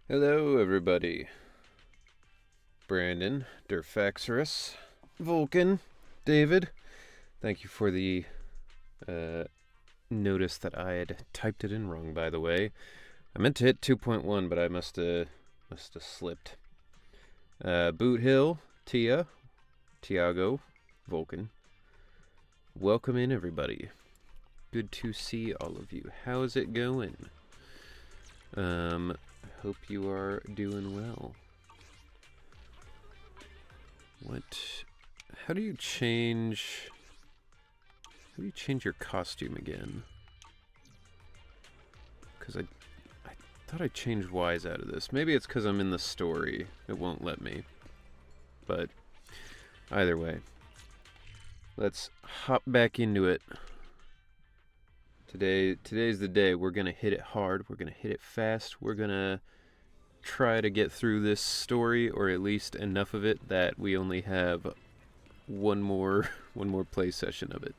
Hello, everybody. Brandon, Durfaxorus, Vulcan, David. Thank you for the notice that I had typed it in wrong, by the way. I meant to hit 2.1, but I must have slipped. Boot Hill, Tia, Tiago, Vulcan. Welcome in, everybody. Good to see all of you. How's it going? Hope you are doing well. How do you change your costume again? Because I thought I changed Y's out of this. Maybe it's because I'm in the story. It won't let me. But either way, let's hop back into it. Today's the day. We're gonna hit it hard. We're gonna hit it fast. We're gonna try to get through this story, or at least enough of it that we only have one more play session of it.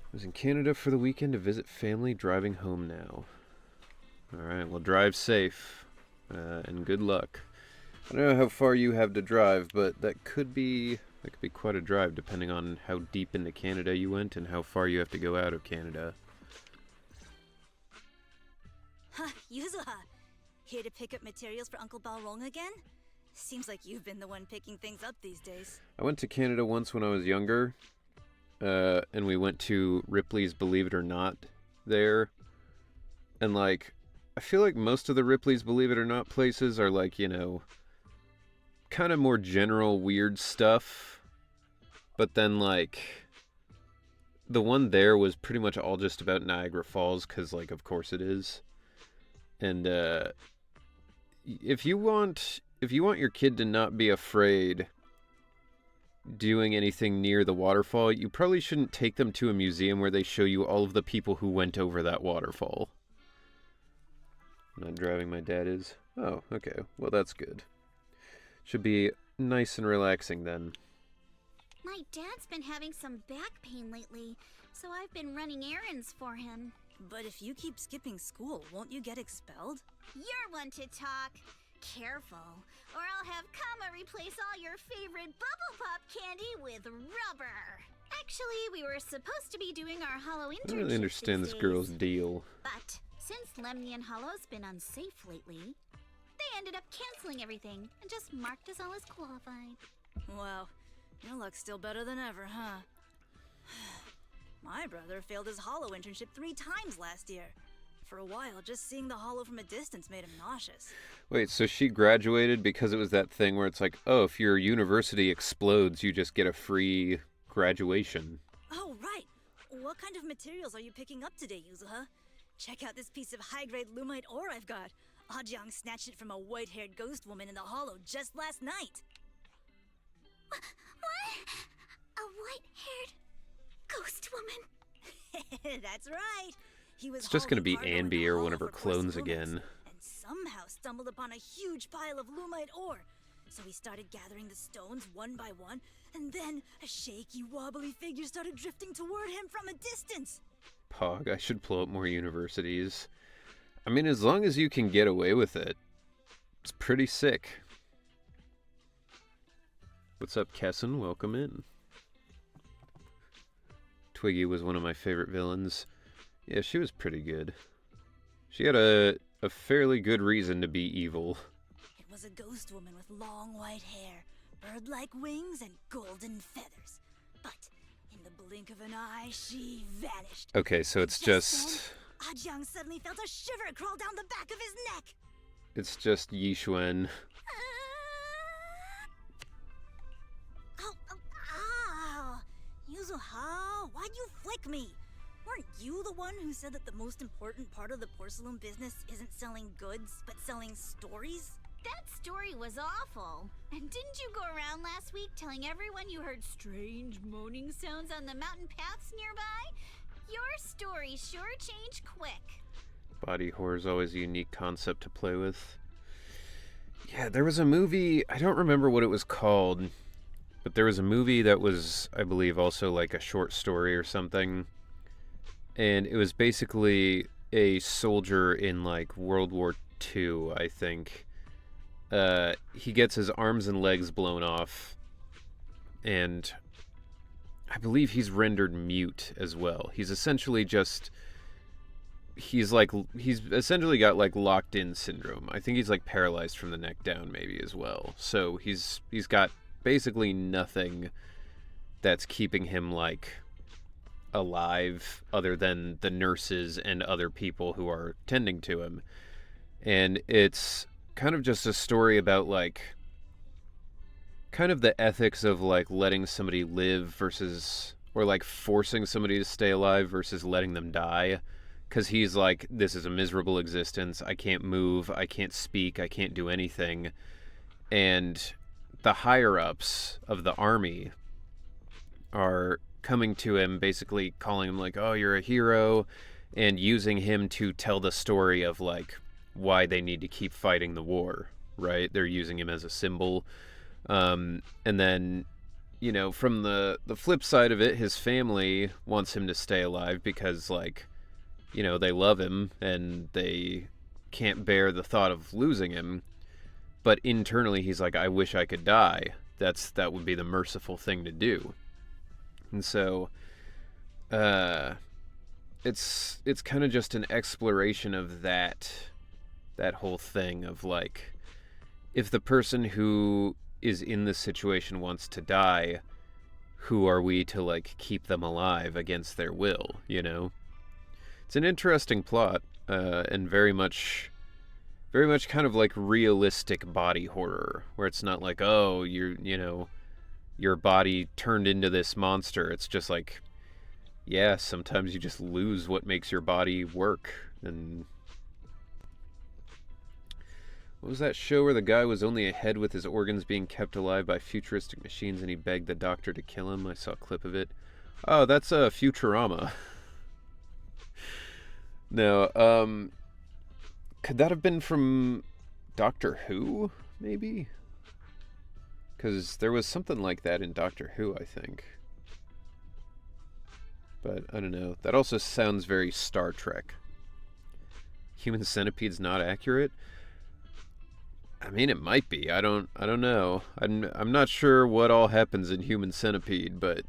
I was in Canada for the weekend to visit family, driving home now. Alright, well, drive safe, and good luck. I don't know how far you have to drive, but that could be quite a drive, depending on how deep into Canada you went and how far you have to go out of Canada. Ha, Yuzuha! Here to pick up materials for Uncle Balrong again? Seems like you've been the one picking things up these days. I went to Canada once when I was younger, and we went to Ripley's Believe It or Not there. And, I feel like most of the Ripley's Believe It or Not places are, kind of more general weird stuff. But then, the one there was pretty much all just about Niagara Falls, because, of course it is. And, if you want your kid to not be afraid doing anything near the waterfall, you probably shouldn't take them to a museum where they show you all of the people who went over that waterfall. Not driving, my dad is. Oh, okay. Well, that's good. Should be nice and relaxing then. My dad's been having some back pain lately, so I've been running errands for him. But if you keep skipping school, won't you get expelled? You're one to talk. Careful, or I'll have Kama replace all your favorite Bubble Pop candy with rubber. Actually, we were supposed to be doing our Hollow internship. I don't really understand this girl's deal. But since Lemnian Hollow's been unsafe lately, they ended up canceling everything and just marked us all as qualified. Wow, your luck's still better than ever, huh? My brother failed his Hollow internship 3 times last year. For a while, just seeing the Hollow from a distance made him nauseous. Wait, so she graduated because it was that thing where it's like, oh, if your university explodes, you just get a free graduation. Oh, right. What kind of materials are you picking up today, Yuzuha? Check out this piece of high-grade lumite ore I've got. Ajang snatched it from a white-haired ghost woman in the Hollow just last night. What? A white-haired ghost woman? That's right. He was It's just going to be hauling cargo in the Anby or one Hollow of her for course clones lumens, again. And somehow stumbled upon a huge pile of lumite ore. So he started gathering the stones one by one, and then a shaky, wobbly figure started drifting toward him from a distance. Pog, I should pull up more universities. I mean, as long as you can get away with it, it's pretty sick. What's up, Kesson? Welcome in. Twiggy was one of my favorite villains. Yeah, she was pretty good. She had a fairly good reason to be evil. It was a ghost woman with long white hair, bird-like wings, and golden feathers. But in the blink of an eye, she vanished. Okay, so it's just... Then, Ajang suddenly felt a shiver crawl down the back of his neck. It's just Yixuan. Ow! Yuzuha, why'd you flick me? Weren't you the one who said that the most important part of the porcelain business isn't selling goods, but selling stories? That story was awful. And didn't you go around last week telling everyone you heard strange moaning sounds on the mountain paths nearby? Your story sure changed quick. Body horror is always a unique concept to play with. Yeah, there was a movie, I don't remember what it was called, but there was a movie that was, I believe, also like a short story or something. and it was basically a soldier in like World War II, I think. He gets his arms and legs blown off, and I believe he's rendered mute as well. He's essentially essentially got like locked in syndrome. I think he's like paralyzed from the neck down maybe as well. So he's got basically nothing that's keeping him like alive other than the nurses and other people who are tending to him. And it's kind of just a story about like kind of the ethics of like letting somebody live versus, or like forcing somebody to stay alive versus letting them die. Because he's like, this is a miserable existence. I can't move. I can't speak. I can't do anything. And the higher-ups of the army are coming to him, basically calling him like, oh, you're a hero, and using him to tell the story of like why they need to keep fighting the war, right? They're using him as a symbol. And then, you know, from the flip side of it, his family wants him to stay alive because, like, you know, they love him and they can't bear the thought of losing him. But internally, he's like, I wish I could die. That would be the merciful thing to do. And so, it's kind of just an exploration of that whole thing of like, if the person who is in this situation wants to die, who are we to like keep them alive against their will, you know? It's an interesting plot, and very much kind of like realistic body horror, where it's not like, oh, your body turned into this monster. It's just like, yeah, sometimes you just lose what makes your body work. And what was that show where the guy was only a head with his organs being kept alive by futuristic machines and he begged the doctor to kill him? I saw a clip of it. Oh, that's Futurama. No, could that have been from Doctor Who, maybe? Because there was something like that in Doctor Who, I think. But, I don't know. That also sounds very Star Trek. Human Centipede's not accurate? I mean, it might be. I don't know. I'm not sure what all happens in Human Centipede, but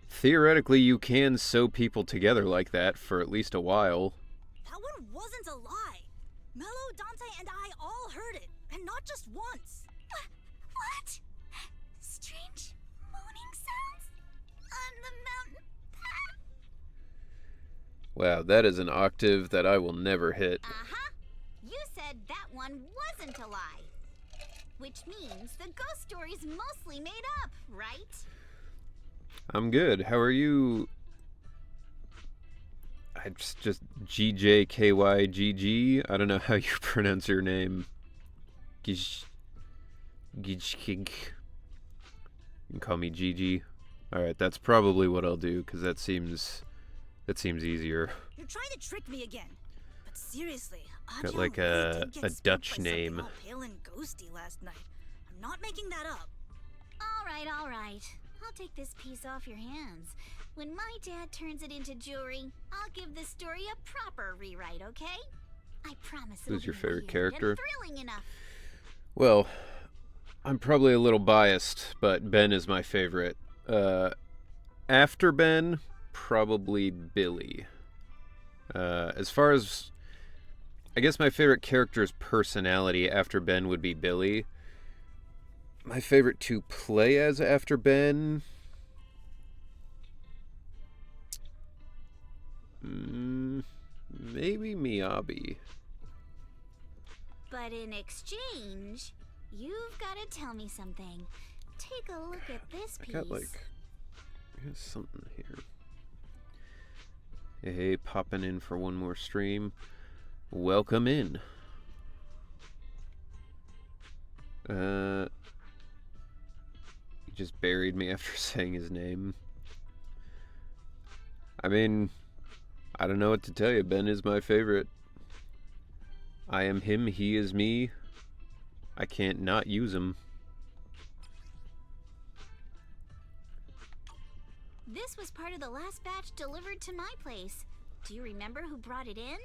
theoretically, you can sew people together like that for at least a while. That one wasn't a lie. Mello, Dante, and I all heard it, and not just once. What? Strange moaning sounds on the mountain path? Wow, that is an octave that I will never hit. Uh-huh. You said that one wasn't a lie. Which means the ghost story's mostly made up, right? I'm good. How are you? It's just GJKYGG. I don't know how you pronounce your name. Gijkig. You can call me Gigi. Alright, that's probably what I'll do, because that seems easier. You're trying to trick me again. But seriously, Got Aja like really a did get spooked Dutch by something name. all pale and ghosty last night. I'm not making that up. All right. I'll take this piece off your hands. When my dad turns it into jewelry, I'll give this story a proper rewrite, okay? I promise it'll Who's your be favorite weird character? and thrilling enough. Well, I'm probably a little biased, but Ben is my favorite. After Ben, probably Billy. As far as, I guess my favorite character's personality after Ben would be Billy. My favorite to play as after Ben, maybe Miyabi. But in exchange, you've got to tell me something. Take a look at this piece. I got something here. Hey, popping in for one more stream. Welcome in. He just buried me after saying his name. I mean, I don't know what to tell you. Ben is my favorite. I am him, he is me. I can't not use him. This was part of the last batch delivered to my place. Do you remember who brought it in?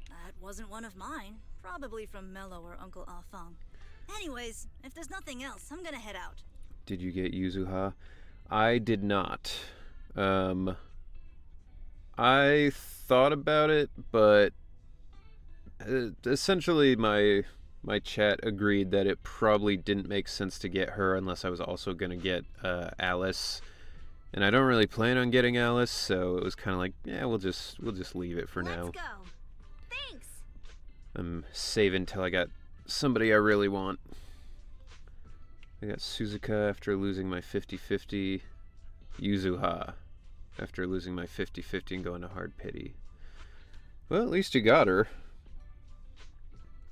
That wasn't one of mine. Probably from Mello or Uncle Afang. Anyways, if there's nothing else, I'm gonna head out. Did you get Yuzuha? I did not. I thought about it, but essentially my chat agreed that it probably didn't make sense to get her unless I was also gonna get Alice, and I don't really plan on getting Alice, so it was kind of like, yeah, we'll just leave it for now. Let's go. Thanks. I'm saving till I got somebody I really want. I got Suzuka after losing my 50-50, Yuzuha after losing my 50-50 and going to hard pity. Well, at least you got her.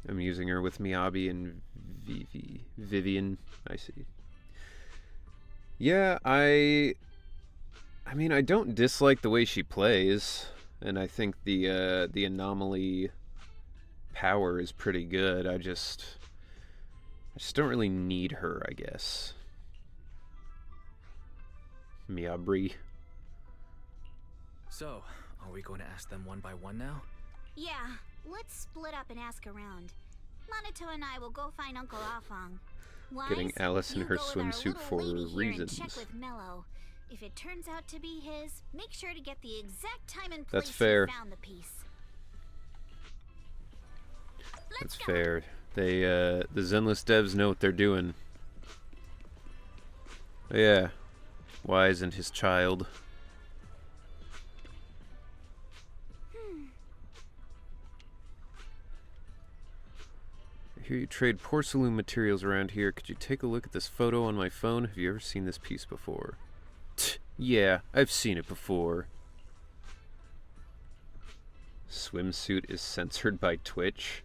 I'm using her with Miyabi and Vivian. I see. Yeah, I mean, I don't dislike the way she plays, and I think the anomaly power is pretty good. I just don't really need her, I guess. Miyabri. So, are we going to ask them one by one now? Yeah, let's split up and ask around. Monato and I will go find Uncle Afang. Wise, Getting Alice in you her go with our swimsuit little for lady here and reasons. check with Mello. If it turns out to be his, make sure to get the exact time and place That's fair. you found the piece. That's fair. They, the Zenless devs know what they're doing. Oh, yeah. Wise and his child. I hear you trade porcelain materials around here. Could you take a look at this photo on my phone? Have you ever seen this piece before? Yeah, I've seen it before. Swimsuit is censored by Twitch.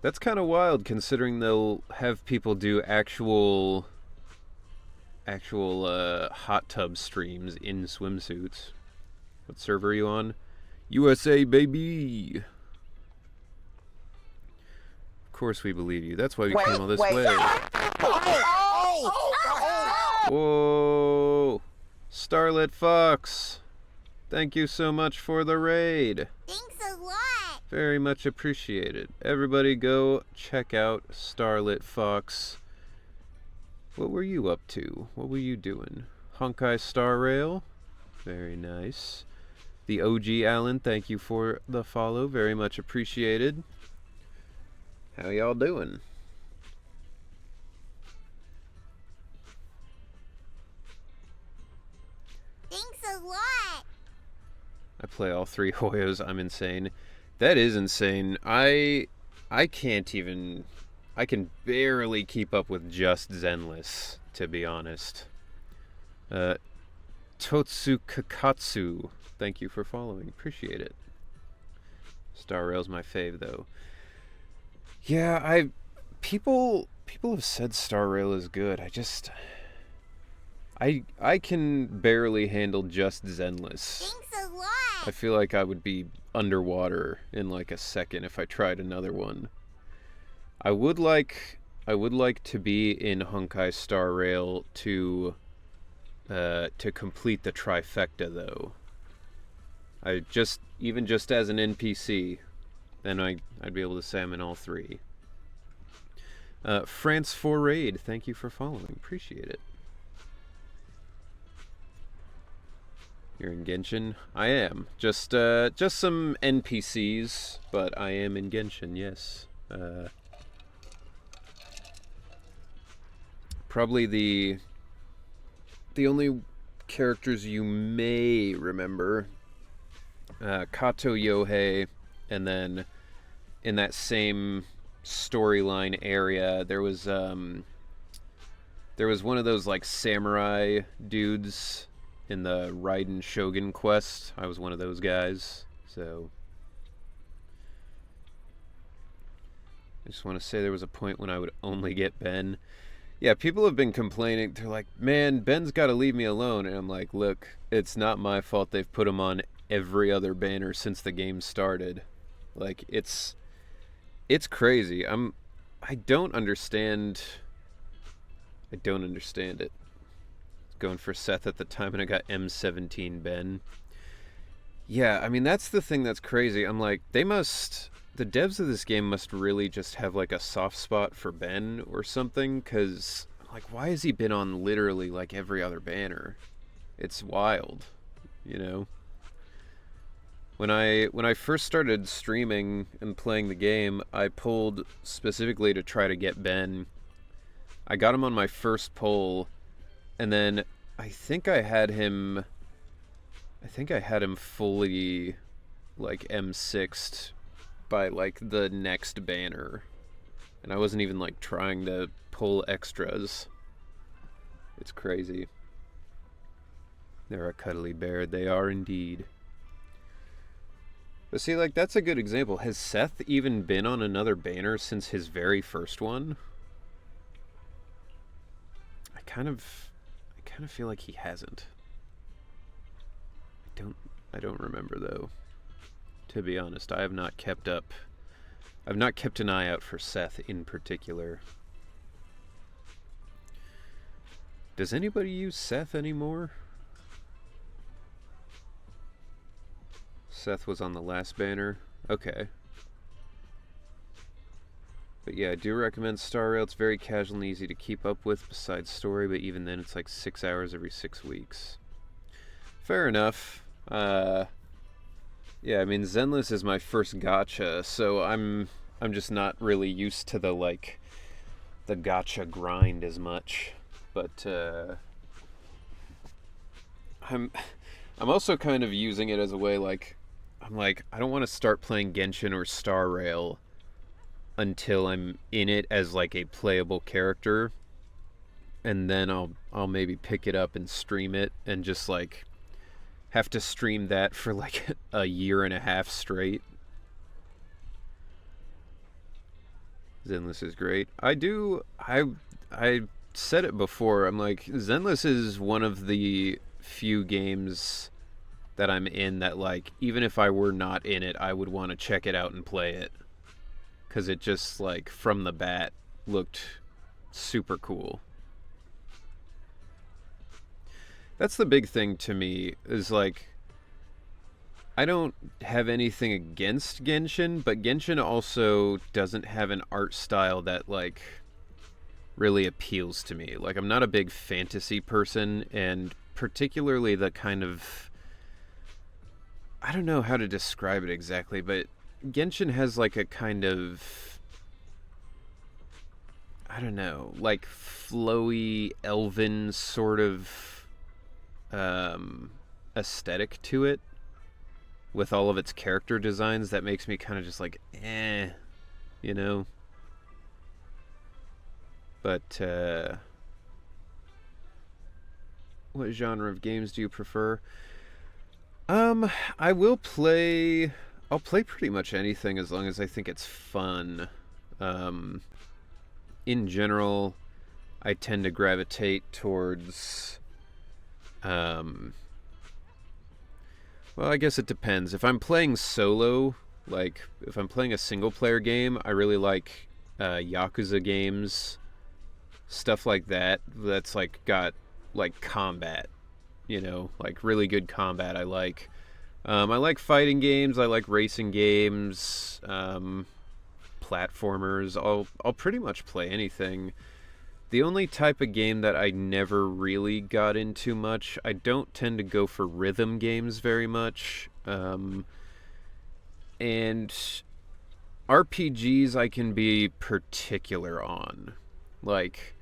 That's kind of wild, considering they'll have people do actual hot tub streams in swimsuits. What server are you on? USA, baby! Of course we believe you. That's why we came all this way. Whoa! Starlit Fox! Thank you so much for the raid. Thanks a lot. Very much appreciated. Everybody go check out Starlit Fox. What were you up to? What were you doing? Honkai Star Rail? Very nice. The OG Alan, thank you for the follow. Very much appreciated. How y'all doing? Thanks a lot. I play all three Hoyos. I'm insane. That is insane. I can't even... I can barely keep up with just Zenless, to be honest. Totsu Kakatsu, thank you for following. Appreciate it. Star Rail's my fave, though. Yeah, people have said Star Rail is good. I can barely handle just Zenless. Thanks a lot. I feel like I would be underwater in like a second if I tried another one. I would like to be in Honkai Star Rail to complete the trifecta, though. Even just as an NPC, then I'd be able to say I'm in all three. France for raid, thank you for following. Appreciate it. You're in Genshin? I am. Just some NPCs, but I am in Genshin, yes. Probably the only characters you may remember, Kato Yohei, and then in that same storyline area, there was one of those like samurai dudes in the Raiden Shogun quest. I was one of those guys, so I just want to say there was a point when I would only get Ben. Yeah, people have been complaining. They're like, man, Ben's got to leave me alone. And I'm like, look, it's not my fault they've put him on every other banner since the game started. Like, it's crazy. I don't understand it. going for Seth at the time, and I got M17 Ben. Yeah, I mean, that's the thing that's crazy. I'm like, the devs of this game must really just have like a soft spot for Ben or something, because like, why has he been on literally like every other banner? It's wild, you know? When I first started streaming and playing the game, I pulled specifically to try to get Ben. I got him on my first pull, and then I think I had him fully like M6'd by like the next banner. And I wasn't even like trying to pull extras. It's crazy. They're a cuddly bear, they are indeed. But see, like, that's a good example. Has Seth even been on another banner since his very first one? I kind of feel like he hasn't. I don't remember though. To be honest, I have not kept up. I've not kept an eye out for Seth in particular. Does anybody use Seth anymore? Seth was on the last banner. Okay. But yeah, I do recommend Star Rail. It's very casual and easy to keep up with besides story, but even then it's like 6 hours every 6 weeks. Fair enough. Yeah, I mean, Zenless is my first gacha, so I'm just not really used to the gacha grind as much. But I'm also kind of using it as a way, like, I'm like, I don't want to start playing Genshin or Star Rail until I'm in it as like a playable character, and then I'll maybe pick it up and stream it, and just like have to stream that for like a year and a half straight. Zenless is great. I said it before, I'm like, Zenless is one of the few games that I'm in that, like, even if I were not in it, I would want to check it out and play it. Because it just, like, from the bat, looked super cool. That's the big thing to me, is, like, I don't have anything against Genshin, but Genshin also doesn't have an art style that, like, really appeals to me. Like, I'm not a big fantasy person, and particularly the kind of... I don't know how to describe it exactly, but Genshin has like a kind of... I don't know, like flowy, elven sort of aesthetic to it, with all of its character designs that makes me kind of just like, you know? But, what genre of games do you prefer? I'll play pretty much anything as long as I think it's fun. In general, I tend to gravitate towards, well, I guess it depends. If I'm playing solo, like, if I'm playing a single-player game, I really like, Yakuza games, stuff like that, that's, like, got, like, combat. You know, like really good combat. I like fighting games. I like racing games, platformers. I'll pretty much play anything. The only type of game that I never really got into much, I don't tend to go for rhythm games very much. And RPGs I can be particular on. Like,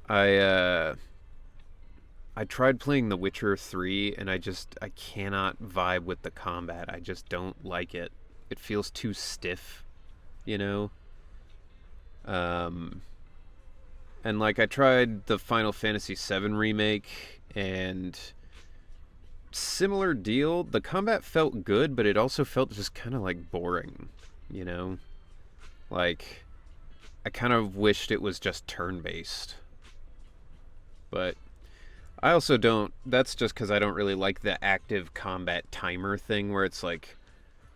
I tried playing The Witcher 3, and I cannot vibe with the combat. I just don't like it. It feels too stiff, you know? And, like, I tried the Final Fantasy VII Remake, and similar deal. The combat felt good, but it also felt just kind of, like, boring, you know? Like, I kind of wished it was just turn-based. But... I also don't, that's just because I don't really like the active combat timer thing where it's like,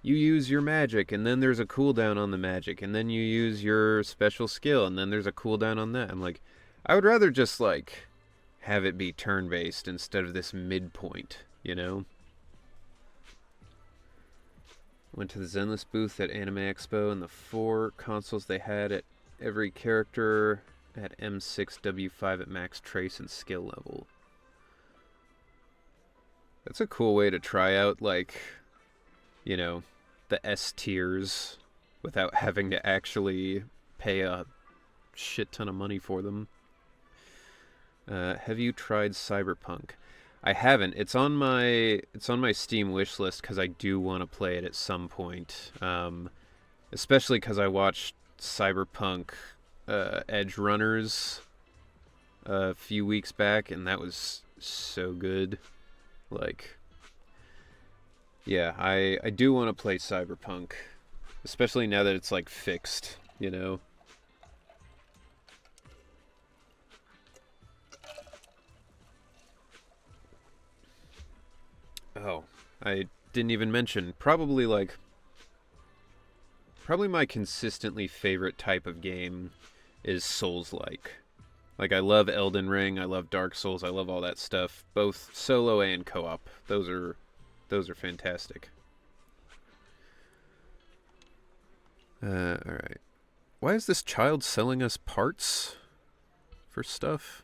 you use your magic and then there's a cooldown on the magic and then you use your special skill and then there's a cooldown on that. I'm like, I would rather just like have it be turn-based instead of this midpoint, you know? Went to the Zenless booth at Anime Expo, and the 4 consoles they had at every character at M6W5 at max trace and skill level. That's a cool way to try out, like, you know, the S tiers without having to actually pay a shit ton of money for them. Have you tried Cyberpunk? I haven't. It's on my Steam wish list because I do want to play it at some point. Especially because I watched Cyberpunk Edge Runners a few weeks back, and that was so good. Like, yeah, I do want to play Cyberpunk, especially now that it's like fixed, you know. Oh, I didn't even mention, probably my consistently favorite type of game is Souls-like. Like, I love Elden Ring, I love Dark Souls, I love all that stuff, both solo and co-op. Those are fantastic. Alright. Why is this child selling us parts for stuff?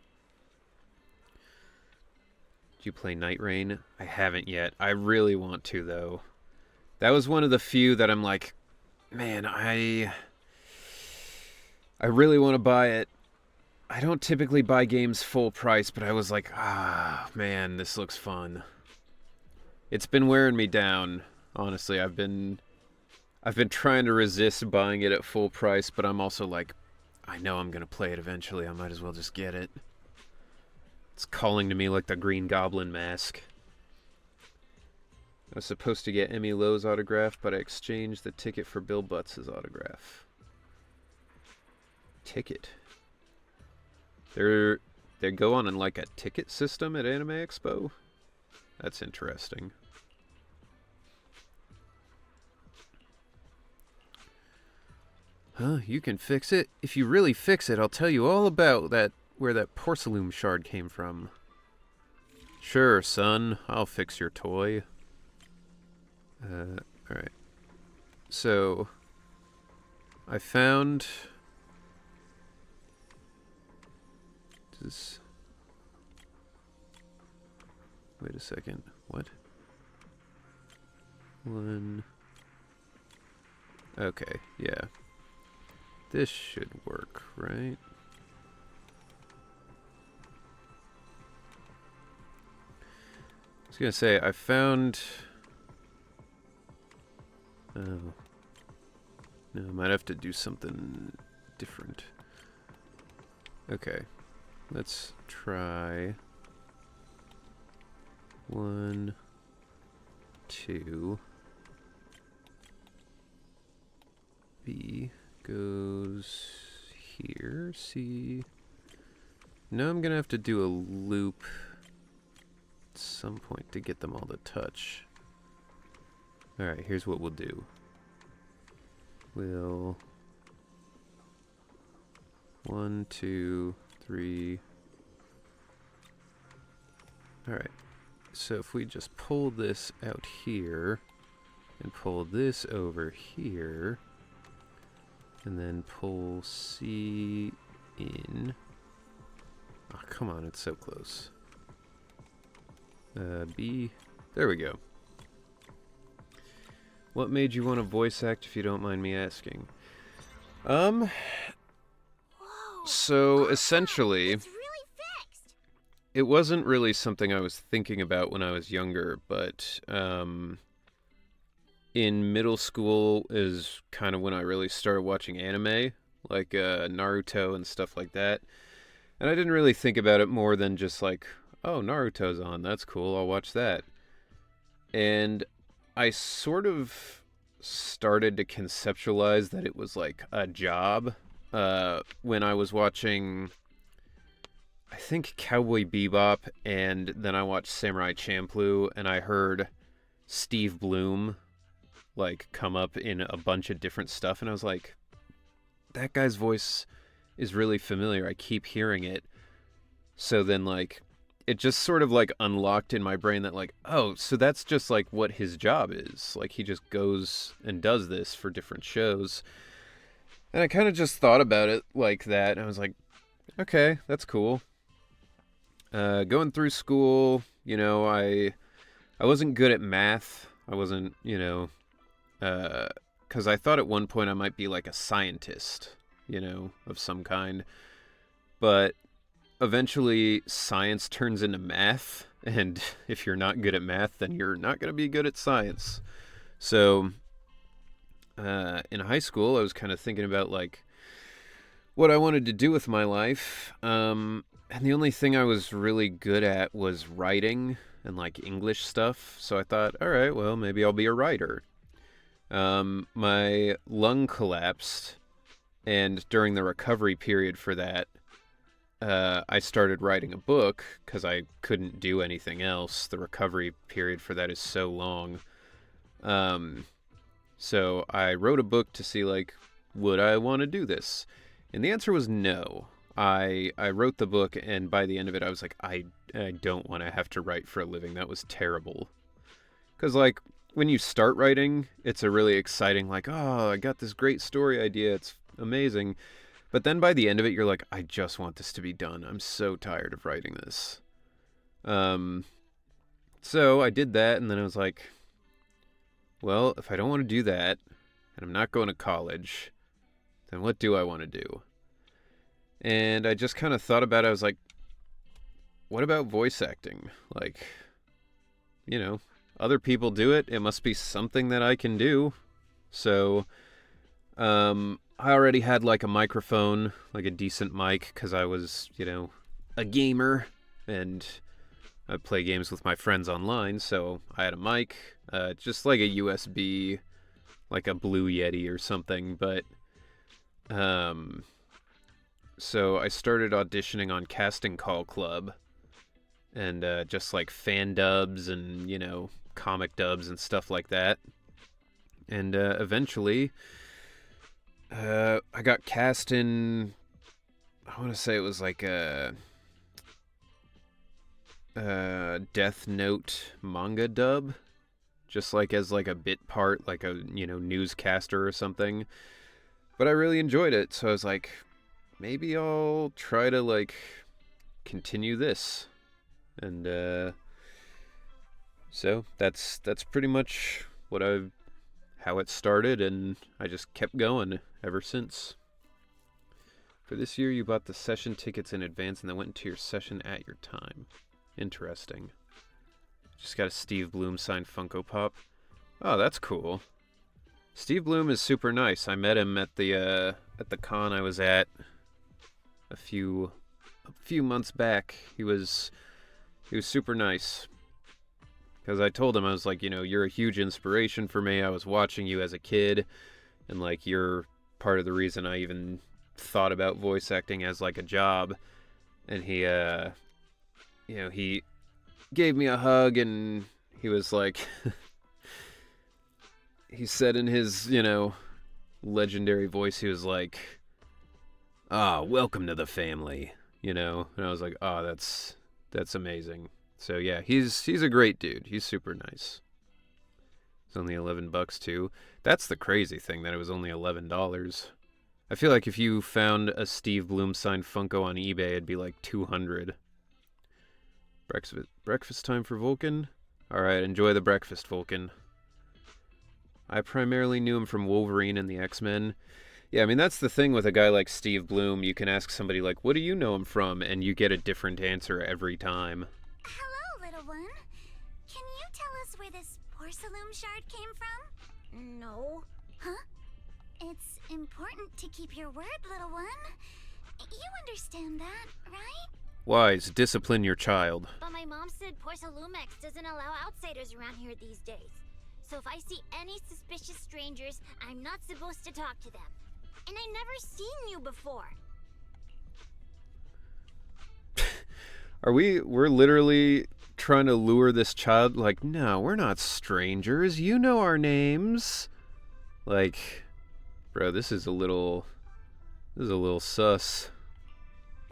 Did you play Night Rain? I haven't yet. I really want to, though. That was one of the few that I'm like, man, I really want to buy it. I don't typically buy games full price, but I was like, man, this looks fun. It's been wearing me down, honestly. I've been trying to resist buying it at full price, but I'm also like, I know I'm going to play it eventually. I might as well just get it. It's calling to me like the Green Goblin mask. I was supposed to get Emmy Lowe's autograph, but I exchanged the ticket for Bill Butts' autograph. Ticket? They go on in like a ticket system at Anime Expo? That's interesting. Huh, you can fix it? If you really fix it, I'll tell you all about that, where that porcelain shard came from. Sure, son, I'll fix your toy. Alright. So, I found... Wait a second. What? One... Okay, yeah. This should work, right? I was gonna say, I found... Oh. No, I might have to do something different. Okay. Let's try... 1, 2... B goes here, C... Now I'm gonna have to do a loop at some point to get them all to touch. Alright, here's what we'll do. We'll... 1, 2, 3... Alright, so if we just pull this out here, and pull this over here, and then pull C in... Oh, come on, it's so close. B... There we go. What made you want to voice act, if you don't mind me asking? Whoa, So, essentially... it's really fixed. It wasn't really something I was thinking about when I was younger, but, in middle school is kind of when I really started watching anime, like, Naruto and stuff like that. And I didn't really think about it more than just like, oh, Naruto's on, that's cool, I'll watch that. And I sort of started to conceptualize that it was like a job when I was watching, I think, Cowboy Bebop, and then I watched Samurai Champloo, and I heard Steve Bloom like come up in a bunch of different stuff, and I was like, that guy's voice is really familiar. I keep hearing it. So then, like, it just sort of like unlocked in my brain that like, oh, so that's just like what his job is. Like he just goes and does this for different shows. And I kind of just thought about it like that. And I was like, okay, that's cool. Going through school, I wasn't good at math. I wasn't, because I thought at one point I might be like a scientist, of some kind. But eventually science turns into math, and if you're not good at math, then you're not going to be good at science. So in high school, I was kind of thinking about like what I wanted to do with my life, and the only thing I was really good at was writing and like English stuff. So I thought, all right, well, maybe I'll be a writer. My lung collapsed, and during the recovery period for that, I started writing a book because I couldn't do anything else. The recovery period for that is so long. So I wrote a book to see, like, would I want to do this? And the answer was no. I wrote the book, and by the end of it, I was like, I don't want to have to write for a living. That was terrible. Because, like, when you start writing, it's a really exciting, like, oh, I got this great story idea. It's amazing. But then by the end of it, you're like, I just want this to be done. I'm so tired of writing this. So I did that, and then I was like, well, if I don't want to do that, and I'm not going to college, then what do I want to do? And I just kind of thought about it. I was like, what about voice acting? Like, other people do it. It must be something that I can do. So, I already had like a microphone, like a decent mic, because I was, a gamer, and I play games with my friends online. So I had a mic, just like a USB, like a Blue Yeti or something. But, so I started auditioning on Casting Call Club, and just like fan dubs and, comic dubs and stuff like that. And eventually, I got cast in, I want to say it was like a Death Note manga dub, just like as like a bit part, like a, newscaster or something. But I really enjoyed it, so I was like, maybe I'll try to like continue this. And so that's pretty much how it started, and I just kept going ever since. For this year, you bought the session tickets in advance and then went into your session at your time. Interesting. Just got a Steve Bloom signed Funko Pop. Oh, that's cool. Steve Bloom is super nice. I met him at the con I was at a few months back. He was super nice. Because I told him, I was like, you're a huge inspiration for me. I was watching you as a kid, and like you're part of the reason I even thought about voice acting as like a job. And he he gave me a hug, and he was like, he said in his, legendary voice, he was like, welcome to the family, and I was like, that's amazing. So yeah, he's a great dude. He's super nice. It's only $11 too. That's the crazy thing, that it was only $11. I feel like if you found a Steve Bloom signed Funko on eBay, it'd be like $200. Breakfast time for Vulcan? Alright, enjoy the breakfast, Vulcan. I primarily knew him from Wolverine and the X-Men. Yeah, I mean, that's the thing with a guy like Steve Bloom. You can ask somebody like, what do you know him from? And you get a different answer every time. Hello, little one. Can you tell us where this porcelain shard came from? No. Huh? It's important to keep your word, little one. You understand that, right? Wise, discipline your child. But my mom said Porcelumex doesn't allow outsiders around here these days. So if I see any suspicious strangers, I'm not supposed to talk to them. And I never seen you before. We're literally trying to lure this child, like, no, we're not strangers. You know our names. Like, bro, this is a little sus.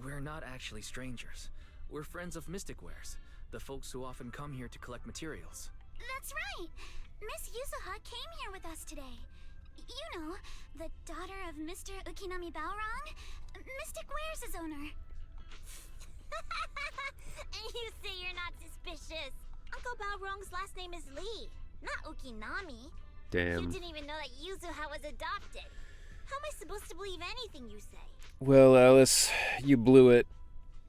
We're not actually strangers. We're friends of Mystic Wares, the folks who often come here to collect materials. That's right. Miss Yuzuha came here with us today. You know, the daughter of Mr. Ukinami Balrog, Mystic Wares' owner. And you say you're not suspicious. Uncle Balrog's last name is Lee, not Ukinami. Damn. You didn't even know that Yuzuha was adopted. How am I supposed to believe anything you say? Well, Alice, you blew it.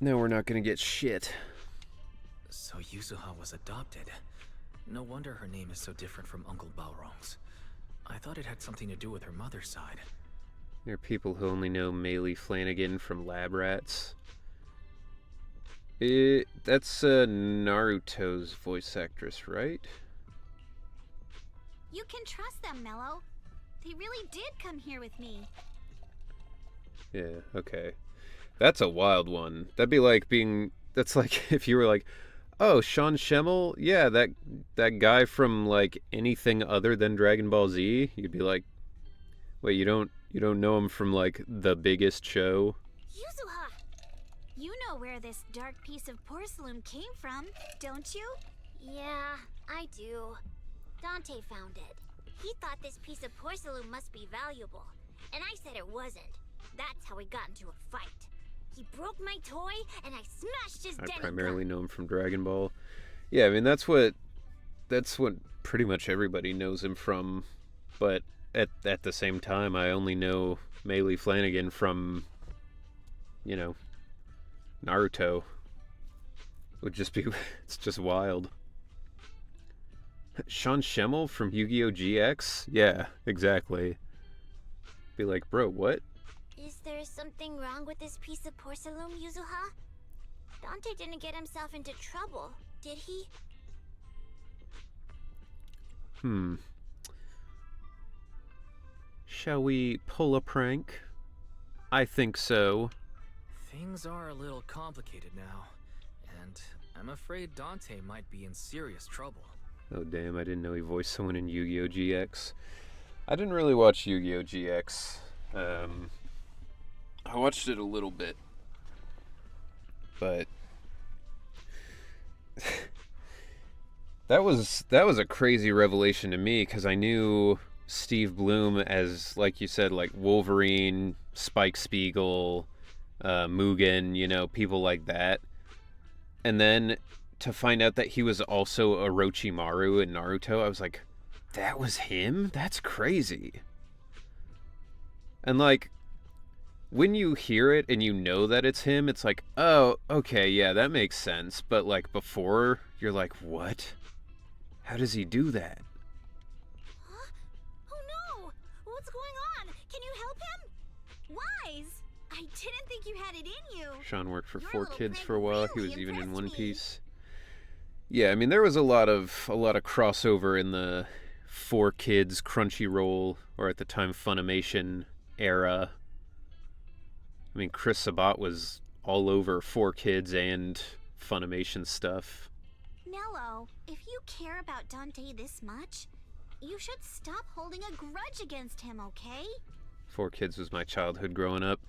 Now we're not gonna get shit. So Yuzuha was adopted. No wonder her name is so different from Uncle Balrog's. I thought it had something to do with her mother's side. There are people who only know Maylee Flanagan from Lab Rats. That's Naruto's voice actress, right? You can trust them, Mello. They really did come here with me. Yeah, okay. That's a wild one. That'd be like that's like if you were like, oh, Sean Schemmel? Yeah, that guy from like anything other than Dragon Ball Z? You'd be like, wait, you don't know him from like The Biggest Show? Yuzuha! You know where this dark piece of porcelain came from, don't you? Yeah, I do. Dante found it. He thought this piece of porcelain must be valuable, and I said it wasn't. That's how we got into a fight. He broke my toy, and I smashed his I den. primarily know him from Dragon Ball. Yeah, I mean that's what pretty much everybody knows him from. But at the same time, I only know Maylee Flanagan from, you know, Naruto. Would just be it's just wild. Sean Schemmel from Yu-Gi-Oh! GX? Yeah, exactly. Be like, bro, what? Is there something wrong with this piece of porcelain, Yuzuha? Dante didn't get himself into trouble, did he? Shall we pull a prank? I think so. Things are a little complicated now, and I'm afraid Dante might be in serious trouble. Oh damn, I didn't know he voiced someone in Yu-Gi-Oh! GX. I didn't really watch Yu-Gi-Oh! GX. I watched it a little bit. But that was a crazy revelation to me because I knew Steve Bloom as, like you said, like Wolverine, Spike Spiegel, Mugen, you know, people like that. And then to find out that he was also Orochimaru in Naruto, I was like, that was him? That's crazy. And like, when you hear it and you know that it's him, it's like, oh, okay, yeah, that makes sense. But like before, you're like, what? How does he do that? Huh? Oh no! What's going on? Can you help him? Wise! I didn't think you had it in you. Sean worked for Your Four little Kids prank for a while. He really was even in impressed One me. Piece. Yeah, I mean there was a lot of crossover in the Four Kids Crunchyroll, or at the time Funimation era. I mean Chris Sabat was all over Four Kids and Funimation stuff. Nello, if you care about Dante this much, you should stop holding a grudge against him, okay? Four Kids was my childhood growing up.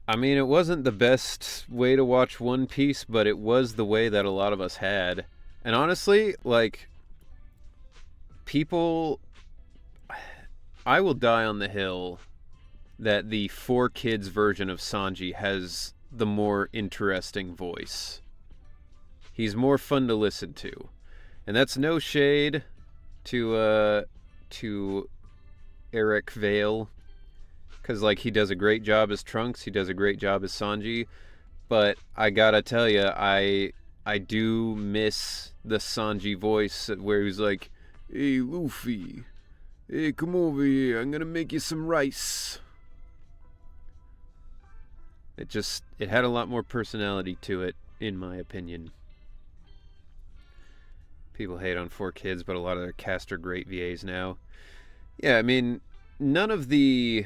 I mean, it wasn't the best way to watch One Piece, but it was the way that a lot of us had. And honestly, like, people... I will die on the hill that the Four Kids version of Sanji has the more interesting voice. He's more fun to listen to. And that's no shade to Eric Vale, because like he does a great job as Trunks, he does a great job as Sanji, but I gotta tell you, I do miss the Sanji voice where he's like, hey Luffy, hey come over here, I'm gonna make you some rice. It had a lot more personality to it, in my opinion. People hate on Four Kids, but a lot of their cast are great VAs now. Yeah, I mean, none of the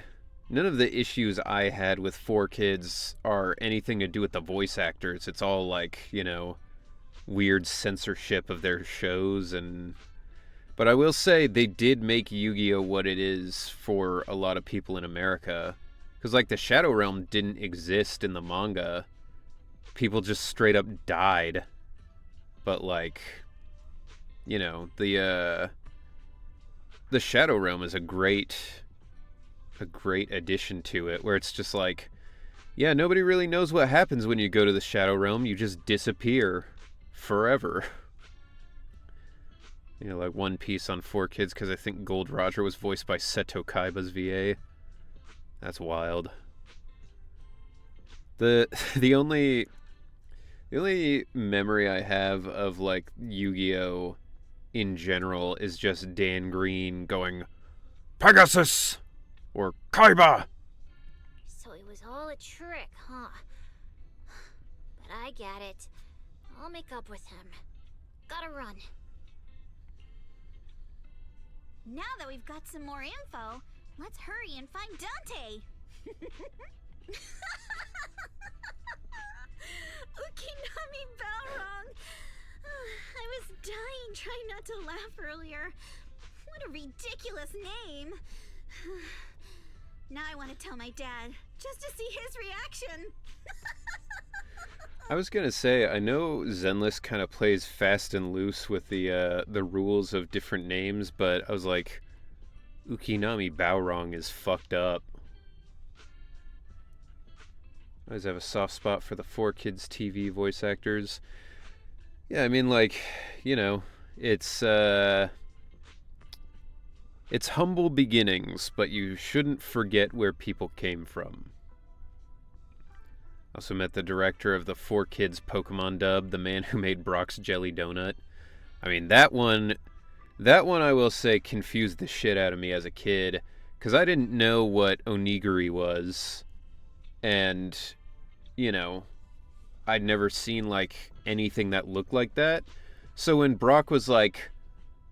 issues I had with Four Kids are anything to do with the voice actors. It's all like, you know, weird censorship of their shows. But I will say they did make Yu-Gi-Oh! What it is for a lot of people in America. Because like the Shadow Realm didn't exist in the manga. people just straight up died. But like, you know, the Shadow Realm is a great addition to it, where it's just like, yeah, nobody really knows what happens when you go to the Shadow Realm. You just disappear forever. You know, like One Piece on 4Kids, because I think Gold Roger was voiced by Seto Kaiba's VA. That's wild. The only memory I have of like Yu-Gi-Oh in general is just Dan Green going, Pegasus or Kaiba. So it was all a trick, huh? But I get it. I'll make up with him. Gotta run. Now that we've got some more info, let's hurry and find Dante. Ukinami Balrog. I was dying trying not to laugh earlier. What a ridiculous name. Now I want to tell my dad, just to see his reaction. I was gonna say, I know Zenless kind of plays fast and loose with the rules of different names, but I was like, Ukinami Balrog is fucked up. I always have a soft spot for the 4Kids TV voice actors. Yeah, I mean, like, you know, it's humble beginnings, but you shouldn't forget where people came from. Also met the director of the 4Kids Pokemon dub, the man who made Brock's Jelly Donut. I mean, that one I will say confused the shit out of me as a kid, because I didn't know what onigiri was, and, you know, I'd never seen, like, anything that looked like that. So when Brock was like,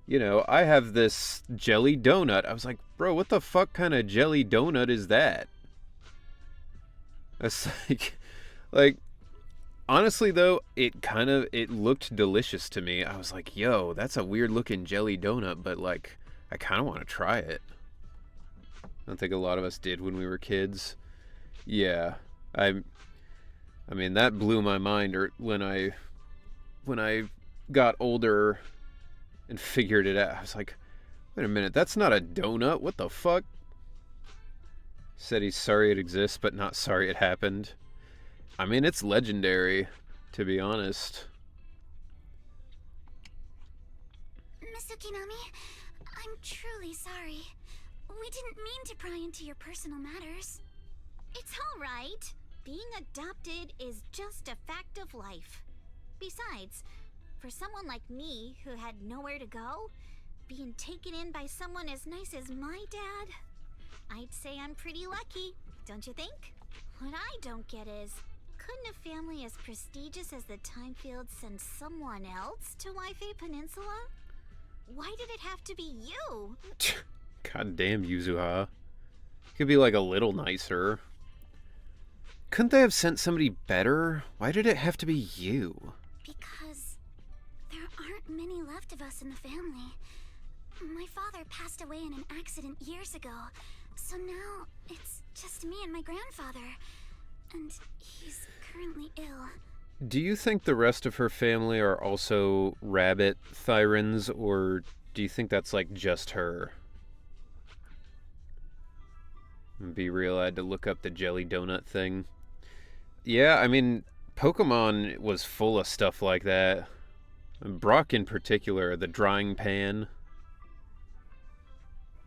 you know, I have this jelly donut, I was like, bro, what the fuck kind of jelly donut is that? It's like, honestly though, it looked delicious to me. I was like, yo, that's a weird looking jelly donut, but like, I kind of want to try it. I don't think a lot of us did when we were kids. Yeah, I mean, that blew my mind when I got older and figured it out. I was like, wait a minute, that's not a donut. What the fuck? Said he's sorry it exists, but not sorry it happened. I mean, it's legendary, to be honest. Miss Ukinami, I'm truly sorry. We didn't mean to pry into your personal matters. It's all right. Being adopted is just a fact of life. Besides, for someone like me who had nowhere to go, being taken in by someone as nice as my dad, I'd say I'm pretty lucky, don't you think? What I don't get is, couldn't a family as prestigious as the Timefields send someone else to Waifei Peninsula? Why did it have to be you? God damn, Yuzuha. Could be like a little nicer. Couldn't they have sent somebody better? Why did it have to be you? Because there aren't many left of us in the family. My father passed away in an accident years ago, so now it's just me and my grandfather. And he's currently ill. Do you think the rest of her family are also rabbit Thyrans, or do you think that's like just her? Be real, I had to look up the jelly donut thing. Yeah, I mean, Pokemon was full of stuff like that. Brock in particular, the drying pan.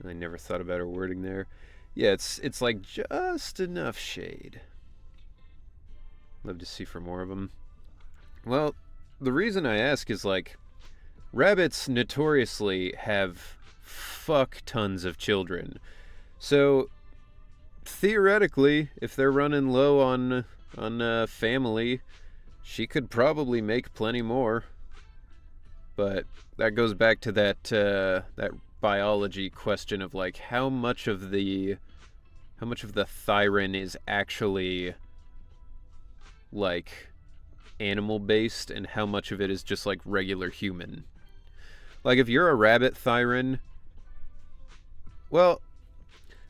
I never thought about her wording there. Yeah, it's like just enough shade. Love to see for more of them. Well, the reason I ask is like, rabbits notoriously have fuck tons of children. So theoretically, if they're running low on family, she could probably make plenty more. But that goes back to that biology question of like how much of the Thyran is actually like animal based and how much of it is just like regular human. Like if you're a rabbit Thyran, well,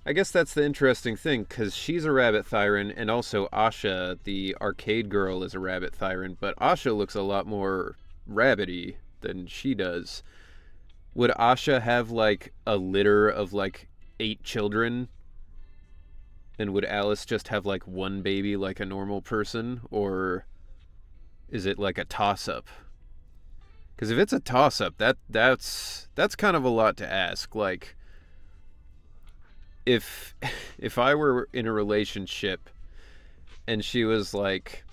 I guess that's the interesting thing, because she's a rabbit Thyran, and also Asha, the arcade girl, is a rabbit Thyran, but Asha looks a lot more rabbity than she does. Would Asha have, like, a litter of, like, 8 children? And would Alice just have, like, one baby like a normal person? Or is it, like, a toss-up? Because if it's a toss-up, that's kind of a lot to ask. Like, if I were in a relationship and she was like,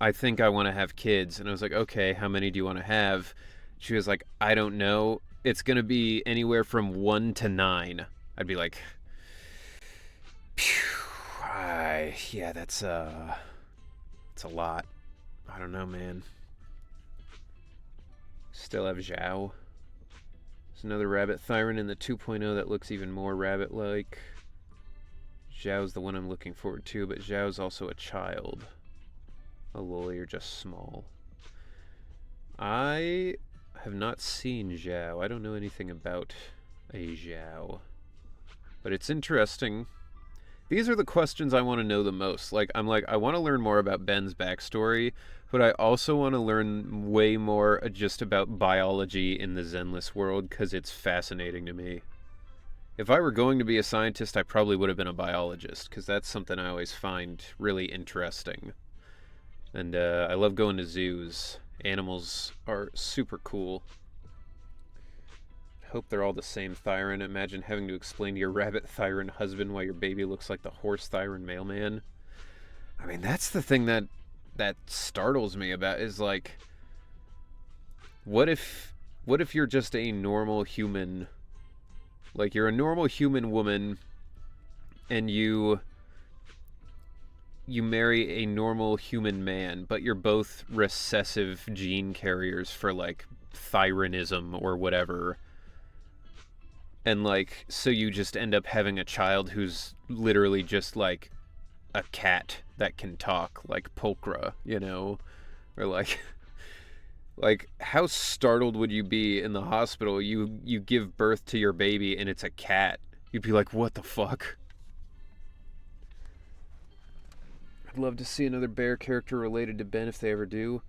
I think I want to have kids, and I was like, okay, how many do you want to have? She was like, I don't know. It's going to be anywhere from 1 to 9. I'd be like, phew, yeah, that's a lot. I don't know, man. Still have Zhao. There's another rabbit Thyran in the 2.0 that looks even more rabbit-like. Zhao's the one I'm looking forward to, but Zhao's also a child. Oh lol, you're just small. I have not seen Zhao. I don't know anything about a Zhao. But it's interesting. These are the questions I want to know the most. Like, I want to learn more about Ben's backstory, but I also want to learn way more just about biology in the Zenless world, because it's fascinating to me. If I were going to be a scientist, I probably would have been a biologist, because that's something I always find really interesting. And I love going to zoos. Animals are super cool. Hope they're all the same Thyran. Imagine having to explain to your rabbit Thyran husband why your baby looks like the horse Thyran mailman. I mean, that's the thing that startles me about, is like, what if you're just a normal human? Like, you're a normal human woman, and you marry a normal human man, but you're both recessive gene carriers for, like, Thyranism or whatever. And, like, so you just end up having a child who's literally just, like, a cat that can talk, like Pulchra, you know? Or, like, like, how startled would you be in the hospital? You give birth to your baby and it's a cat. You'd be like, what the fuck? I'd love to see another bear character related to Ben if they ever do.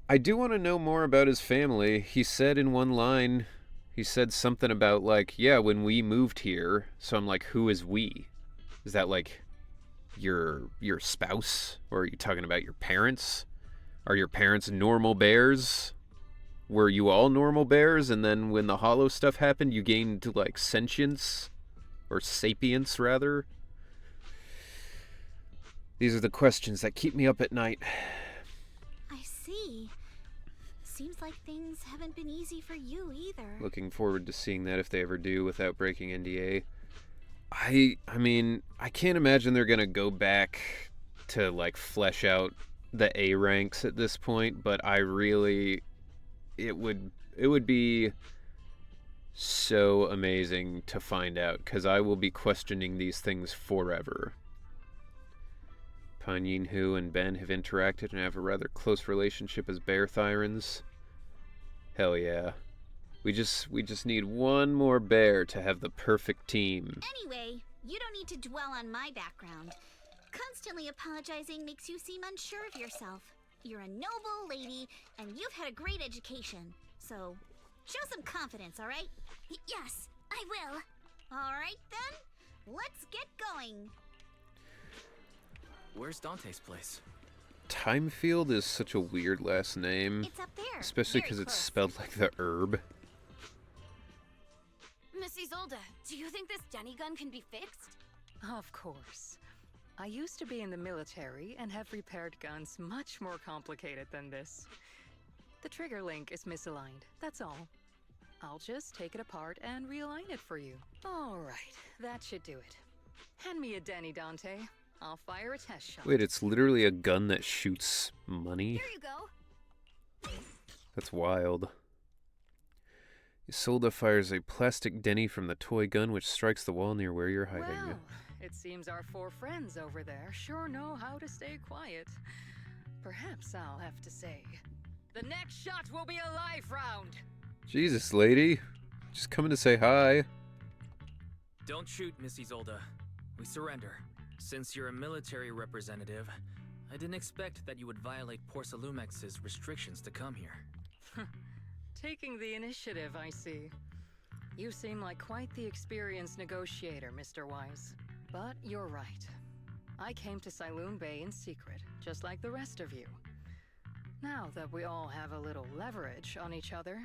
I do want to know more about his family. He said in one line, he said something about, like, yeah, when we moved here. So I'm like, who is we? Is that, like, your spouse? Or are you talking about your parents? Are your parents normal bears? Were you all normal bears, and then when the hollow stuff happened, you gained, like, sentience? Or sapience, rather? These are the questions that keep me up at night. I see. Seems like things haven't been easy for you either. Looking forward to seeing that if they ever do without breaking NDA. I mean, I can't imagine they're gonna go back to, like, flesh out the A ranks at this point, but I really, it would be so amazing to find out, because I will be questioning these things forever. Pan Yin-Hu and Ben have interacted and have a rather close relationship as bear Thyrans. Hell yeah. We just need one more bear to have the perfect team. Anyway, you don't need to dwell on my background. Constantly apologizing makes you seem unsure of yourself. You're a noble lady, and you've had a great education. So, show some confidence, alright? Yes, I will. Alright then, let's get going. Where's Dante's place? Timefield is such a weird last name. It's up there. Especially Very because it's close. spelled like the herb. Miss Isolde, do you think this Denny gun can be fixed? Of course. I used to be in the military and have repaired guns much more complicated than this. The trigger link is misaligned, that's all. I'll just take it apart and realign it for you. All right, that should do it. Hand me a Denny, Dante. I'll fire a test shot. Wait, it's literally a gun that shoots money? Here you go. That's wild. Isolde fires a plastic Denny from the toy gun, which strikes the wall near where you're hiding. Well, it seems our 4 friends over there sure know how to stay quiet. Perhaps I'll have to say, the next shot will be a live round. Jesus, lady. Just coming to say hi. Don't shoot, Miss Isolde. We surrender. Since you're a military representative, I didn't expect that you would violate Porcelumex's restrictions to come here. Taking the initiative, I see. You seem like quite the experienced negotiator, Mr. Wise. But you're right. I came to Siloon Bay in secret, just like the rest of you. Now that we all have a little leverage on each other,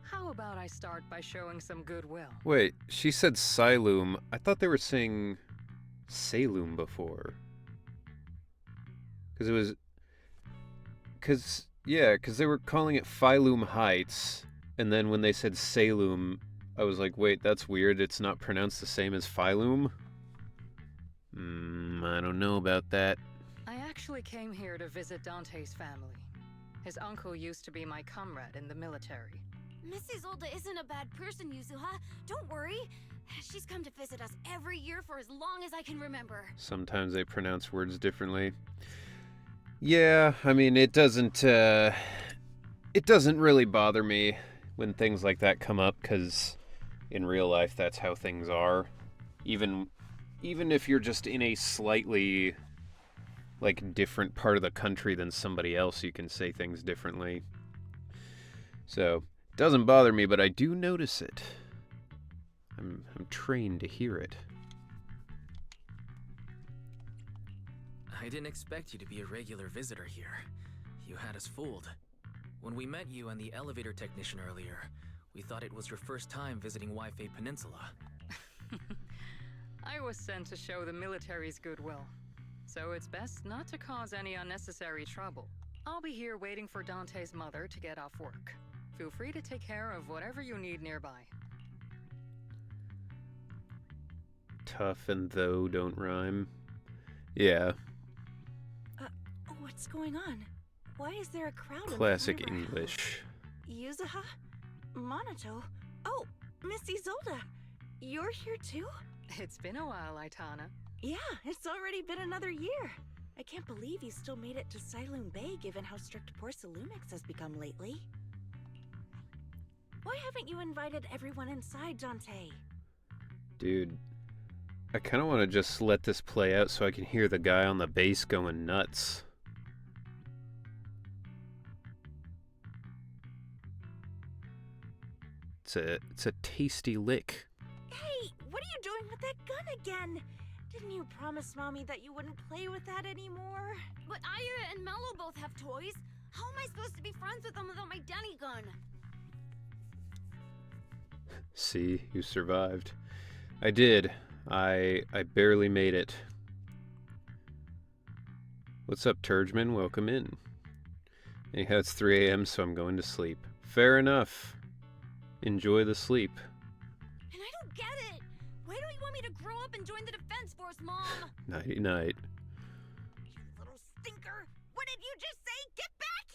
how about I start by showing some goodwill? Wait, she said Siloom. I thought they were saying Saloom before. Because it was... Because they were calling it Phylum Heights, and then when they said Saloom, I was like, wait, that's weird. It's not pronounced the same as Phylum? I don't know about that. I actually came here to visit Dante's family. His uncle used to be my comrade in the military. Miss Isolde isn't a bad person, Yuzuha. Don't worry. She's come to visit us every year for as long as I can remember. Sometimes they pronounce words differently. Yeah, I mean, it doesn't really bother me when things like that come up, because in real life, that's how things are. Even if you're just in a slightly, like, different part of the country than somebody else, you can say things differently. So, it doesn't bother me, but I do notice it. I'm trained to hear it. I didn't expect you to be a regular visitor here. You had us fooled. When we met you and the elevator technician earlier, we thought it was your first time visiting Waifei Peninsula. I was sent to show the military's goodwill, so it's best not to cause any unnecessary trouble. I'll be here waiting for Dante's mother to get off work. Feel free to take care of whatever you need nearby. Tough and though don't rhyme. Yeah. What's going on? Why is there a crowd Classic in front of our English. house? Yuzuha? Monato? Oh, Miss Isolde. You're here too? It's been a while, Aitana. Yeah, it's already been another year. I can't believe you still made it to Siloon Bay given how strict Porcelumix has become lately. Why haven't you invited everyone inside, Dante? Dude, I kind of want to just let this play out so I can hear the guy on the bass going nuts. It's a tasty lick. Hey, what are you doing with that gun again? Didn't you promise Mommy that you wouldn't play with that anymore? But Aya and Mello both have toys. How am I supposed to be friends with them without my Denny gun? See, you survived. I did. I barely made it. What's up, Turgeman? Welcome in. Anyhow, it's 3 a.m., so I'm going to sleep. Fair enough. Enjoy the sleep. And I don't get it. Why don't you want me to grow up and join the Defense Force, Mom? Nighty night. You little stinker! What did you just say? Get back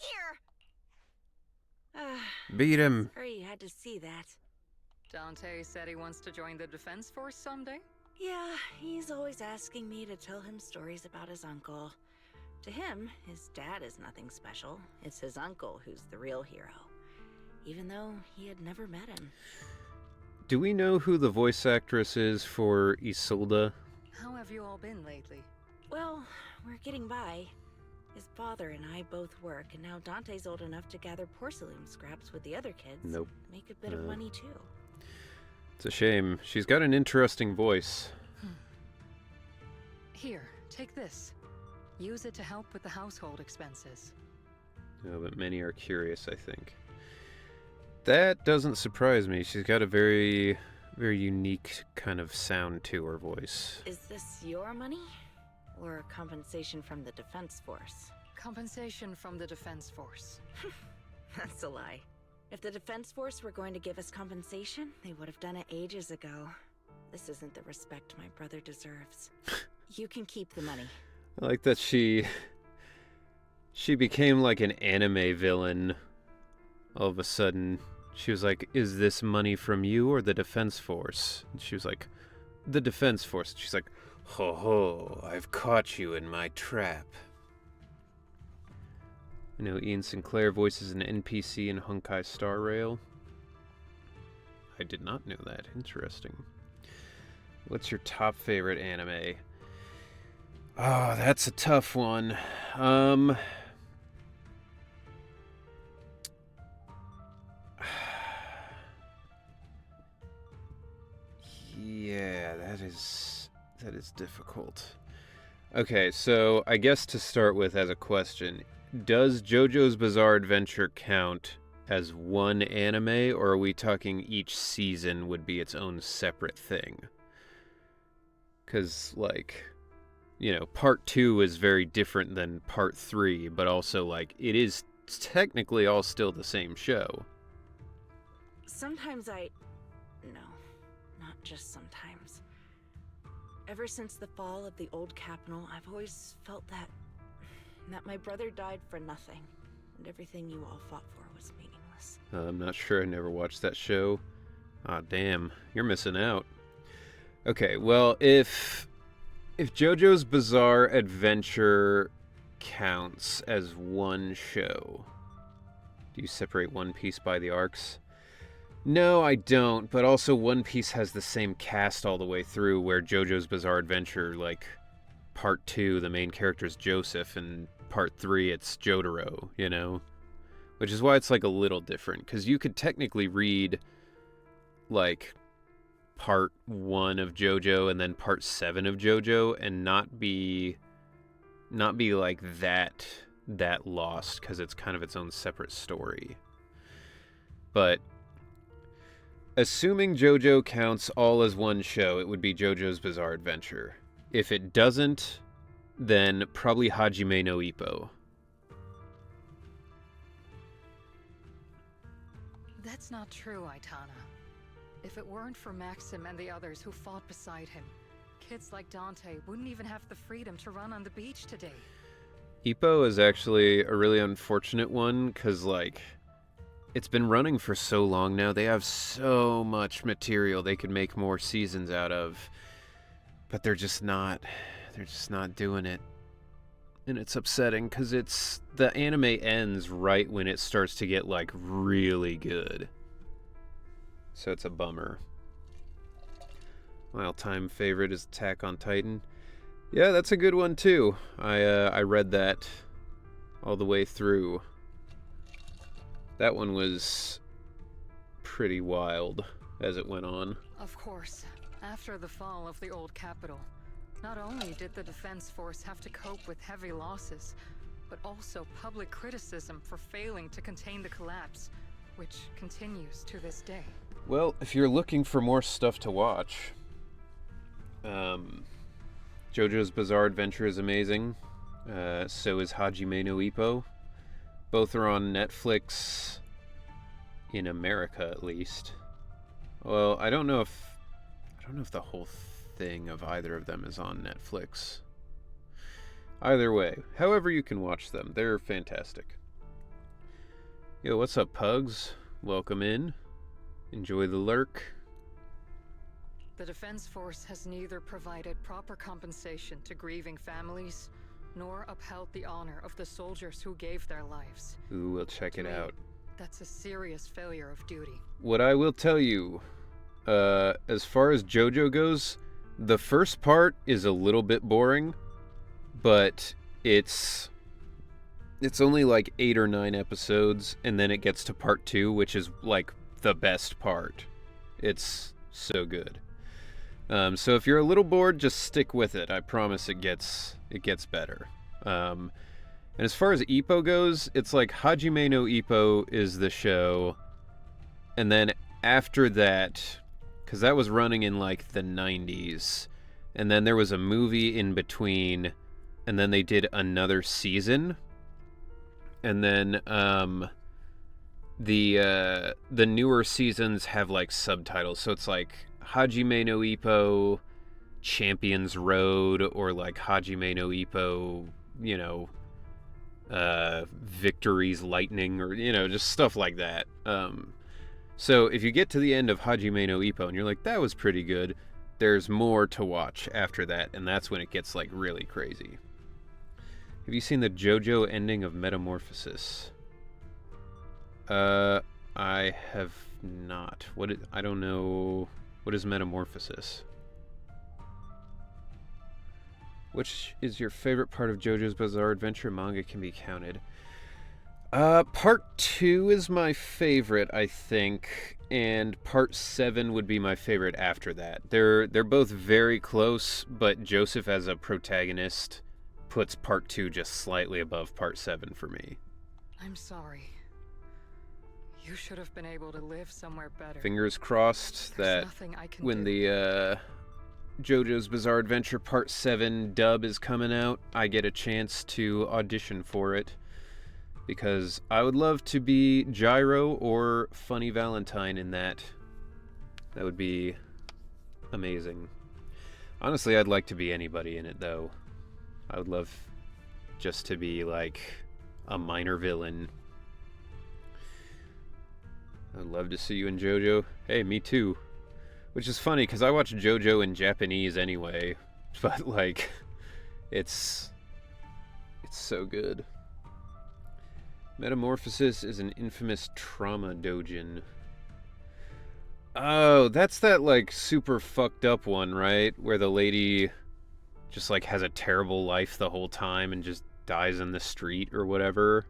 here! Beat him. Sorry you had to see that. Dante said he wants to join the Defense Force someday? Yeah, he's always asking me to tell him stories about his uncle. To him, his dad is nothing special. It's his uncle who's the real hero. Even though he had never met him. Do we know who the voice actress is for Isolde? How have you all been lately? Well, we're getting by. His father and I both work, and now Dante's old enough to gather porcelain scraps with the other kids. Nope. Make a bit of money, too. It's a shame. She's got an interesting voice. Here, take this. Use it to help with the household expenses. No, but many are curious, I think. That doesn't surprise me. She's got a very, very unique kind of sound to her voice. Is this your money? Or compensation from the Defense Force? Compensation from the Defense Force. That's a lie. If the Defense Force were going to give us compensation, they would have done it ages ago. This isn't the respect my brother deserves. You can keep the money. I like that she became like an anime villain. All of a sudden, she was like, is this money from you or the Defense Force? And she was like, the Defense Force. And she's like, ho ho, I've caught you in my trap. I know Ian Sinclair voices an NPC in Honkai Star Rail. I did not know that. Interesting. What's your top favorite anime? Oh, that's a tough one. Yeah, that is difficult. Okay, so I guess to start with as a question, does JoJo's Bizarre Adventure count as one anime, or are we talking each season would be its own separate thing? Because, like, you know, part 2 is very different than part 3, but also, like, it is technically all still the same show. Sometimes no, not just sometimes. Ever since the fall of the old capital, I've always felt that my brother died for nothing, and everything you all fought for was meaningless. I'm not sure, I never watched that show. Ah, damn, you're missing out. Okay, well, if JoJo's Bizarre Adventure counts as one show, do you separate One Piece by the arcs? No, I don't, but also One Piece has the same cast all the way through, where JoJo's Bizarre Adventure, like, part 2, the main character is Joseph, and part 3, it's Jotaro, you know? Which is why it's, like, a little different, because you could technically read, like, part 1 of JoJo and then part 7 of JoJo and not be like that lost, because it's kind of its own separate story. But assuming JoJo counts all as one show, it would be JoJo's Bizarre Adventure. If it doesn't, then probably Hajime no Ippo. That's not true, Aitana. If it weren't for Maxim and the others who fought beside him, kids like Dante wouldn't even have the freedom to run on the beach today. Ippo is actually a really unfortunate one, because, like, it's been running for so long now. They have so much material they could make more seasons out of, but they're just not doing it. And it's upsetting, because the anime ends right when it starts to get, like, really good. So it's a bummer. My all-time favorite is Attack on Titan. Yeah, that's a good one too. I read that all the way through. That one was pretty wild as it went on. Of course, after the fall of the old capital, not only did the defense force have to cope with heavy losses, but also public criticism for failing to contain the collapse, which continues to this day. Well, if you're looking for more stuff to watch, JoJo's Bizarre Adventure is amazing. So is Hajime no Ippo. Both are on Netflix, in America at least. Well, I don't know if the whole thing of either of them is on Netflix. Either way, however you can watch them, they're fantastic. Yo, what's up, pugs? Welcome in. Enjoy the lurk. The Defense Force has neither provided proper compensation to grieving families, nor upheld the honor of the soldiers who gave their lives. Ooh, we'll check it out. That's a serious failure of duty. What I will tell you, as far as JoJo goes, the first part is a little bit boring, but it's only like 8 or 9 episodes, and then it gets to part 2, which is like the best part. It's so good. So if you're a little bored, just stick with it. I promise it gets better. And as far as Ippo goes, it's like Hajime no Ippo is the show, and then after that, because that was running in like the 90s, and then there was a movie in between, and then they did another season, and then the newer seasons have like subtitles, so it's like Hajime no Ippo Champions Road, or like Hajime no Ippo, you know, Victory's Lightning, or, you know, just stuff like that. So if you get to the end of Hajime no Ippo and you're like, that was pretty good, there's more to watch after that, and that's when it gets like really crazy. Have you seen the JoJo ending of Metamorphosis? I have not. I don't know. What is Metamorphosis? Which is your favorite part of JoJo's Bizarre Adventure manga can be counted? Part 2 is my favorite, I think, and part 7 would be my favorite after that. They're both very close, but Joseph as a protagonist puts part 2 just slightly above part 7 for me. I'm sorry. You should have been able to live somewhere better. Fingers crossed There's that nothing I can when do. the JoJo's Bizarre Adventure Part 7 dub is coming out, I get a chance to audition for it. Because I would love to be Gyro or Funny Valentine in that. That would be amazing. Honestly, I'd like to be anybody in it, though. I would love just to be, like, a minor villain. I'd love to see you in JoJo. Hey, me too. Which is funny, because I watch JoJo in Japanese anyway. But, like, it's so good. Metamorphosis is an infamous trauma dojin. Oh, that's that, like, super fucked up one, right? Where the lady just, like, has a terrible life the whole time and just dies in the street or whatever.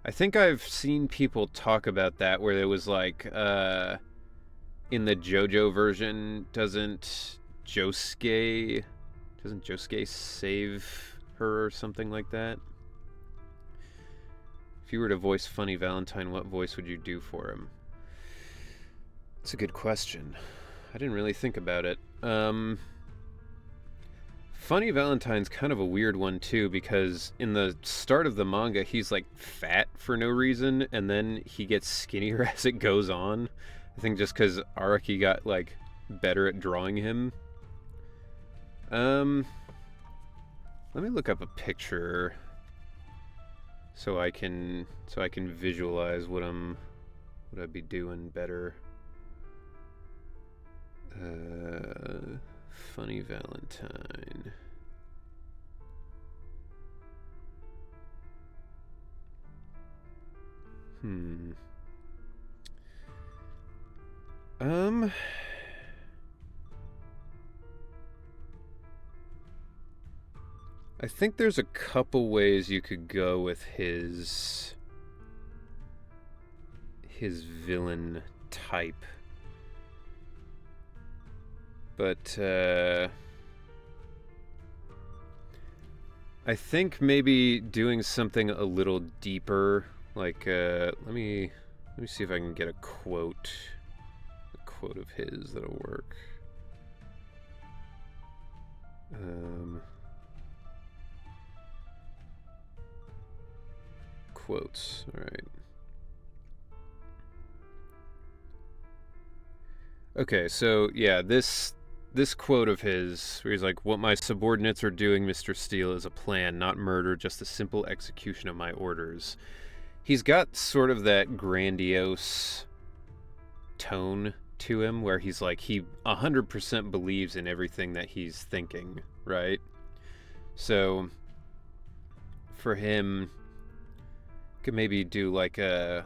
I think I've seen people talk about that where it was, like, in the JoJo version, doesn't Josuke save her or something like that? If you were to voice Funny Valentine, what voice would you do for him? That's a good question. I didn't really think about it. Funny Valentine's kind of a weird one too, because in the start of the manga, he's like fat for no reason, and then he gets skinnier as it goes on. I think just because Araki got like better at drawing him. Let me look up a picture so I can visualize what I'd be doing better. Funny Valentine. I think there's a couple ways you could go with his villain type. But I think maybe doing something a little deeper, like let me see if I can get a quote of his that'll work. Quotes, all right. Okay, so yeah, this quote of his, where he's like, "What my subordinates are doing, Mr. Steele, is a plan, not murder, just the simple execution of my orders." He's got sort of that grandiose tone to him, where he's like, he 100% believes in everything that he's thinking, right? So, for him, could maybe do like a...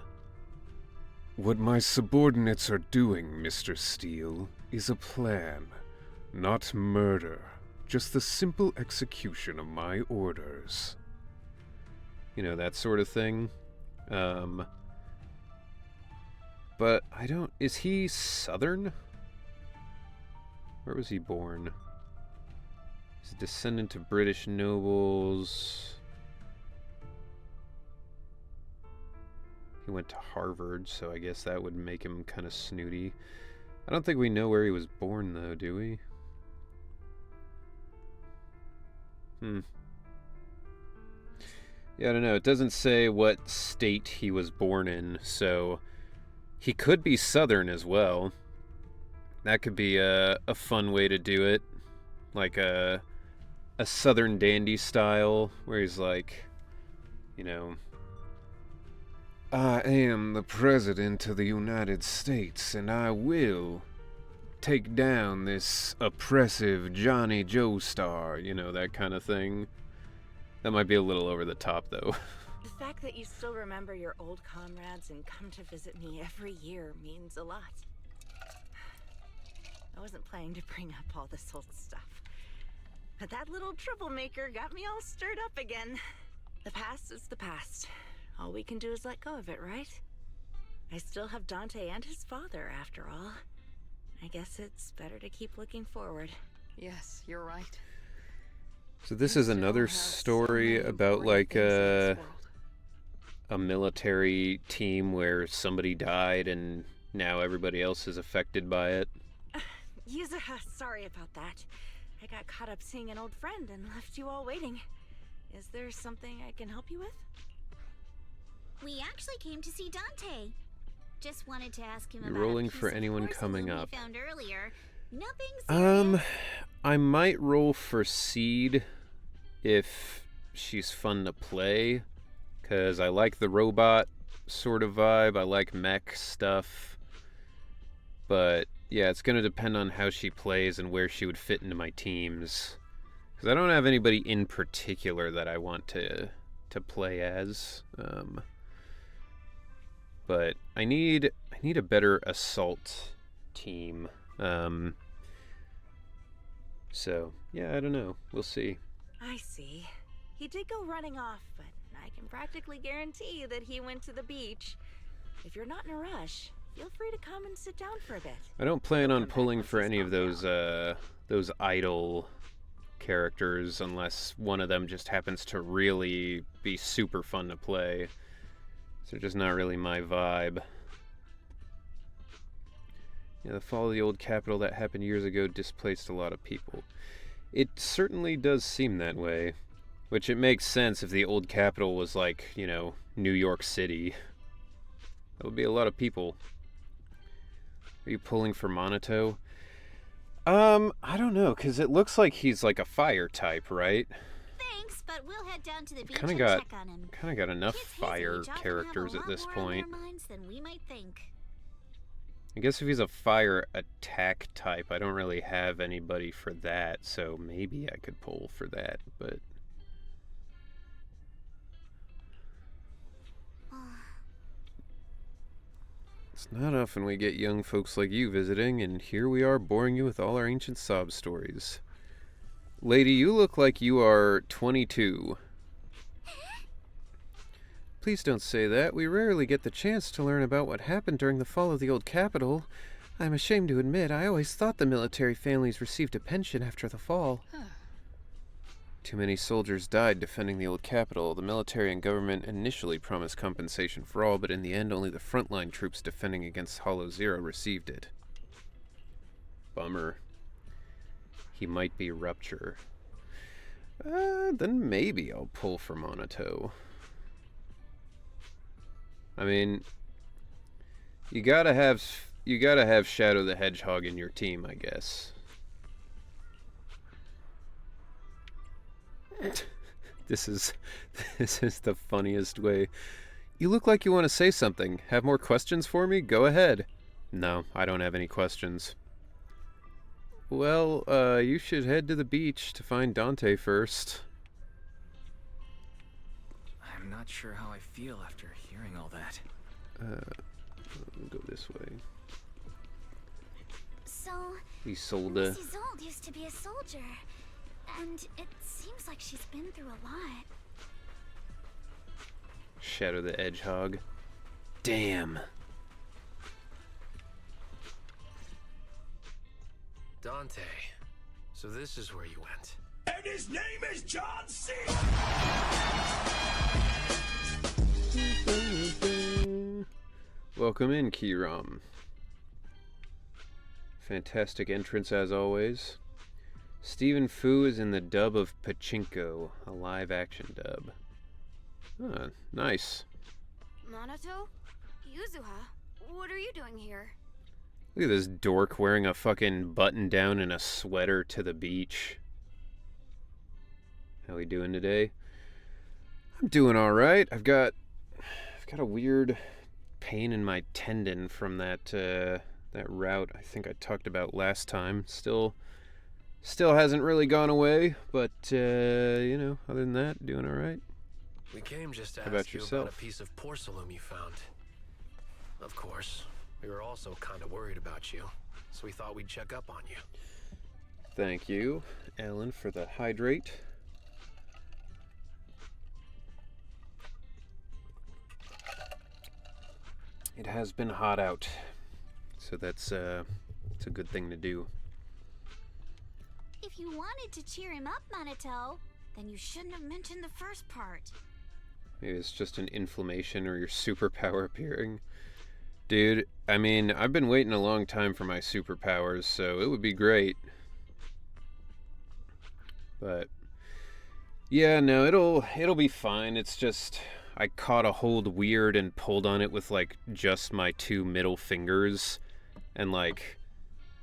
"What my subordinates are doing, Mr. Steele, is a plan, not murder, just the simple execution of my orders." You know, that sort of thing. But I don't... Is he Southern? Where was he born? He's a descendant of British nobles. He went to Harvard, so I guess that would make him kind of snooty. I don't think we know where he was born, though, do we? Yeah, I don't know. It doesn't say what state he was born in, so he could be Southern as well. That could be a fun way to do it. Like a Southern dandy style, where he's like, you know... "I am the President of the United States, and I will take down this oppressive Johnny Joestar," you know, that kind of thing. That might be a little over the top, though. The fact that you still remember your old comrades and come to visit me every year means a lot. I wasn't planning to bring up all this old stuff. But that little troublemaker got me all stirred up again. The past is the past. All we can do is let go of it, right? I still have Dante and his father, after all. I guess it's better to keep looking forward. Yes, you're right. So this We is still another have so story many about important like things in this world. a military team where somebody died and now everybody else is affected by it. Yuzuha, sorry about that. I got caught up seeing an old friend and left you all waiting. Is there something I can help you with? We actually came to see Dante. Just wanted to ask him You're about rolling a piece for of anyone porcelain coming we up. found earlier. Nothing serious. I might roll for Seed if she's fun to play, because I like the robot sort of vibe. I like mech stuff. But yeah, it's going to depend on how she plays and where she would fit into my teams. Because I don't have anybody in particular that I want to play as. But I need a better assault team. So yeah, I don't know. We'll see. I see. He did go running off, but I can practically guarantee that he went to the beach. If you're not in a rush, feel free to come and sit down for a bit. I don't plan on Come back pulling once for he's any of calmed those idle characters unless one of them just happens to really be super fun to play. So just not really my vibe. Yeah, the fall of the old capital that happened years ago displaced a lot of people. It certainly does seem that way. Which it makes sense if the old capital was like, you know, New York City. That would be a lot of people. Are you pulling for Monato? I don't know, because it looks like he's like a fire type, right? Thanks, but we'll head down to the beach Kinda and got- check on him. Kind of got enough Kids his fire age often characters have at a lot this more point. on their minds than we might think. I guess if he's a fire attack type, I don't really have anybody for that, so maybe I could pull for that, but... It's not often we get young folks like you visiting, and here we are boring you with all our ancient sob stories. Lady, you look like you are 22. Please don't say that. We rarely get the chance to learn about what happened during the fall of the old capital. I'm ashamed to admit, I always thought the military families received a pension after the fall. Too many soldiers died defending the old capital. The military and government initially promised compensation for all, but in the end, only the frontline troops defending against Hollow Zero received it. Bummer. He might be Rupture. Then maybe I'll pull for Monato. I mean, you gotta have Shadow the Hedgehog in your team, I guess. This is the funniest way. You look like you want to say something. Have more questions for me? Go ahead. No, I don't have any questions. Well, you should head to the beach to find Dante first. I'm not sure how I feel after hearing all that. We'll go this way. So, Isolde. Mrs. Zold used to be a soldier, and it seems like she's been through a lot. Shadow the Hedgehog. Damn. Dante. So this is where you went. And his name is John C. Welcome in, Kiram. Fantastic entrance as always. Stephen Fu is in the dub of Pachinko, a live-action dub. Ah, nice. Monato? Yuzuha? What are you doing here? Look at this dork wearing a fucking button-down and a sweater to the beach. How we doing today? I'm doing all right. I've got a weird pain in my tendon from that route I think I talked about last time. Still hasn't really gone away, but you know, other than that, doing all right. We came just to How about ask you yourself? about a piece of porcelain you found. Of course, we were also kind of worried about you, so we thought we'd check up on you. Thank you, Alan, for the hydrate. It has been hot out, so it's a good thing to do. If you wanted to cheer him up, Minato, then you shouldn't have mentioned the first part. Maybe it's just an inflammation or your superpower appearing. Dude, I mean, I've been waiting a long time for my superpowers, so it would be great. But yeah, no, it'll be fine. It's just I caught a hold weird and pulled on it with like just my 2 middle fingers, and like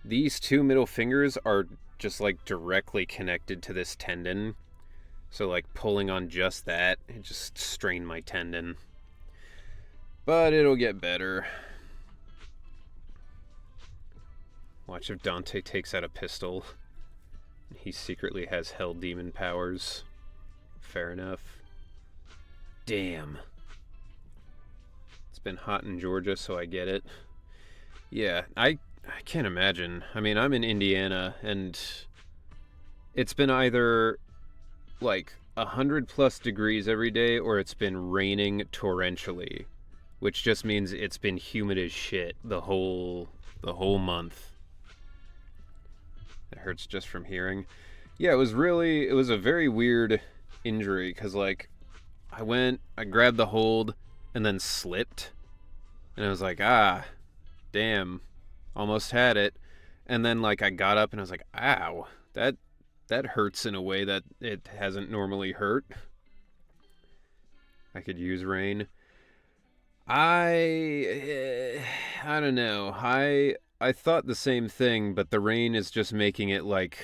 these 2 middle fingers are just like directly connected to this tendon. So like pulling on just that, it just strained my tendon. But it'll get better. Watch if Dante takes out a pistol. He secretly has hell demon powers. Fair enough. Damn. It's been hot in Georgia, so I get it. Yeah, I can't imagine. I mean, I'm in Indiana, and it's been either like 100+ degrees every day, or it's been raining torrentially, which just means it's been humid as shit the whole month. It hurts just from hearing. Yeah, it was a very weird injury, because like I grabbed the hold and then slipped, and I was like, damn, almost had it. And then like I got up and I was like, ow, that hurts in a way that it hasn't normally hurt. I could use rain. I don't know. I thought the same thing, but the rain is just making it like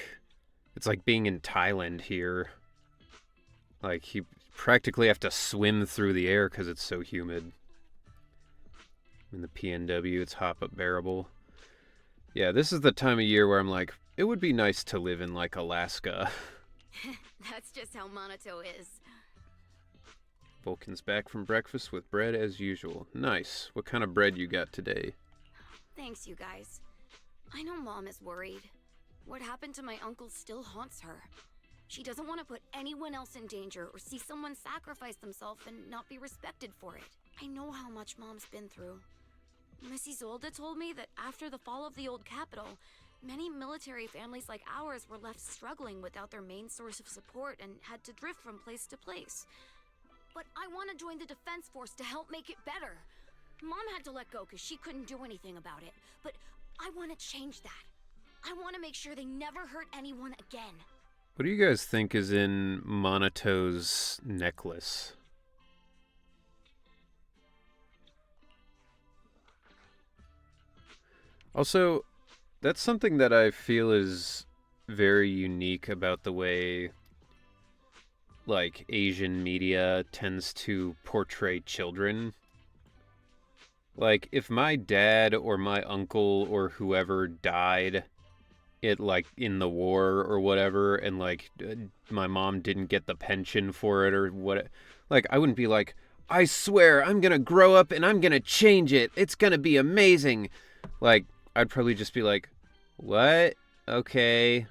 it's like being in Thailand here. Like you practically have to swim through the air because it's so humid. In the PNW, it's hot but bearable. Yeah, this is the time of year where I'm like, it would be nice to live in like Alaska. That's just how Minato is. Vulcan's back from breakfast with bread as usual. Nice. What kind of bread you got today? Thanks, you guys. I know Mom is worried. What happened to my uncle still haunts her. She doesn't want to put anyone else in danger or see someone sacrifice themselves and not be respected for it. I know how much Mom's been through. Mrs. Zolda told me that after the fall of the old capital, many military families like ours were left struggling without their main source of support and had to drift from place to place. But I want to join the defense force to help make it better. Mom had to let go because she couldn't do anything about it. But I want to change that. I want to make sure they never hurt anyone again. What do you guys think is in Monato's necklace? Also, that's something that I feel is very unique about the way like Asian media tends to portray children. Like if my dad or my uncle or whoever died in the war or whatever, and like my mom didn't get the pension for it or what, like I wouldn't be like, I swear I'm gonna grow up and I'm gonna change it, it's gonna be amazing. Like I'd probably just be like, what? Okay.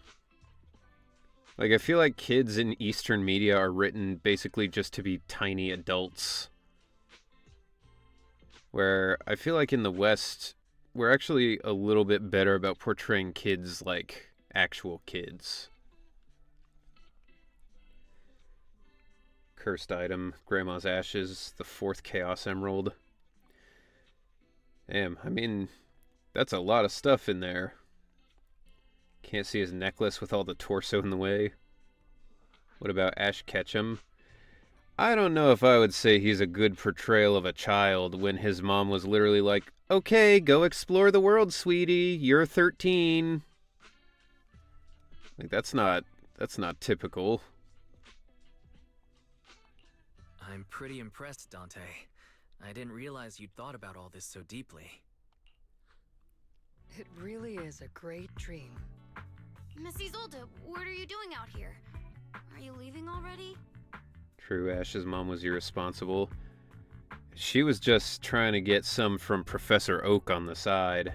Like I feel like kids in Eastern media are written basically just to be tiny adults, where I feel like in the West we're actually a little bit better about portraying kids like actual kids. Cursed item, Grandma's ashes, the 4th Chaos Emerald. Damn, I mean, that's a lot of stuff in there. Can't see his necklace with all the torso in the way. What about Ash Ketchum? I don't know if I would say he's a good portrayal of a child when his mom was literally like, okay, go explore the world, sweetie. You're 13. Like, that's not typical. I'm pretty impressed, Dante. I didn't realize you'd thought about all this so deeply. It really is a great dream. Mrs. Zolda, what are you doing out here? Are you leaving already? True, Ash's mom was irresponsible. She was just trying to get some from Professor Oak on the side.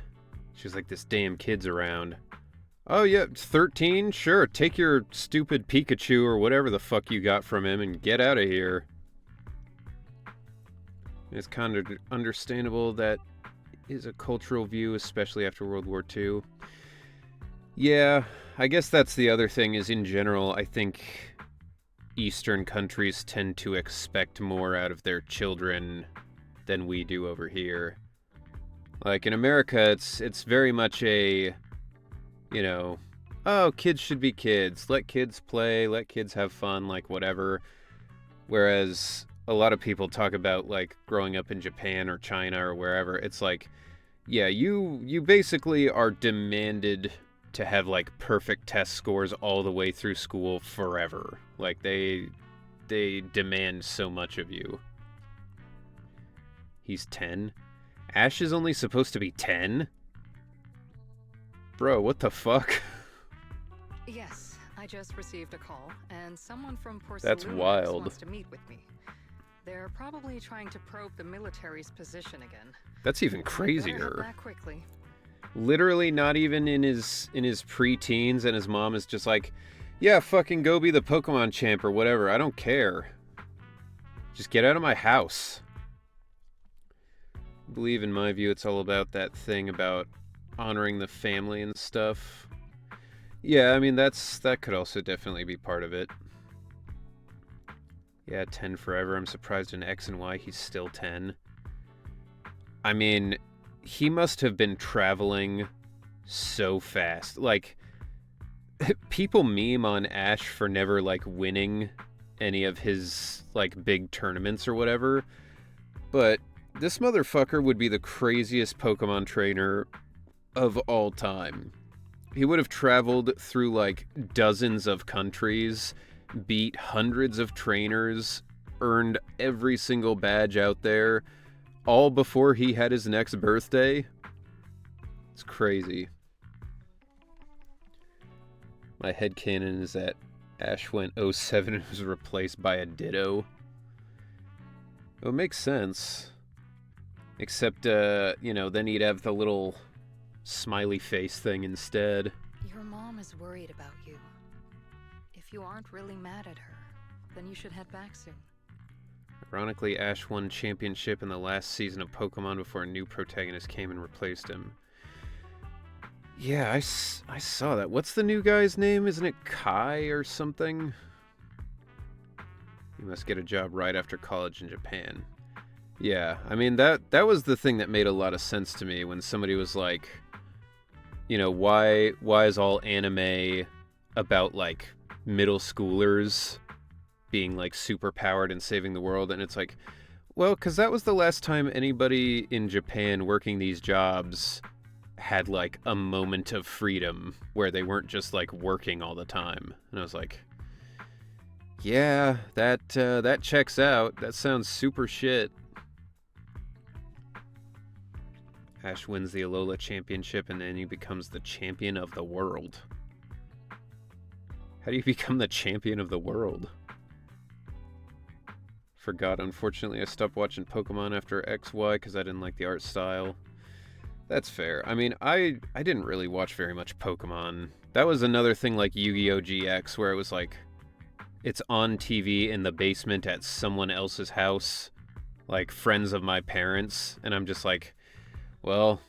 She was like, this damn kid's around. Oh, yeah, 13? Sure, take your stupid Pikachu or whatever the fuck you got from him and get out of here. It's kind of understandable that is a cultural view, especially after World War II. Yeah, I guess that's the other thing is in general, I think Eastern countries tend to expect more out of their children than we do over here. Like in America, it's very much a, you know, oh, kids should be kids. Let kids play, let kids have fun, like whatever. Whereas a lot of people talk about like growing up in Japan or China or wherever. It's like, yeah, you basically are demanded to have like perfect test scores all the way through school forever. Like they demand so much of you. He's 10. Ash is only supposed to be 10? Bro, what the fuck? Yes, I just received a call, and someone from That's Porceluna wild. wants to meet with me. They're probably trying to probe the military's position again. That's even I better crazier. head back quickly. Literally not even in his pre-teens, and his mom is just like, yeah, fucking go be the Pokemon champ or whatever. I don't care. Just get out of my house. I believe, in my view, it's all about that thing about honoring the family and stuff. Yeah, I mean, that could also definitely be part of it. Yeah, 10 forever. I'm surprised in X and Y he's still 10. I mean, he must have been traveling so fast. Like, people meme on Ash for never, like, winning any of his, like, big tournaments or whatever. But this motherfucker would be the craziest Pokemon trainer of all time. He would have traveled through, like, dozens of countries, beat hundreds of trainers, earned every single badge out there, all before he had his next birthday. It's crazy. My headcanon is that Ash went 07 and was replaced by a Ditto. Oh, it makes sense. Except, you know, then he'd have the little smiley face thing instead. Your mom is worried about you. If you aren't really mad at her, then you should head back soon. Ironically, Ash won championship in the last season of Pokemon before a new protagonist came and replaced him. Yeah, I saw that. What's the new guy's name? Isn't it Kai or something? You must get a job right after college in Japan. Yeah, I mean, that was the thing that made a lot of sense to me when somebody was like, you know, why is all anime about, like, middle schoolers being, like, super powered and saving the world? And it's like, well, because that was the last time anybody in Japan working these jobs had, like, a moment of freedom where they weren't just, like, working all the time. And I was like, yeah, that checks out. That sounds super shit. Ash wins the Alola Championship, and then he becomes the champion of the world. How do you become the champion of the world? Forgot, unfortunately, I stopped watching Pokemon after XY because I didn't like the art style. That's fair. I mean, I didn't really watch very much Pokemon. That was another thing like Yu-Gi-Oh! GX, where it was like, it's on TV in the basement at someone else's house, like friends of my parents, and I'm just like, well,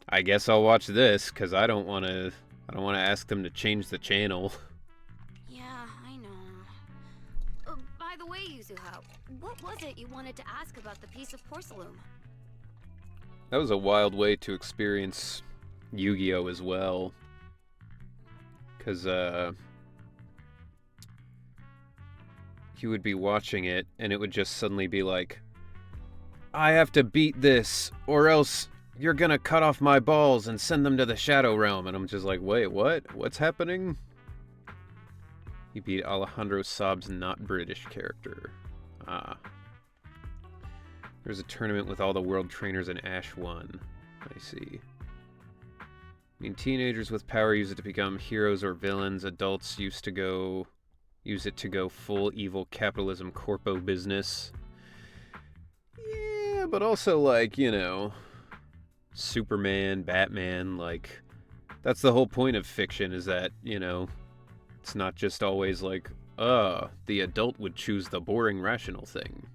I guess I'll watch this, because I don't want to ask them to change the channel. Yeah, I know. By the way, Yuzuha, what was it you wanted to ask about the piece of porcelain? That was a wild way to experience Yu-Gi-Oh! As well. Because, you would be watching it, and it would just suddenly be like, I have to beat this, or else you're gonna cut off my balls and send them to the Shadow Realm. And I'm just like, wait, what? What's happening? He beat Alejandro Saab's not British character. Ah. There's a tournament with all the world trainers and Ash won. I see. I mean, teenagers with power use it to become heroes or villains. Adults use it to go full evil capitalism corpo business. Yeah, but also like, you know, Superman, Batman, like, That's the whole point of fiction, is that, you know, it's not just always like, the adult would choose the boring rational thing.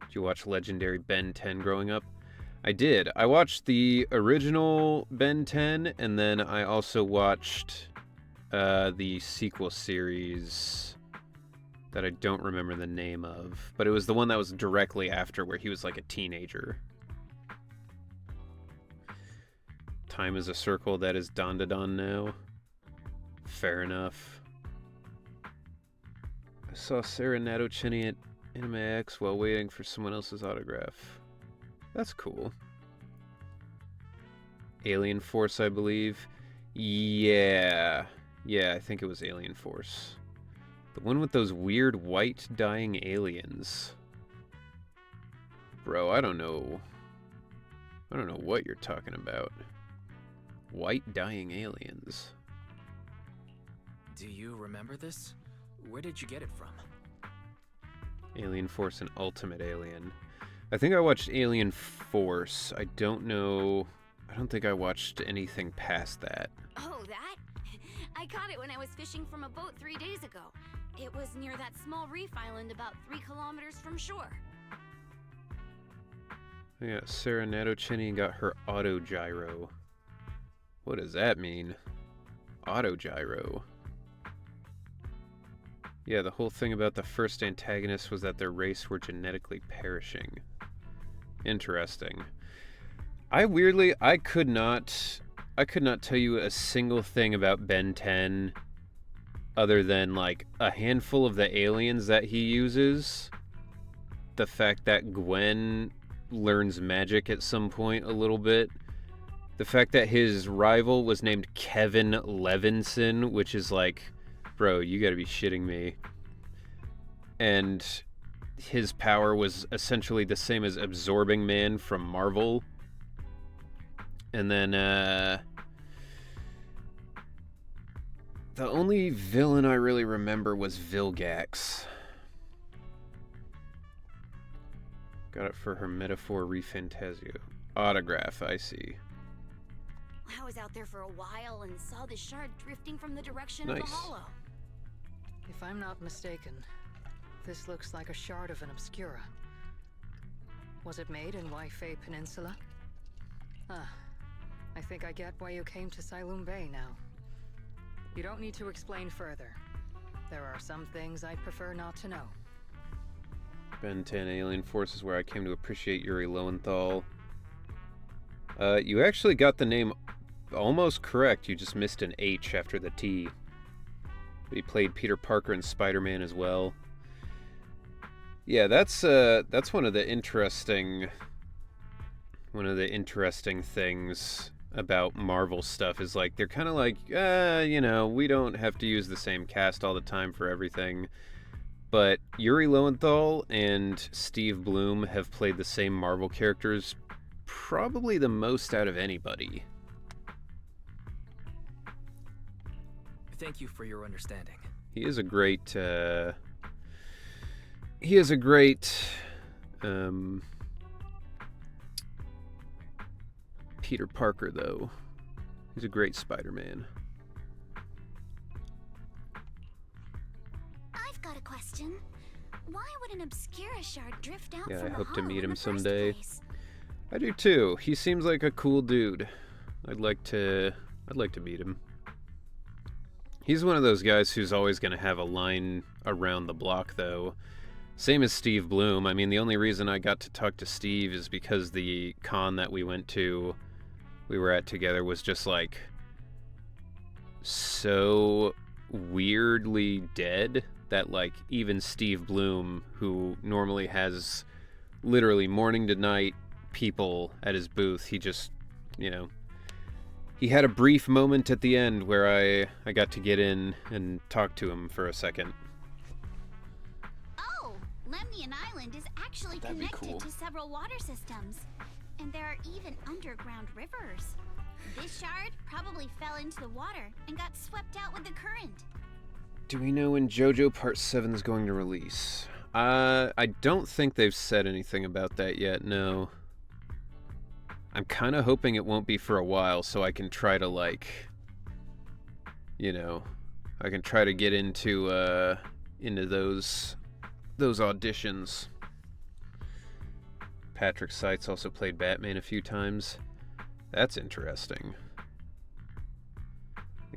Did you watch Legendary Ben 10 growing up? I did. I watched the original Ben 10, and then I also watched the sequel series that I don't remember the name of, but it was the one that was directly after, where he was like a teenager. Time is a circle that is Dandadan now. Fair enough. I saw Sarah Natochenny at Anime X while waiting for someone else's autograph. That's cool. Alien Force, I believe. Yeah, I think it was Alien Force. The one with those weird white dying aliens. Bro, I don't know what you're talking about. White dying aliens. Do you remember this? Where did you get it from? Alien Force and Ultimate Alien. I think I watched Alien Force. I don't think I watched anything past that. Oh, that? I caught it when I was fishing from a boat 3 days ago. It was near that small reef island about 3 kilometers from shore. Yeah, Sarah Natochenny got her autogyro. What does that mean? Autogyro. Yeah, the whole thing about the first antagonists was that their race were genetically perishing. Interesting. I could not tell you a single thing about Ben 10 other than like a handful of the aliens that he uses. The fact that Gwen learns magic at some point a little bit. The fact that his rival was named Kevin Levinson, which is like, bro, you gotta be shitting me. And his power was essentially the same as Absorbing Man from Marvel. And then, the only villain I really remember was Vilgax. Got it for her Metaphor Refantasio. Autograph, I see. I was out there for a while and saw the shard drifting from the direction Nice. of the hollow. If I'm not mistaken, this looks like a shard of an Obscura. Was it made in Waifei Peninsula? I think I get why you came to Silum Bay now. You don't need to explain further. There are some things I'd prefer not to know. Ben 10 Alien Force is where I came to appreciate Yuri Lowenthal. You actually got the name almost correct. You just missed an H after the T. But he played Peter Parker in Spider-Man as well. Yeah, that's one of the interesting things about Marvel stuff is like they're kind of like, we don't have to use the same cast all the time for everything. But Yuri Lowenthal and Steve Blum have played the same Marvel characters probably the most out of anybody. Thank you for your understanding. He is a great Peter Parker, though. He's a great Spider-Man. I've got a question. Why would an Obscura shard drift out Yeah, from I the hope to hollow meet in him the first someday. place? I do too. He seems like a cool dude. I'd like to meet him. He's one of those guys who's always going to have a line around the block, though. Same as Steve Blum. I mean, the only reason I got to talk to Steve is because the con that we were at together was just like so weirdly dead that like even Steve Blum, who normally has literally morning to night people at his booth, he just, he had a brief moment at the end where I got to get in and talk to him for a second. Oh, Lemnian Island is actually That'd be connected cool. to several water systems. And there are even underground rivers. This shard probably fell into the water and got swept out with the current. Do we know when JoJo Part 7 is going to release? I don't think they've said anything about that yet, no. I'm kind of hoping it won't be for a while, so I can try to, like, you know, I can try to get into those auditions. Patrick Seitz also played Batman a few times. That's interesting.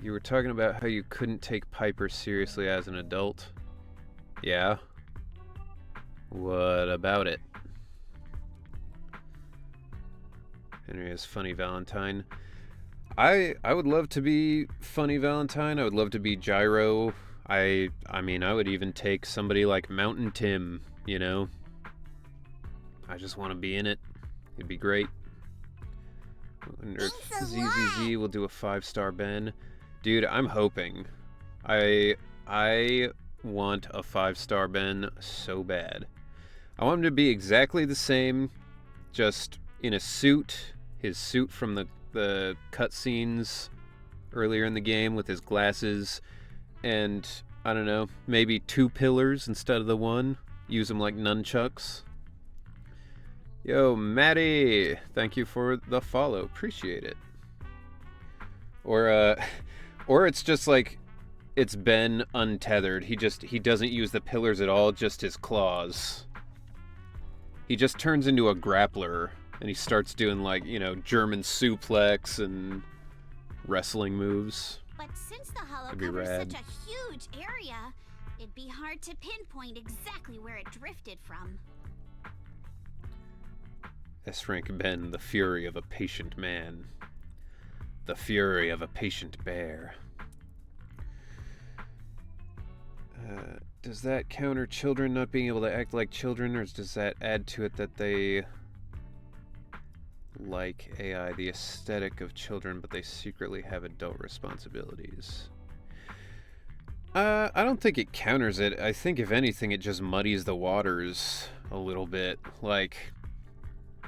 You were talking about how you couldn't take Piper seriously as an adult. Yeah? What about it? Henry is Funny Valentine. I would love to be Funny Valentine. I would love to be Gyro. I mean, I would even take somebody like Mountain Tim, you know? I just want to be in it. It'd be great. ZZZ will do a 5-star Ben. Dude, I'm hoping. I want a 5-star Ben so bad. I want him to be exactly the same, just in a suit. His suit from the cutscenes earlier in the game with his glasses. And, I don't know, maybe 2 pillars instead of the 1. Use them like nunchucks. Yo, Maddie! Thank you for the follow. Appreciate it. Or it's just like, it's Ben untethered. He doesn't use the pillars at all, just his claws. He just turns into a grappler, and he starts doing, like, you know, German suplex and wrestling moves. But since the hollow That'd be covers rad. such a huge area, it'd be hard to pinpoint exactly where it drifted from. S-rank Ben, the fury of a patient man. The fury of a patient bear. Does that counter children not being able to act like children, or does that add to it that they like AI, the aesthetic of children, but they secretly have adult responsibilities? I don't think it counters it. I think if anything, it just muddies the waters a little bit. Like,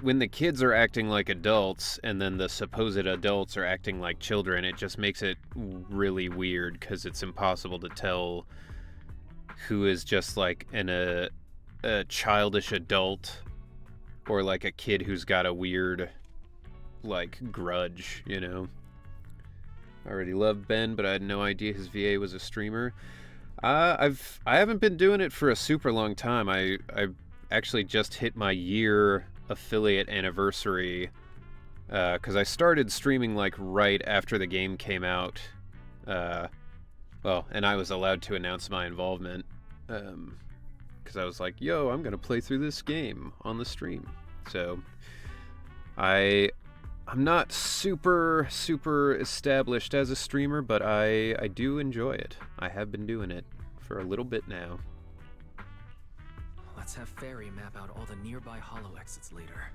when the kids are acting like adults and then the supposed adults are acting like children, it just makes it really weird because it's impossible to tell who is just like a childish adult or like a kid who's got a weird like grudge, you know. I already loved Ben, but I had no idea his VA was a streamer. I haven't been doing it for a super long time. I actually just hit my year affiliate anniversary because I started streaming like right after the game came out. Well, and I was allowed to announce my involvement because I was like, yo, I'm gonna play through this game on the stream. So I'm not super established as a streamer, but I do enjoy it. I have been doing it for a little bit now. Let's have Fairy map out all the nearby hollow exits later.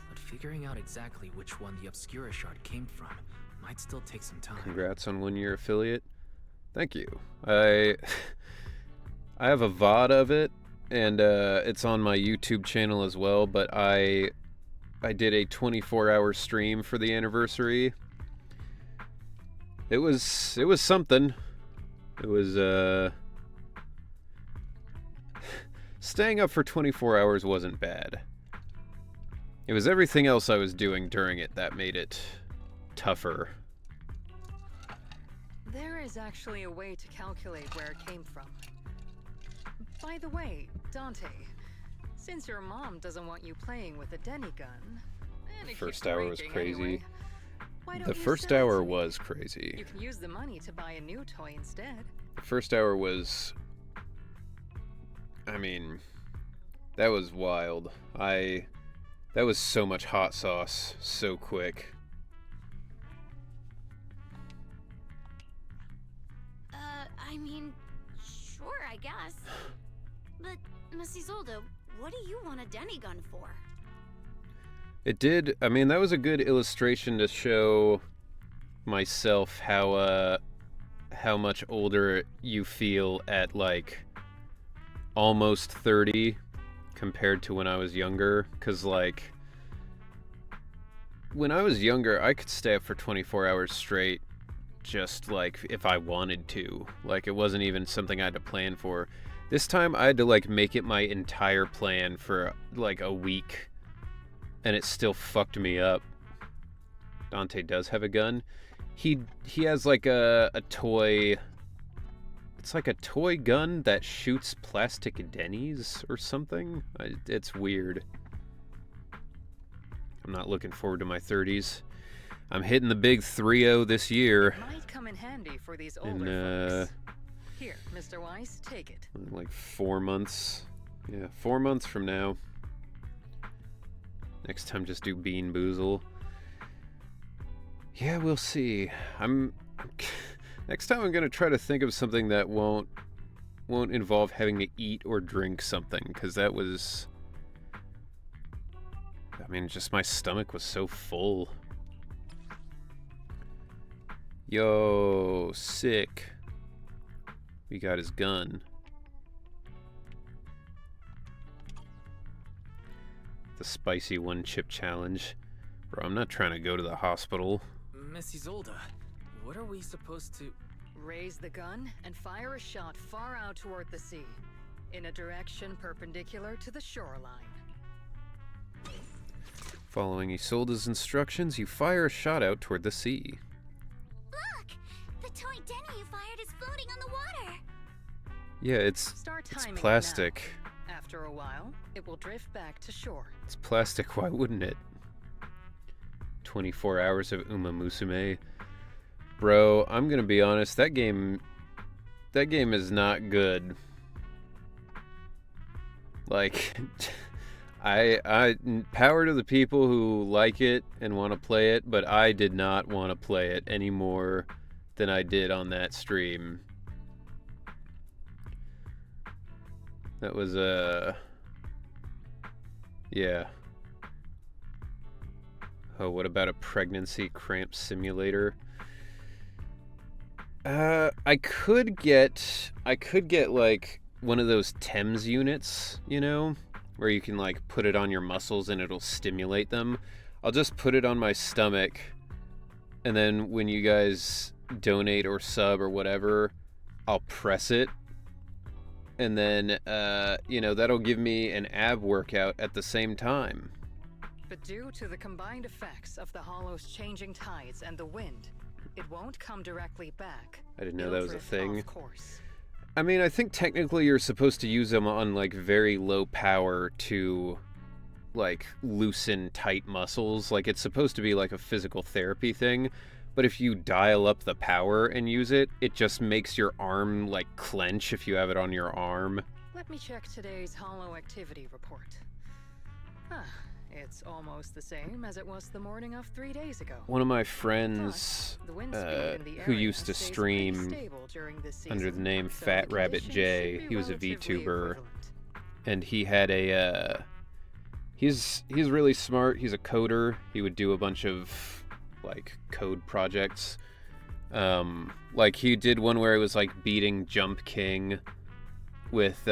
But figuring out exactly which one the Obscura shard came from might still take some time. Congrats on 1-year affiliate. Thank you. I have a VOD of it, and it's on my YouTube channel as well, but I did a 24-hour stream for the anniversary. It was something. It was staying up for 24 hours wasn't bad. It was everything else I was doing during it that made it tougher. There is actually a way to calculate where it came from. By the way, Dante, since your mom doesn't want you playing with a Denny gun, and it First keeps hour was breaking crazy. anyway, why don't The you first sell it hour to me? was crazy. You can use the money to buy a new toy instead. The first hour was... I mean, that was wild. That was so much hot sauce, so quick. I mean, sure, I guess. But, Miss Isolde, what do you want a Denny gun for? It did, I mean, that was a good illustration to show myself how much older you feel at, like, almost 30 compared to when I was younger. Because, like, when I was younger, I could stay up for 24 hours straight just, like, if I wanted to. Like, it wasn't even something I had to plan for. This time, I had to, like, make it my entire plan for, like, a week. And it still fucked me up Dante does have a gun. He has like a toy. It's like a toy gun that shoots plastic dennies or something. It's weird. I'm not looking forward to my 30s. I'm hitting the big 3-0 this year. Might come in handy for these older folks. Here, Mr. Weiss, take it. Like 4 months. Yeah, 4 months from now. Next time, just do Bean Boozle. Yeah, we'll see. Next time I'm gonna try to think of something that won't involve having to eat or drink something, because that was... I mean, just my stomach was so full. Yo, sick. We got his gun. The spicy one-chip challenge. Bro, I'm not trying to go to the hospital. Miss Isolde, what are we supposed to... Raise the gun and fire a shot far out toward the sea, in a direction perpendicular to the shoreline. Following Isolde's instructions, you fire a shot out toward the sea. Look! The toy Denny you fired is floating on the water! Yeah, it's plastic. After a while, it will drift back to shore. It's plastic, why wouldn't it? 24 hours of Uma Musume. Bro, I'm gonna be honest, that game is not good. Like, I power to the people who like it and want to play it, but I did not want to play it any more than I did on that stream. That was yeah. Oh, what about a pregnancy cramp simulator? I could get like one of those TEMS units, you know, where you can like put it on your muscles and it'll stimulate them. I'll just put it on my stomach, and then when you guys donate or sub or whatever, I'll press it, and then you know, that'll give me an ab workout at the same time. But due to the combined effects of the Hollow's changing tides and the wind, it won't come directly back. I didn't know that was a thing. Of course. I mean, I think technically you're supposed to use them on like very low power to like loosen tight muscles. Like, it's supposed to be like a physical therapy thing, but if you dial up the power and use it, it just makes your arm like clench if you have it on your arm. Let me check today's Hollow activity report. It's almost the same as it was the morning of 3 days ago. One of my friends who used to stream under the name Fat Rabbit J, he was a VTuber, and he had a he's really smart. He's a coder. He would do a bunch of like code projects. Like, he did one where it was like beating Jump King with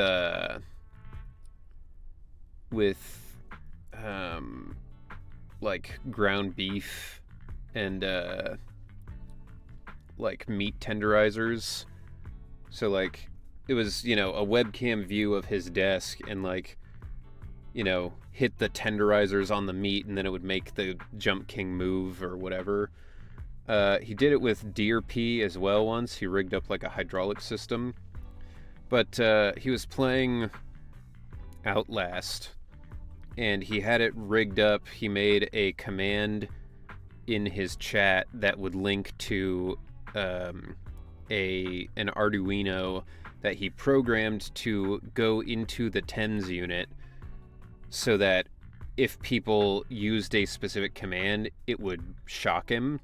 like ground beef and like meat tenderizers. So like, it was, you know, a webcam view of his desk, and like, you know, hit the tenderizers on the meat and then it would make the Jump King move or whatever. He did it with deer pee as well once. He rigged up like a hydraulic system. But he was playing Outlast, and he had it rigged up. He made a command in his chat that would link to an Arduino that he programmed to go into the TEMS unit, so that if people used a specific command, it would shock him.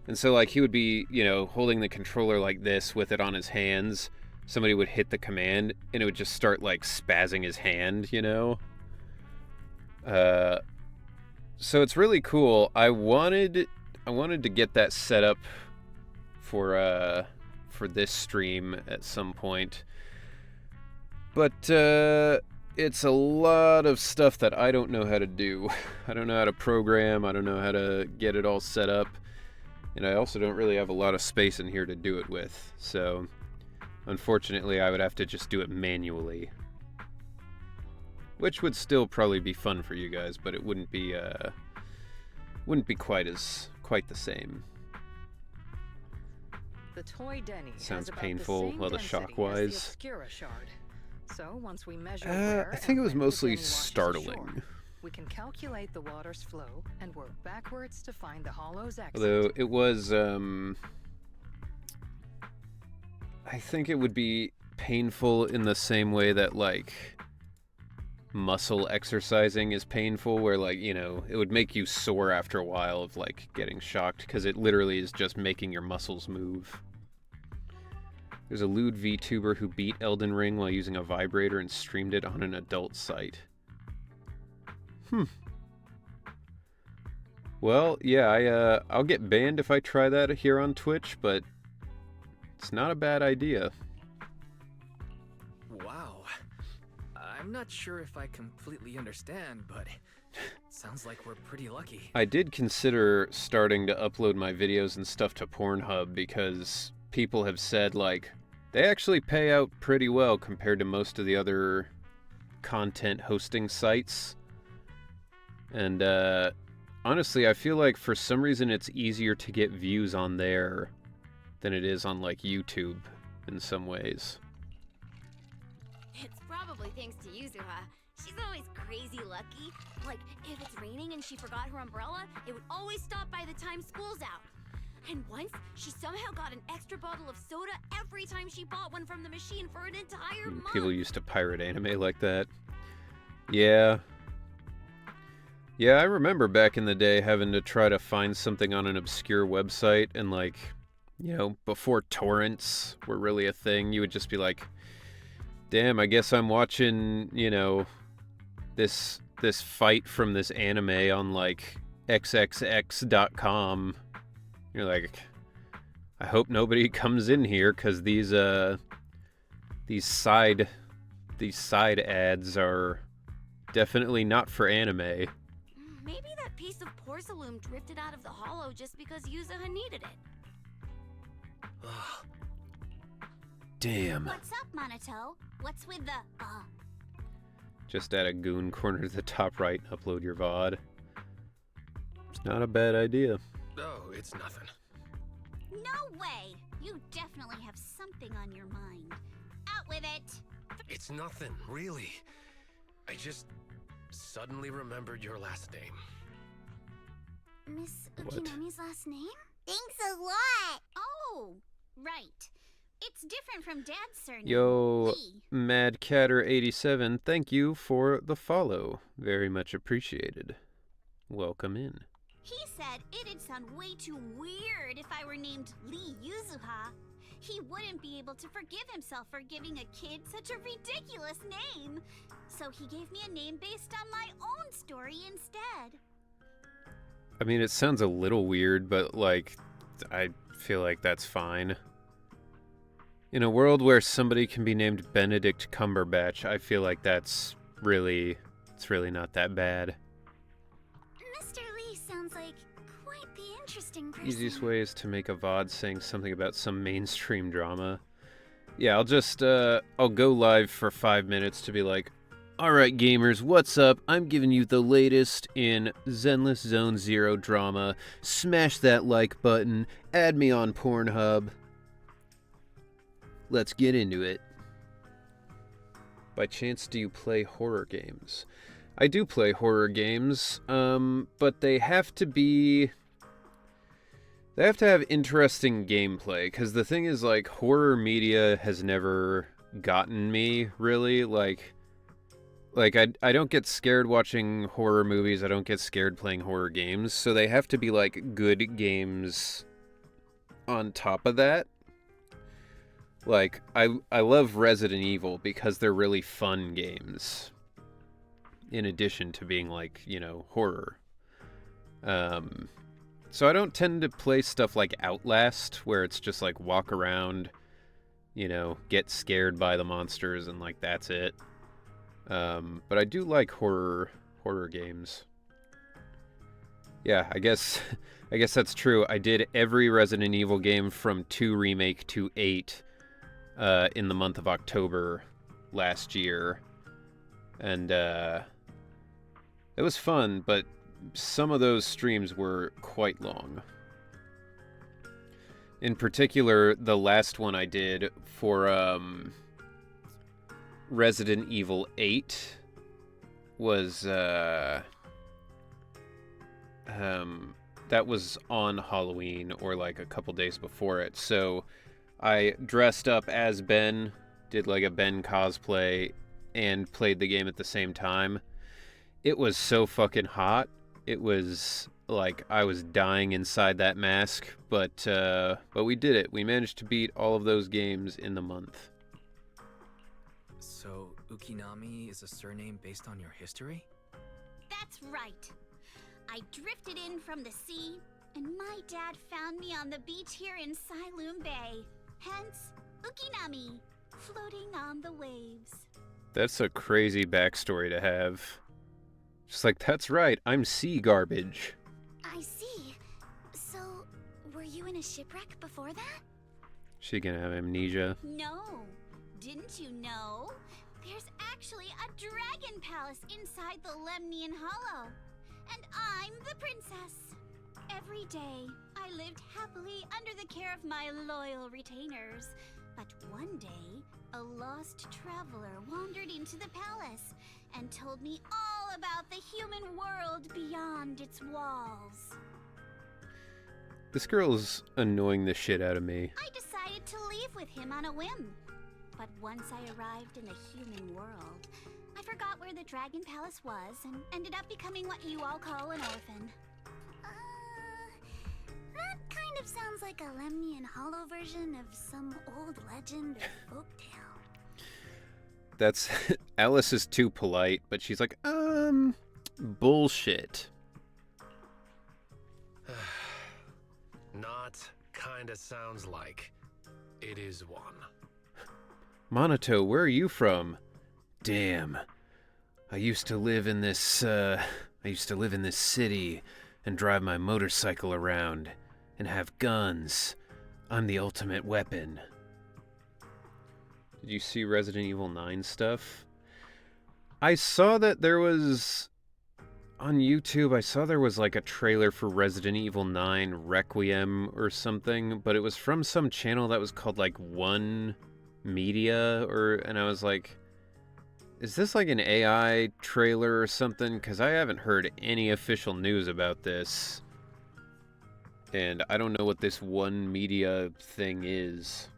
And so like, he would be, you know, holding the controller like this with it on his hands. Somebody would hit the command and it would just start like spazzing his hand, you know? So it's really cool. I wanted to get that set up for this stream at some point. But it's a lot of stuff that I don't know how to do. I don't know how to program. I don't know how to get it all set up. And I also don't really have a lot of space in here to do it with. So, unfortunately, I would have to just do it manually. Which would still probably be fun for you guys, but it wouldn't be quite as quite the same. The toy Denny Sounds has about painful, the same well, the density shock-wise. as the Obscura shard. So once we measure where I think it and was when the mostly Denny washes startling. ashore, we can calculate the water's flow and work backwards to find the hollow's exit. Although it was, I think it would be painful in the same way that, like, muscle exercising is painful, where, like, you know, it would make you sore after a while of, like, getting shocked, because it literally is just making your muscles move. There's a lewd VTuber who beat Elden Ring while using a vibrator and streamed it on an adult site. Well, yeah, I'll get banned if I try that here on Twitch, but it's not a bad idea. Wow. I'm not sure if I completely understand, but sounds like we're pretty lucky. I did consider starting to upload my videos and stuff to Pornhub because people have said, like, they actually pay out pretty well compared to most of the other content hosting sites. And, honestly, I feel like for some reason it's easier to get views on there than it is on, like, YouTube in some ways. It's probably thanks to Yuzuha. She's always crazy lucky. Like, if it's raining and she forgot her umbrella, it would always stop by the time school's out. And once, she somehow got an extra bottle of soda every time she bought one from the machine for an entire month. People used to pirate anime like that. Yeah. Yeah, I remember back in the day having to try to find something on an obscure website and, like, you know, before torrents were really a thing, you would just be like, damn, I guess I'm watching, you know, this fight from this anime on, like, xxx.com. You're like, I hope nobody comes in here, because these side ads are definitely not for anime. Maybe that piece of porcelain drifted out of the hollow just because Yuzuha needed it. Damn. What's up, Monato? What's with the, Just add a goon corner to the top right and upload your VOD. It's not a bad idea. Oh, it's nothing. No way! You definitely have something on your mind. Out with it! It's nothing, really. I just suddenly remembered your last name. Miss What? Ukinami's last name? Thanks a lot! Oh, right. It's different from Dad's surname. Yo, Lee. MadCatter87, thank you for the follow. Very much appreciated. Welcome in. He said it'd sound way too weird if I were named Lee Yuzuha. He wouldn't be able to forgive himself for giving a kid such a ridiculous name. So he gave me a name based on my own story instead. I mean, it sounds a little weird, but, like, I feel like that's fine. In a world where somebody can be named Benedict Cumberbatch, I feel like it's really not that bad. Mr. Lee sounds like quite the interesting person. Easiest way is to make a VOD saying something about some mainstream drama. Yeah, I'll go live for 5 minutes to be like, alright gamers, what's up? I'm giving you the latest in Zenless Zone Zero drama. Smash that like button, add me on Pornhub. Let's get into it. By chance, do you play horror games? I do play horror games, but they have to have interesting gameplay, because the thing is, like, horror media has never gotten me, really. Like I don't get scared watching horror movies, I don't get scared playing horror games, so they have to be, like, good games on top of that. Like, I love Resident Evil because they're really fun games, in addition to being, like, you know, horror. So I don't tend to play stuff like Outlast, where it's just, like, walk around, you know, get scared by the monsters, and, like, that's it. But I do like horror games. Yeah, I guess that's true. I did every Resident Evil game from 2 Remake to 8 in the month of October last year. And it was fun, but some of those streams were quite long. In particular, the last one I did for Resident Evil 8 was that was on Halloween or like a couple days before it. So I dressed up as Ben, did like a Ben cosplay, and played the game at the same time. It was so fucking hot. It was like I was dying inside that mask, but we did it. We managed to beat all of those games in the month. So, Ukinami is a surname based on your history? That's right. I drifted in from the sea, and my dad found me on the beach here in Siloom Bay. Hence, Ukinami, floating on the waves. That's a crazy backstory to have. Just like, that's right, I'm sea garbage. I see. So, were you in a shipwreck before that? She can have amnesia. No. Didn't you know? There's actually a dragon palace inside the Lemnian Hollow. And I'm the princess. Every day, I lived happily under the care of my loyal retainers. But one day, a lost traveler wandered into the palace and told me all about the human world beyond its walls. This girl's annoying the shit out of me. I decided to leave with him on a whim. But once I arrived in the human world, I forgot where the Dragon Palace was and ended up becoming what you all call an orphan. That kind of sounds like a Lemnian Hollow version of some old legend or folktale. That's... Alice is too polite, but she's like, bullshit. Not kinda sounds like. It is one. Monato, where are you from? Damn. I used to live in this city and drive my motorcycle around and have guns. I'm the ultimate weapon. Did you see Resident Evil 9 stuff? I saw that there was... On YouTube, I saw there was like a trailer for Resident Evil 9 Requiem or something, but it was from some channel that was called like One Media, and I was like, is this like an AI trailer or something? Because I haven't heard any official news about this. And I don't know what this One Media thing is.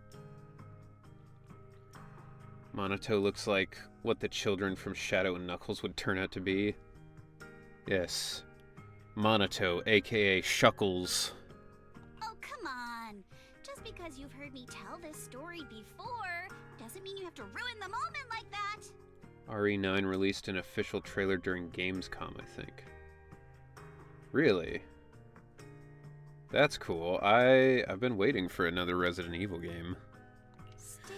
Monato looks like what the children from Shadow and Knuckles would turn out to be. Yes. Monato, aka Shuckles. Oh, come on. Just because you've heard me tell this story before doesn't mean you have to ruin the moment like that. RE9 released an official trailer during Gamescom, I think. Really? That's cool. I've been waiting for another Resident Evil game. Still,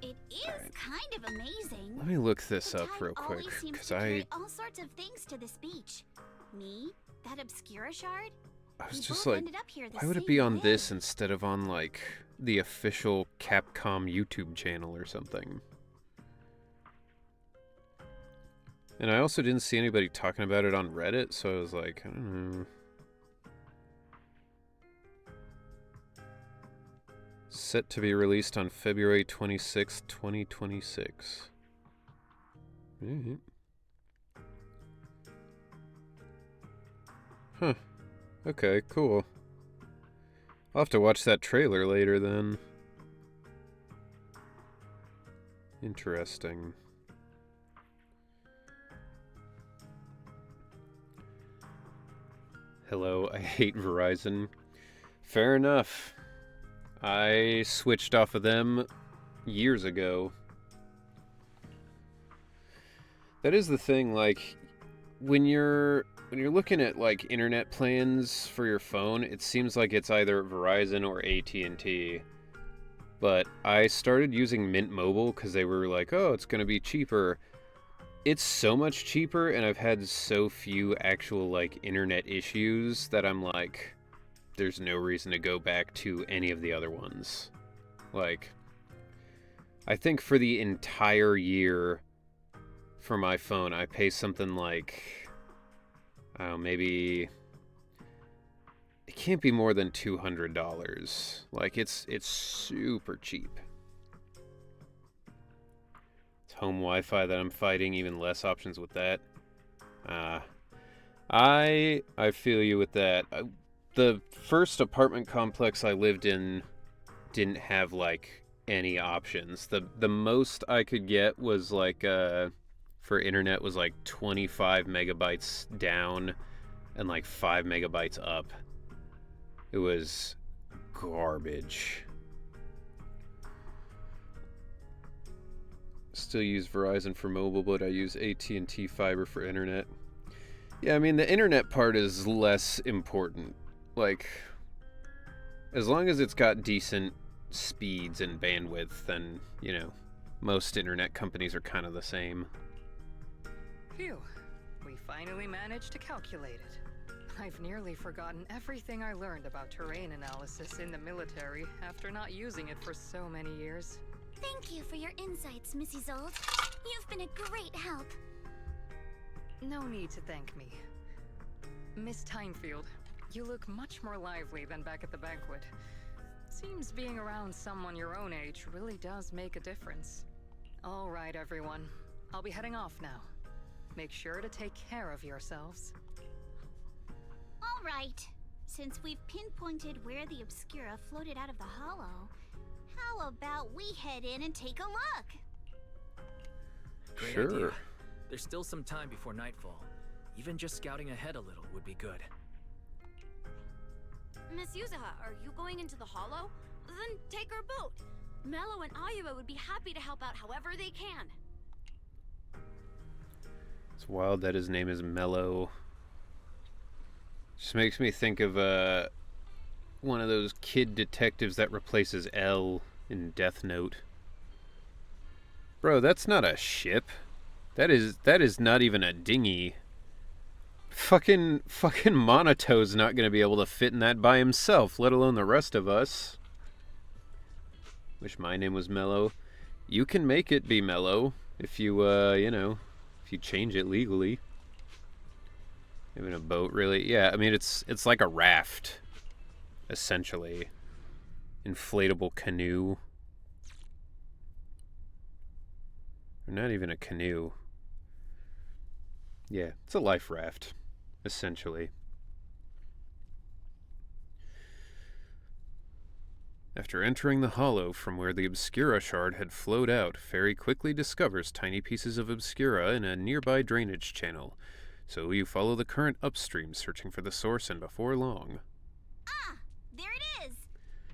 it is Alright. kind of amazing. Let me look this The up tide real quick, always seems because to carry all sorts of things to this beach. Me, that Obscura shard. I was We just both like, ended up here the why would it same be on way. this instead of on, like, the official Capcom YouTube channel or something? And I also didn't see anybody talking about it on Reddit, so I was like, I don't know. Set to be released on February 26, 2026. Alright. Huh. Okay, cool. I'll have to watch that trailer later then. Interesting. Hello, I hate Verizon. Fair enough. I switched off of them years ago. That is the thing, like, when you're looking at like internet plans for your phone, it seems like it's either Verizon or AT&T. But I started using Mint Mobile because they were like, oh, it's going to be cheaper. It's so much cheaper, and I've had so few actual like internet issues that I'm like, there's no reason to go back to any of the other ones. Like, I think for the entire year for my phone, I pay something like, I don't know, maybe it can't be more than $200. Like, it's super cheap. It's home Wi-Fi that I'm fighting, even less options with that. I feel you with that. The first apartment complex I lived in didn't have, like, any options. The most I could get was, like, for internet was, like, 25 megabytes down and, like, 5 megabytes up. It was garbage. Still use Verizon for mobile, but I use AT&T fiber for internet. Yeah, I mean, the internet part is less important. Like, as long as it's got decent speeds and bandwidth, then, you know, most internet companies are kind of the same. Phew. We finally managed to calculate it. I've nearly forgotten everything I learned about terrain analysis in the military after not using it for so many years. Thank you for your insights, Mrs. Zold. You've been a great help. No need to thank me. Miss Timefield, you look much more lively than back at the banquet. Seems being around someone your own age really does make a difference. All right, everyone. I'll be heading off now. Make sure to take care of yourselves. All right. Since we've pinpointed where the Obscura floated out of the hollow, how about we head in and take a look? Great Sure. idea. There's still some time before nightfall. Even just scouting ahead a little would be good. Miss Yuzuha, are you going into the hollow? Then take our boat. Mello and Ayuba would be happy to help out however they can. It's wild that his name is Mello. Just makes me think of one of those kid detectives that replaces L in Death Note. Bro, that's not a ship. That is not even a dinghy. Fucking Monoto's not gonna be able to fit in that by himself, let alone the rest of us. Wish my name was Mello. You can make it be Mello if you, you know, if you change it legally. Even a boat, really? Yeah, I mean, it's like a raft, essentially. Inflatable canoe. Or not even a canoe. Yeah, it's a life raft, essentially. After entering the hollow from where the Obscura shard had flowed out, Fairy quickly discovers tiny pieces of Obscura in a nearby drainage channel. So you follow the current upstream, searching for the source, and before long... Ah, there it is.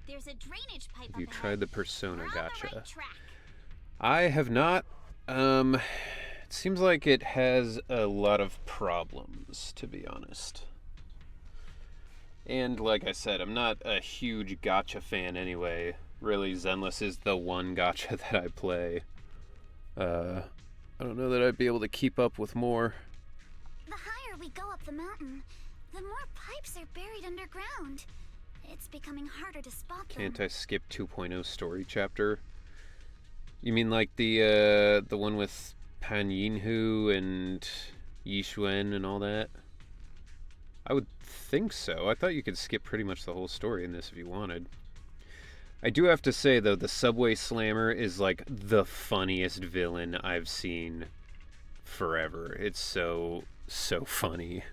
There's a drainage pipe up You ahead. tried the Persona, We're on gotcha. the right track. I have not. It seems like it has a lot of problems, to be honest. And like I said, I'm not a huge gacha fan anyway. Really, Zenless is the one gacha that I play. I don't know that I'd be able to keep up with more. The higher we go up the mountain, the more pipes are buried underground. It's becoming harder to spot them. Can't I skip 2.0 story chapter? You mean like the one with Pan Yinhu and Yixuan and all that? I would think so. I thought you could skip pretty much the whole story in this if you wanted. I do have to say, though, the Subway Slammer is like the funniest villain I've seen forever. It's so funny.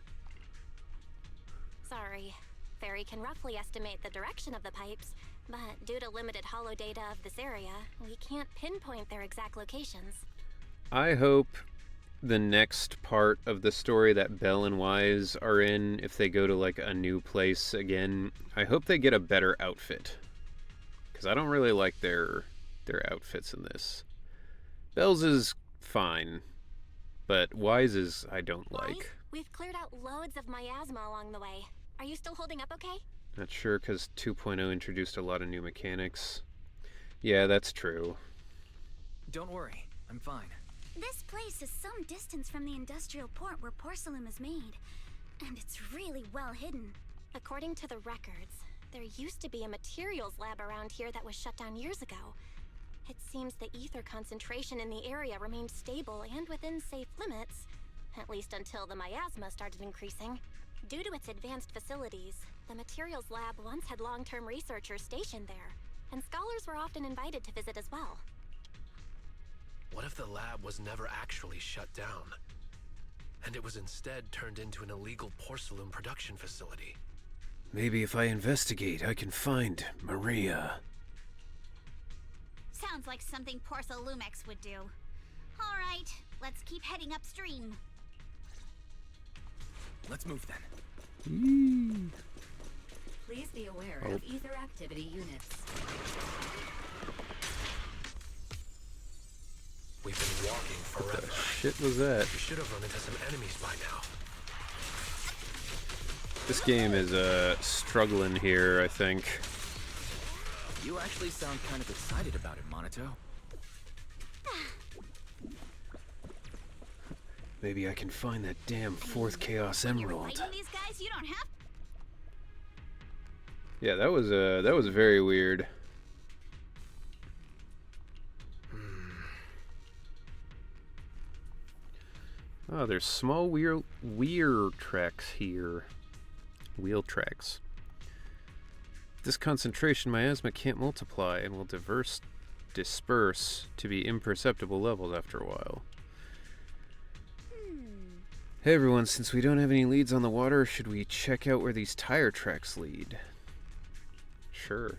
Sorry. Fairy can roughly estimate the direction of the pipes, but due to limited holo data of this area, we can't pinpoint their exact locations. I hope the next part of the story that Belle and Wise are in, if they go to like a new place again, I hope they get a better outfit. Because I don't really like their outfits in this. Belle's is fine, but Wise's I don't Wise, like. we've cleared out loads of miasma along the way. Are you still holding up okay? Not sure, because 2.0 introduced a lot of new mechanics. Yeah, that's true. Don't worry, I'm fine. This place is some distance from the industrial port where porcelain is made, and it's really well hidden. According to the records, there used to be a materials lab around here that was shut down years ago. It seems the ether concentration in the area remained stable and within safe limits, at least until the miasma started increasing. Due to its advanced facilities, The materials lab once had long-term researchers stationed there, and scholars were often invited to visit as well. What if the lab was never actually shut down? And it was instead turned into an illegal porcelain production facility? Maybe if I investigate, I can find Maria. Sounds like something Porcelumex would do. All right, let's keep heading upstream. Let's move then. Please be aware of ether activity units. We've been walking forever. What the shit was that? We should have run into some enemies by now. This game is struggling here, I think. You actually sound kind of excited about it, Monato. Maybe I can find that damn fourth Chaos When you're Emerald. fighting these guys, you don't have. Yeah, that was very weird. Oh, there's small weir tracks here. Wheel tracks. This concentration, my asthma can't multiply and will disperse to be imperceptible levels after a while. Hey everyone, since we don't have any leads on the water, should we check out where these tire tracks lead? Sure.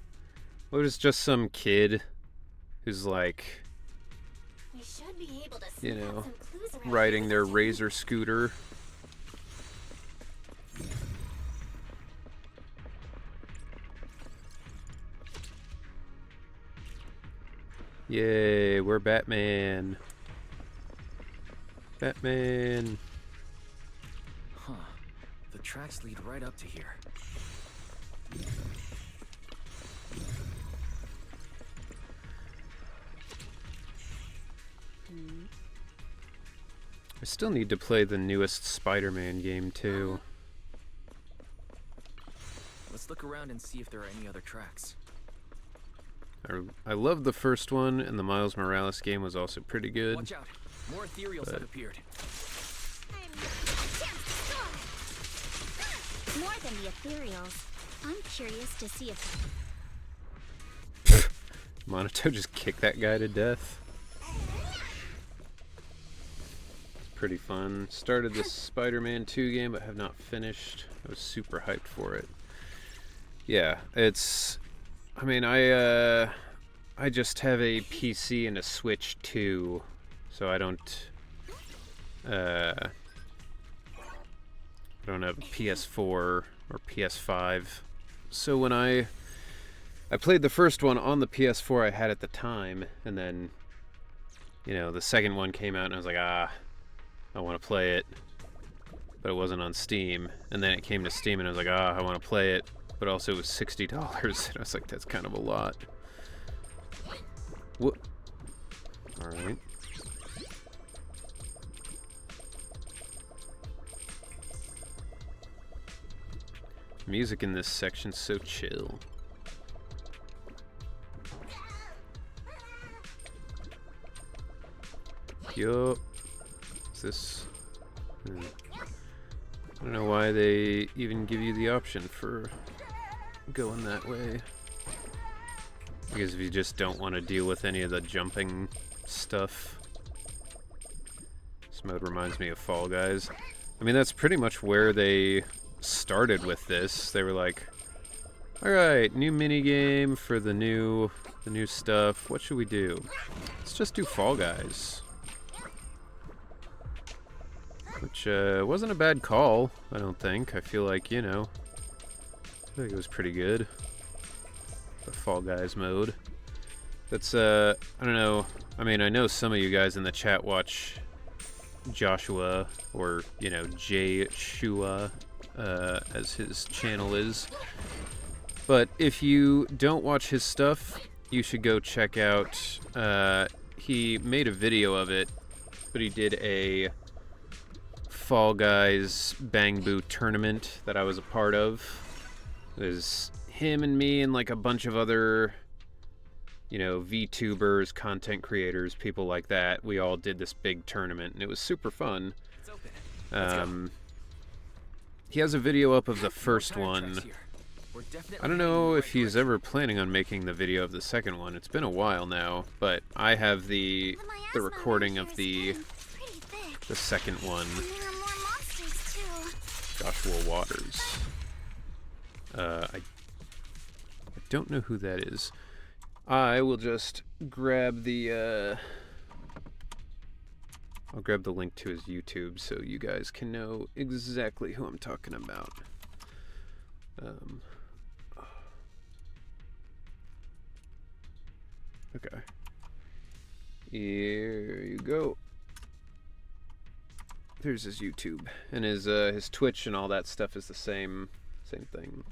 What if it's just some kid who's like, We should be able to you sniff out know, some clues around riding here. their razor scooter? Yay, we're Batman. Batman. Huh. The tracks lead right up to here. I still need to play the newest Spider-Man game too. Let's look around and see if there are any other tracks. I love the first one, and the Miles Morales game was also pretty good. Watch out. More ethereals have appeared. More than the ethereals. I'm curious to see if. Monato just kicked that guy to death. Pretty fun. Started the Spider-Man 2 game, but have not finished. I was super hyped for it. Yeah, it's... I mean, I just have a PC and a Switch 2, so I don't have a PS4 or PS5. So when I played the first one on the PS4 I had at the time, and then, you know, the second one came out, and I was like, I want to play it, but it wasn't on Steam. And then it came to Steam, and I was like, I want to play it, but also it was $60. And I was like, that's kind of a lot. What? All right. Music in this section's so chill. Yup. Is this... I don't know why they even give you the option for going that way. Because if you just don't want to deal with any of the jumping stuff. This mode reminds me of Fall Guys. I mean, that's pretty much where they started with this. They were like, alright, new minigame for the new stuff. What should we do? Let's just do Fall Guys. Which wasn't a bad call, I don't think. I feel like, you know, I think it was pretty good. The Fall Guys mode. That's, I don't know. I mean, I know some of you guys in the chat watch Joshua, or, you know, Jshua, as his channel is. But if you don't watch his stuff, you should go check out, he made a video of it, but he did a Fall Guys Bang Boo tournament that I was a part of. It was him and me and like a bunch of other, you know, VTubers, content creators, people like that. We all did this big tournament, and it was super fun. It's open. Let's go. He has a video up of the first one, We're definitely I don't heading in know the if right he's direction. ever planning on making the video of the second one. It's been a while now, but I have the recording of the second one. And there are more monsters too. Joshua Waters. I don't know who that is. I will just grab the I'll grab the link to his YouTube so you guys can know exactly who I'm talking about. Okay. Here you go. There's his YouTube, and his Twitch and all that stuff is the same thing.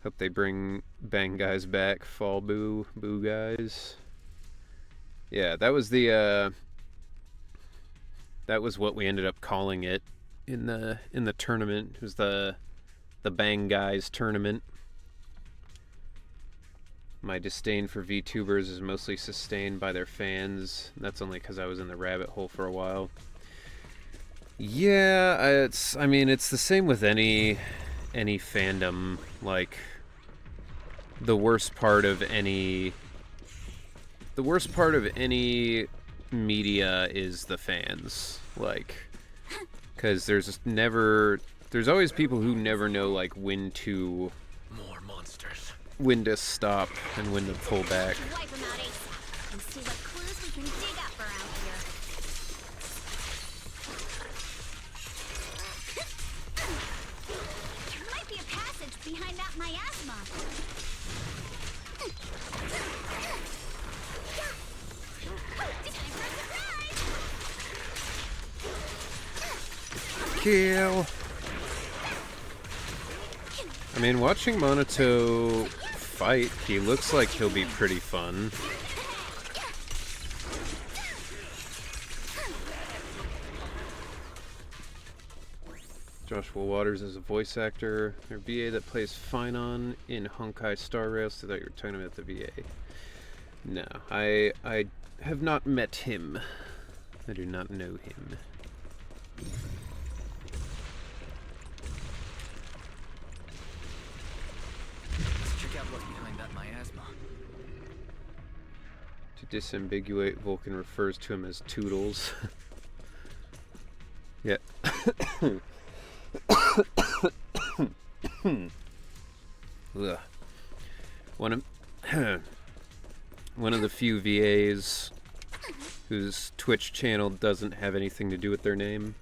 Hope they bring Bang Guys back. Fall Boo Guys. Yeah, that was the that was what we ended up calling it in the tournament. It was the Bang Guys tournament. My disdain for VTubers is mostly sustained by their fans. That's only because I was in the rabbit hole for a while. Yeah, I mean, it's the same with any fandom. Like, the worst part of any media is the fans. Like, because there's always people who never know, like, when to stop and when to pull back. Wipe them out ASAP and see what clues we can dig up around here. There might be a passage behind that miasma. Time for a surprise! Kill. I mean, watching Monato fight, he looks like he'll be pretty fun. Joshua Waters is a voice actor. Their VA that plays Finon in Honkai Star Rail. So that you were talking about the VA. No, I have not met him. I do not know him. Let's check out what's behind that miasma. To disambiguate, Vulcan refers to him as Toodles. Yeah. Ugh. One of the few VAs whose Twitch channel doesn't have anything to do with their name.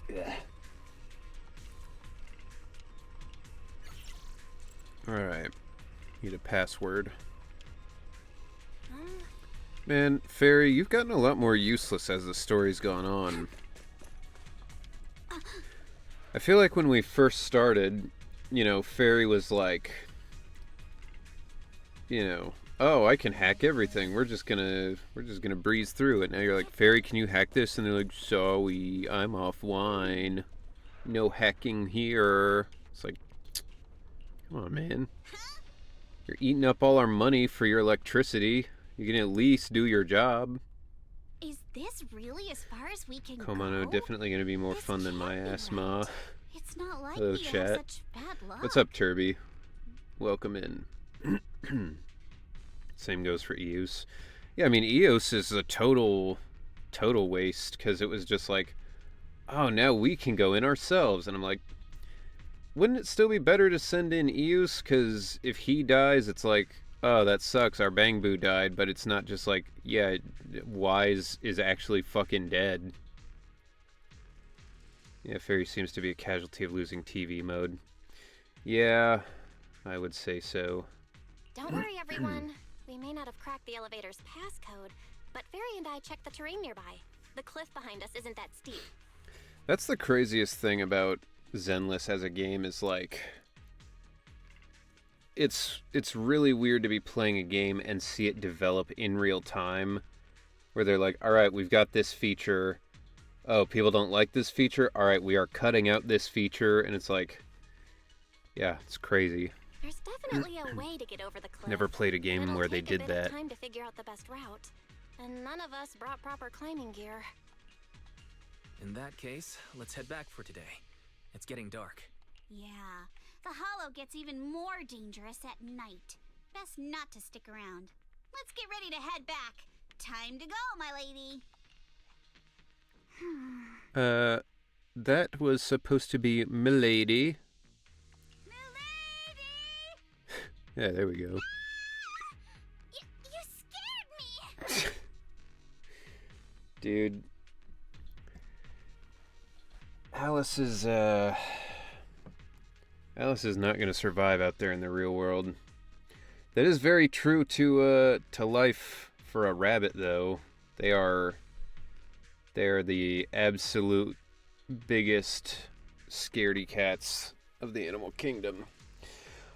Yeah. Alright. Need a password. Man, Fairy, you've gotten a lot more useless as the story's gone on. I feel like when we first started, you know, Fairy was like, you know, oh, I can hack everything. We're just gonna breeze through it. Now you're like, Fairy, can you hack this? And they're like, sorry, I'm offline. No hacking here. It's like, come on, man. You're eating up all our money for your electricity. You can at least do your job. Is this really as far as we can Komano, go? definitely going to be more This fun than my can't be asthma. right. It's not like Hello, we chat. have such bad luck. What's up, Turby? Welcome in. Same goes for Eos. Yeah, I mean, Eos is a total waste, because it was just like, oh, now we can go in ourselves. And I'm like, wouldn't it still be better to send in Eos? Because if he dies, it's like, oh, that sucks, our Bang Boo died. But it's not just like, yeah, Wise is actually fucking dead. Yeah, Fairy seems to be a casualty of losing TV mode. Yeah, I would say so. Don't worry, everyone. We may not have cracked the elevator's passcode, but Fairy and I checked the terrain nearby. The cliff behind us isn't that steep. That's the craziest thing about Zenless as a game is like, it's really weird to be playing a game and see it develop in real time, where they're like, all right, we've got this feature. Oh, people don't like this feature? All right, we are cutting out this feature. And it's like, yeah, it's crazy. There's definitely a way to get over the cliff. Never played a but game it'll where they take a did bit of that. time to figure out the best route. And none of us brought proper climbing gear. In that case, let's head back for today. It's getting dark. Yeah, the hollow gets even more dangerous at night. Best not to stick around. Let's get ready to head back. Time to go, my lady. That was supposed to be Milady. Yeah, there we go. You scared me! Dude. Alice is not going to survive out there in the real world. That is very true to life for a rabbit, though. They are the absolute biggest scaredy cats of the animal kingdom.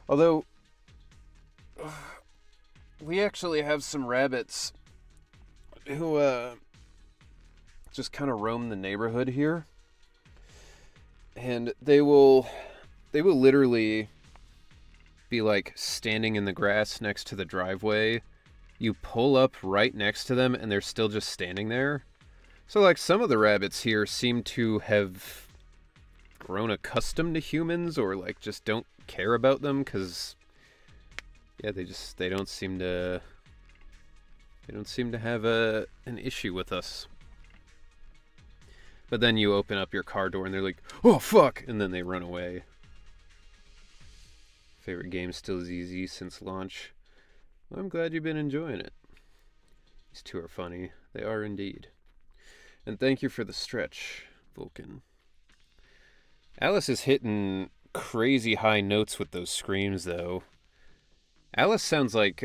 Although we actually have some rabbits who just kind of roam the neighborhood here, and they will literally be like standing in the grass next to the driveway. You pull up right next to them and they're still just standing there. So like some of the rabbits here seem to have grown accustomed to humans, or like just don't care about them, because yeah, they don't seem to have an issue with us. But then you open up your car door and they're like, "Oh fuck," and then they run away. Favorite game still ZZ since launch. Well, I'm glad you've been enjoying it. These two are funny. They are indeed. And thank you for the stretch, Vulcan. Alice is hitting crazy high notes with those screams, though. Alice sounds like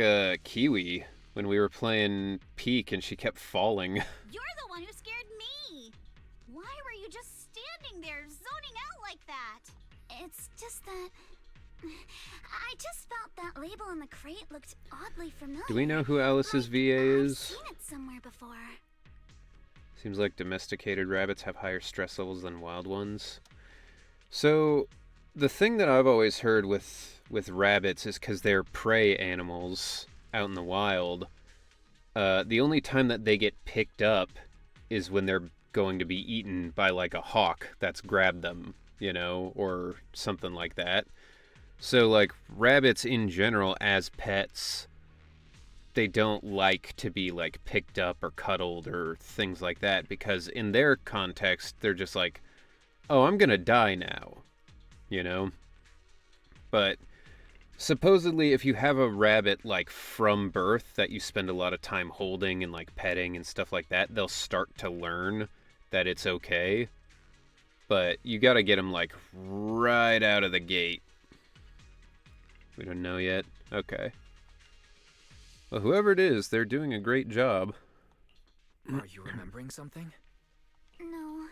Kiwi when we were playing Peak and she kept falling. You're the one who scared me! Why were you just standing there, zoning out like that? It's just that... I just felt that label on the crate looked oddly familiar. Do we know who Alice's VA I've is? seen it somewhere before. Seems like domesticated rabbits have higher stress levels than wild ones. So, the thing that I've always heard with rabbits is because they're prey animals out in the wild, the only time that they get picked up is when they're going to be eaten by like a hawk that's grabbed them, you know, or something like that. So like rabbits in general as pets, they don't like to be like picked up or cuddled or things like that, because in their context they're just like, oh, I'm gonna die now, you know? But supposedly if you have a rabbit like from birth that you spend a lot of time holding and like petting and stuff like that, they'll start to learn that it's okay. But you gotta get them like right out of the gate. We don't know yet? Okay. Well, whoever it is, they're doing a great job. Are you remembering something? No,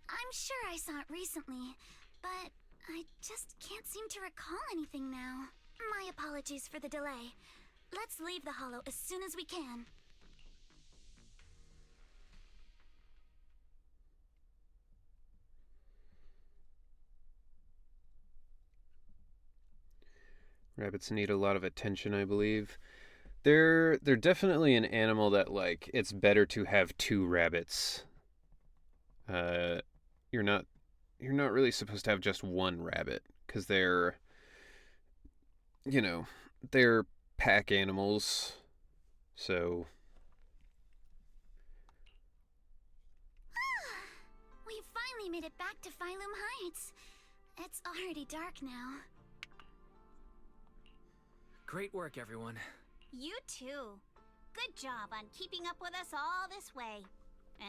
I'm sure I saw it recently, but I just can't seem to recall anything now. My apologies for the delay. Let's leave the hollow as soon as we can. Rabbits need a lot of attention, I believe. They're definitely an animal that, like, it's better to have two rabbits. You're not really supposed to have just one rabbit, because they're, you know, they're pack animals. So We finally made it back to Phylum Heights. It's already dark now. Great work, everyone. You too. Good job on keeping up with us all this way.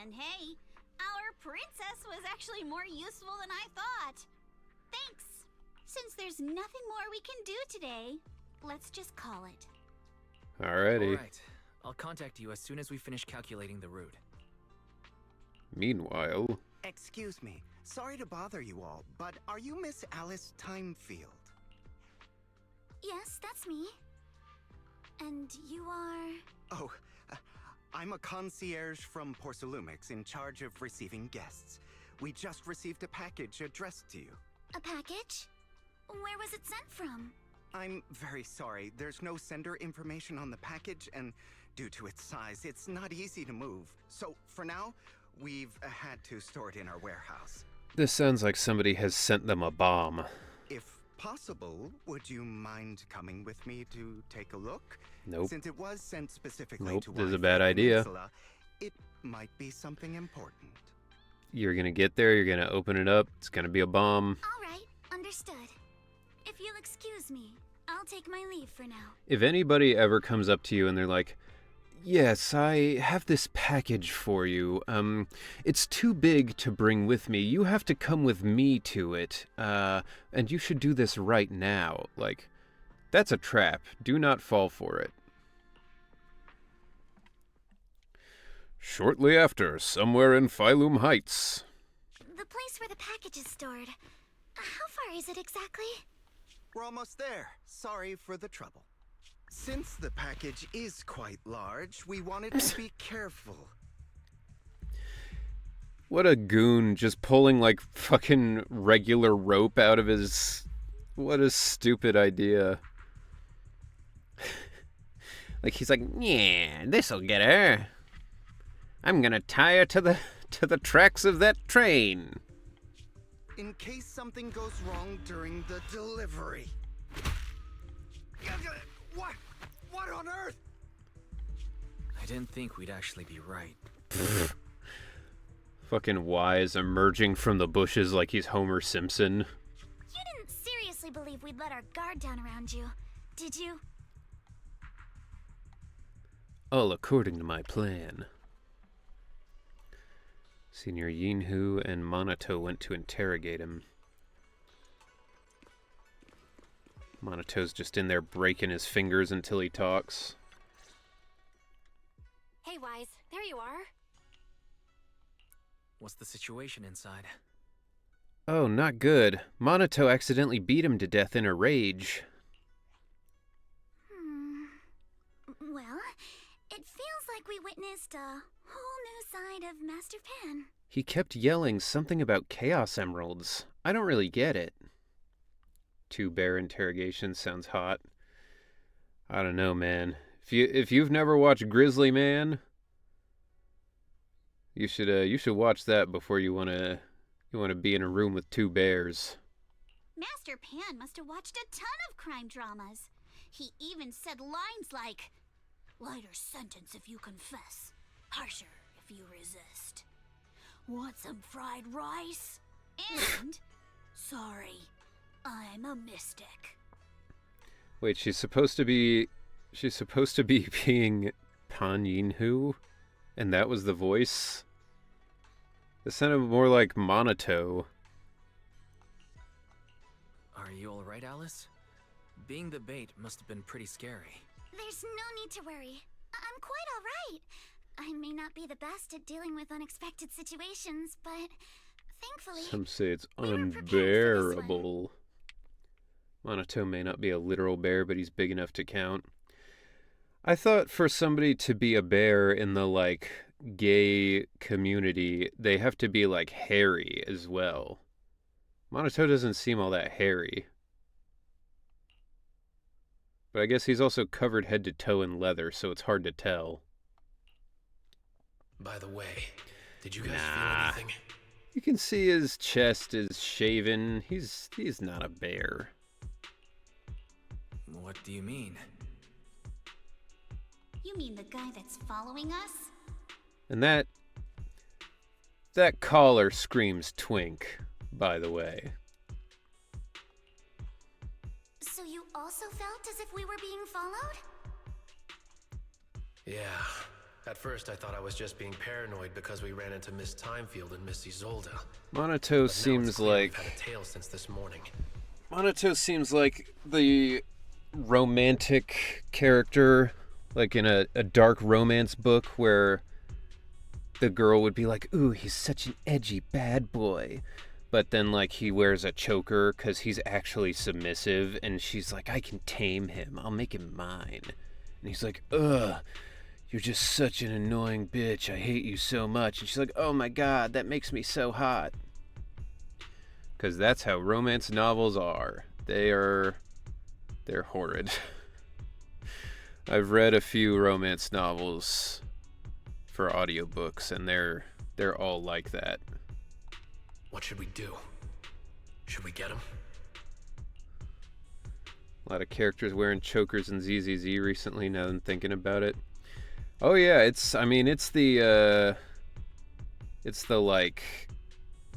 And hey, our princess was actually more useful than I thought. Thanks. Since there's nothing more we can do today, let's just call it. alrighty. All right. I'll contact you as soon as we finish calculating the route. Meanwhile, Excuse me. Sorry to bother you all, but are you Miss Alice Timefield? Yes, that's me. And you are... Oh, I'm a concierge from Porcelumix in charge of receiving guests. We just received a package addressed to you. a package? Where was it sent from? I'm very sorry. There's no sender information on the package, and due to its size, it's not easy to move. So, for now, we've had to store it in our warehouse. This sounds like somebody has sent them a bomb. If possible, would you mind coming with me to take a look? Nope. Since it was sent specifically Nope, to this is a Wi-Fi bad idea. Peninsula, it might be something important. You're gonna get there, you're gonna open it up, it's gonna be a bomb. All right, understood. If you'll excuse me, I'll take my leave for now. If anybody ever comes up to you and they're like, yes, I have this package for you. It's too big to bring with me. You have to come with me to it. And you should do this right now. Like, that's a trap. Do not fall for it. Shortly after, somewhere in Phylum Heights. The place where the package is stored. How far is it exactly? We're almost there. Sorry for the trouble. Since the package is quite large, we wanted to be careful. What a goon, just pulling like fucking regular rope out of his... What a stupid idea. Like he's like, yeah, this'll get her. I'm gonna tie her to the tracks of that train. In case something goes wrong during the delivery. What? What on earth? I didn't think we'd actually be right. Fucking Wise emerging from the bushes like he's Homer Simpson. You didn't seriously believe we'd let our guard down around you, did you? All according to my plan. Senior Yinhu and Monato went to interrogate him. Monato's just in there breaking his fingers until he talks. Hey, Wise, there you are. What's the situation inside? Oh, not good. Monato accidentally beat him to death in a rage. Well, it feels like we witnessed a whole new side of Master Pan. He kept yelling something about Chaos Emeralds. I don't really get it. Two-bear interrogation sounds hot. I don't know, man. If you've never watched Grizzly Man, you should watch that before you wanna be in a room with two bears. Master Pan must have watched a ton of crime dramas. He even said lines like, "Lighter sentence if you confess, harsher if you resist. Want some fried rice?" And, "Sorry, I'm a mystic." Wait, she's supposed to be being Pan Yinhu? And that was the voice? It sounded more like Monato. Are you alright, Alice? Being the bait must have been pretty scary. There's no need to worry. I'm quite alright. I may not be the best at dealing with unexpected situations, but thankfully... Some say it's we were prepared for this unbearable. Monato may not be a literal bear, but he's big enough to count. I thought for somebody to be a bear in the, like, gay community, they have to be, like, hairy as well. Monato doesn't seem all that hairy. But I guess he's also covered head to toe in leather, so it's hard to tell. By the way, did you guys feel anything? You can see his chest is shaven. He's not a bear. What do you mean? You mean the guy that's following us? And that collar screams twink, by the way. So you also felt as if we were being followed? Yeah. At first I thought I was just being paranoid because we ran into Miss Timefield and Miss Isolde. Monato seems like... We've had a tale since this morning. Monato seems like the romantic character, like in a dark romance book where the girl would be like, ooh, he's such an edgy bad boy. But then, like, he wears a choker because he's actually submissive, and she's like, I can tame him. I'll make him mine. And he's like, ugh, you're just such an annoying bitch. I hate you so much. And she's like, oh my god, that makes me so hot. Because that's how romance novels are. They are They're horrid. I've read a few romance novels for audiobooks, and they're all like that. What should we do? Should we get him? A lot of characters wearing chokers and ZZZ recently, now that I'm thinking about it. Oh yeah, it's the like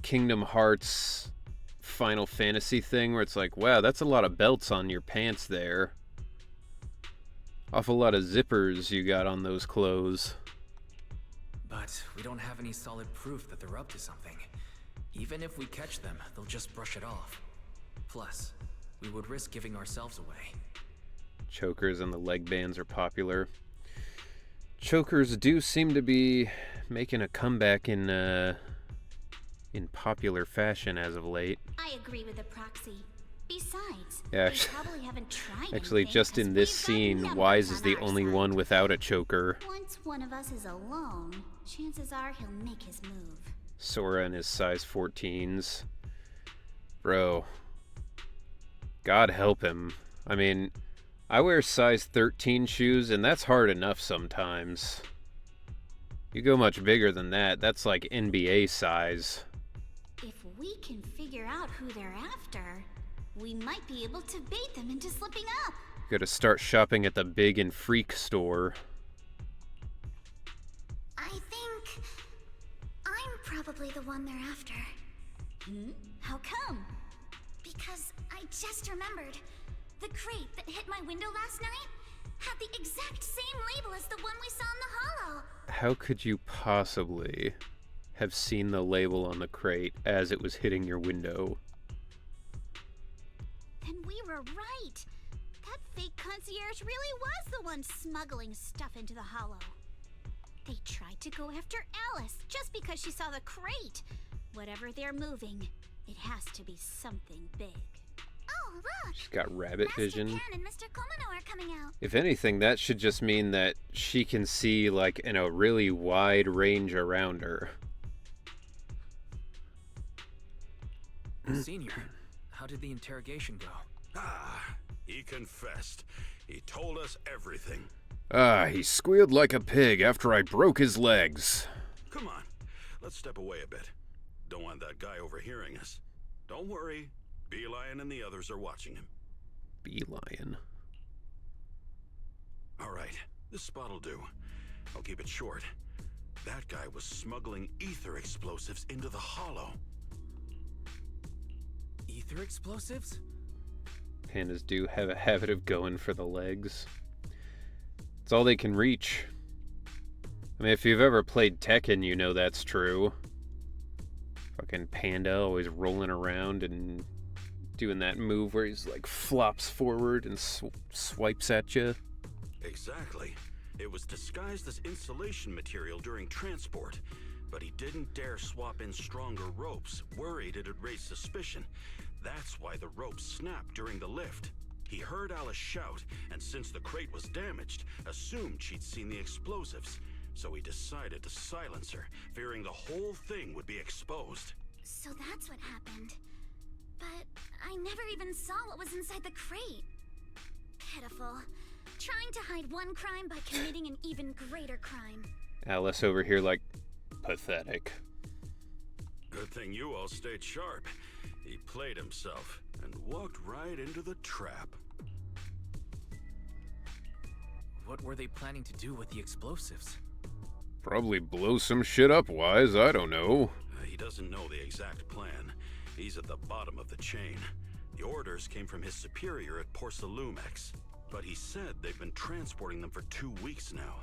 Kingdom Hearts Final Fantasy thing where it's like, wow, that's a lot of belts on your pants there. Awful lot of zippers you got on those clothes. But we don't have any solid proof that they're up to something. Even if we catch them, they'll just brush it off. Plus, we would risk giving ourselves away. Chokers and the leg bands are popular. Chokers do seem to be making a comeback in popular fashion as of late. I agree with the proxy. Besides, Yeah, they probably haven't tried actually, anything, just 'cause in this we've got scene, numbers Wise is on the our only side. one without a choker. Once one of us is alone, chances are he'll make his move. Sora and his size 14s. Bro. God help him. I mean, I wear size 13 shoes, and that's hard enough sometimes. You go much bigger than that, that's like NBA size. If we can figure out who they're after, we might be able to bait them into slipping up. Gotta start shopping at the Big and Freak store. I think I'm probably the one they're after. How come? Because I just remembered. The crate that hit my window last night had the exact same label as the one we saw in the hollow. How could you possibly have seen the label on the crate as it was hitting your window? Then we were right. That fake concierge really was the one smuggling stuff into the hollow. They tried to go after Alice just because she saw the crate. Whatever they're moving, it has to be something big. Oh, look! She's got rabbit vision. Master Pan and Mr. Komino are coming out. If anything, that should just mean that she can see, like, in a really wide range around her. Senior, how did the interrogation go? Ah, he confessed. He told us everything. He squealed like a pig after I broke his legs. Come on, let's step away a bit. Don't want that guy overhearing us. Don't worry, Beelion and the others are watching him. Beelion. All right, this spot'll do. I'll keep it short. That guy was smuggling ether explosives into the hollow. Ether explosives? Pandas do have a habit of going for the legs. It's all they can reach. I mean, if you've ever played Tekken, you know that's true. Fucking Panda always rolling around and doing that move where he's like flops forward and swipes at you. Exactly. It was disguised as insulation material during transport, but he didn't dare swap in stronger ropes, worried it'd raise suspicion. That's why the ropes snapped during the lift. He heard Alice shout, and since the crate was damaged, assumed she'd seen the explosives. So he decided to silence her, fearing the whole thing would be exposed. So that's what happened. But I never even saw what was inside the crate. Pitiful. Trying to hide one crime by committing an even greater crime. Alice over here like, pathetic. Good thing you all stayed sharp. He played himself and walked right into the trap. What were they planning to do with the explosives? Probably blow some shit up, Wise, I don't know. He doesn't know the exact plan. He's at the bottom of the chain. The orders came from his superior at Porcelumex, but he said they've been transporting them for 2 weeks now.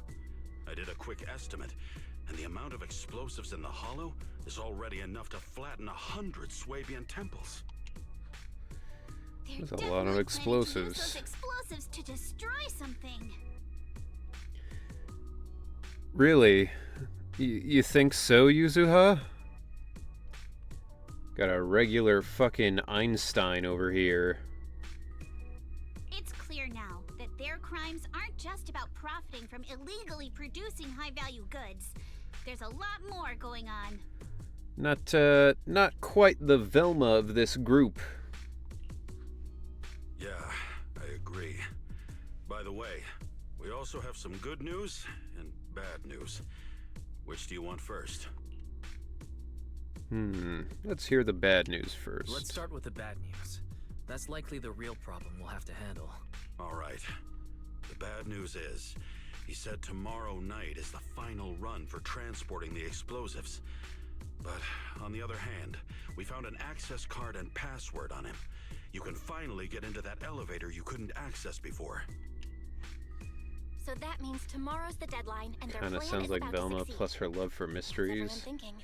I did a quick estimate, and the amount of explosives in the hollow is already enough to flatten 100 Swabian temples. They're There's a lot of definitely planning to use explosives. those explosives to destroy something. Really? You think so, Yuzuha? Got a regular fucking Einstein over here. It's clear now that their crimes aren't just about profiting from illegally producing high-value goods. There's a lot more going on. Not quite the Velma of this group. Yeah, I agree. way. We also have some good news and bad news. Which do you want first? Let's hear the bad news first. Let's start with the bad news. That's likely the real problem we'll have to handle. All right. The bad news is, he said tomorrow night is the final run for transporting the explosives. But on the other hand, we found an access card and password on him. You can finally get into that elevator you couldn't access before. So that means tomorrow's the deadline, and their Kind of plan sounds is like about to Velma succeed. plus her love for What's everyone mysteries. thinking?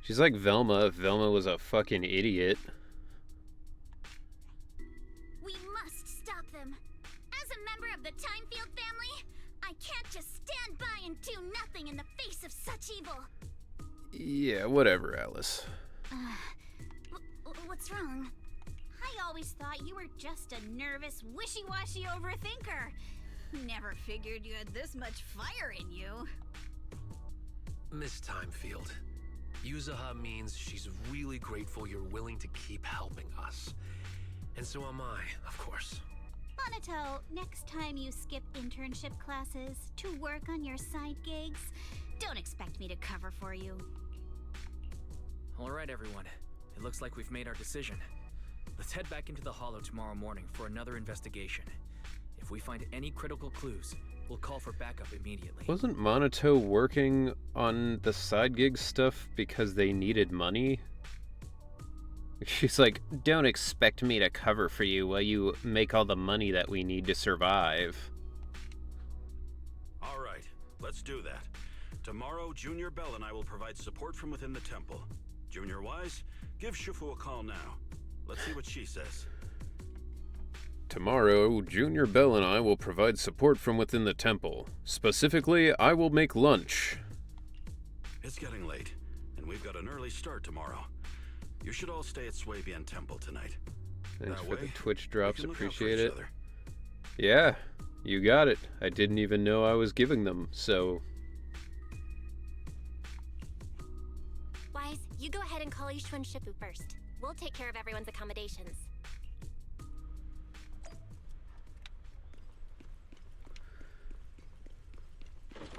She's like Velma if Velma was a fucking idiot. We must stop them. As a member of the Timefield family, I can't just stand by and do nothing in the face of such evil. Yeah, whatever, Alice. What's wrong? I always thought you were just a nervous, wishy-washy overthinker. Never figured you had this much fire in you. Miss Timefield, Yuzaha means she's really grateful you're willing to keep helping us. And so am I, of course. Monato, next time you skip internship classes to work on your side gigs, don't expect me to cover for you. Alright, everyone. It looks like we've made our decision. Let's head back into the Hollow tomorrow morning for another investigation. If we find any critical clues, we'll call for backup immediately. Wasn't Monato working on the side gig stuff because they needed money? She's like, don't expect me to cover for you while you make all the money that we need to survive. All right, let's do that. Tomorrow, Junior Bell and I will provide support from within the temple. Junior Wise, give Shifu a call now. Let's see what she says. Tomorrow, Junior Bell and I will provide support from within the temple. Specifically, I will make lunch. It's getting late, and we've got an early start tomorrow. You should all stay at Swabian Temple tonight. Thanks That for the way, Twitch we drops, can look out for appreciate each it. other. Yeah, you got it. I didn't even know I was giving them, so... Wise, you go ahead and call Ishu and Shifu first. We'll take care of everyone's accommodations.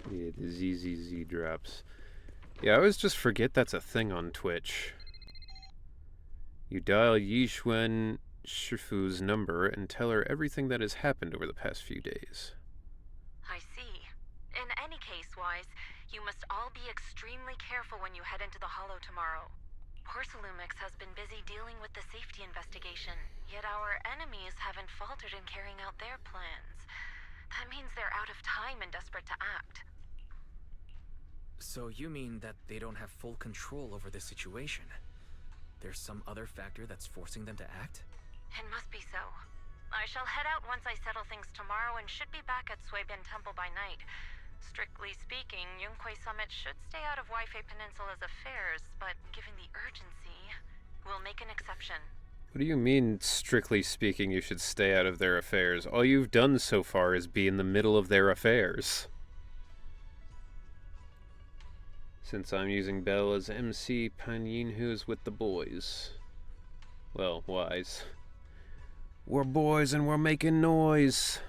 Yeah, the ZZZ drops. Yeah, I always just forget that's a thing on Twitch. You dial Yixuan Shifu's number and tell her everything that has happened over the past few days. I see. In any case, Wise, you must all be extremely careful when you head into the Hollow tomorrow. Porcelumix has been busy dealing with the safety investigation, yet our enemies haven't faltered in carrying out their plans. That means they're out of time and desperate to act. So you mean that they don't have full control over this situation? There's some other factor that's forcing them to act? It must be so. I shall head out once I settle things tomorrow and should be back at Swabian Temple by night. Strictly speaking, Yunque Summit should stay out of Waifei Peninsula's affairs, but given the urgency, we'll make an exception. What do you mean, strictly speaking, you should stay out of their affairs? All you've done so far is be in the middle of their affairs. Since I'm using Belle as MC, Panyin is with the boys. Well, Wise. We're boys and we're making noise.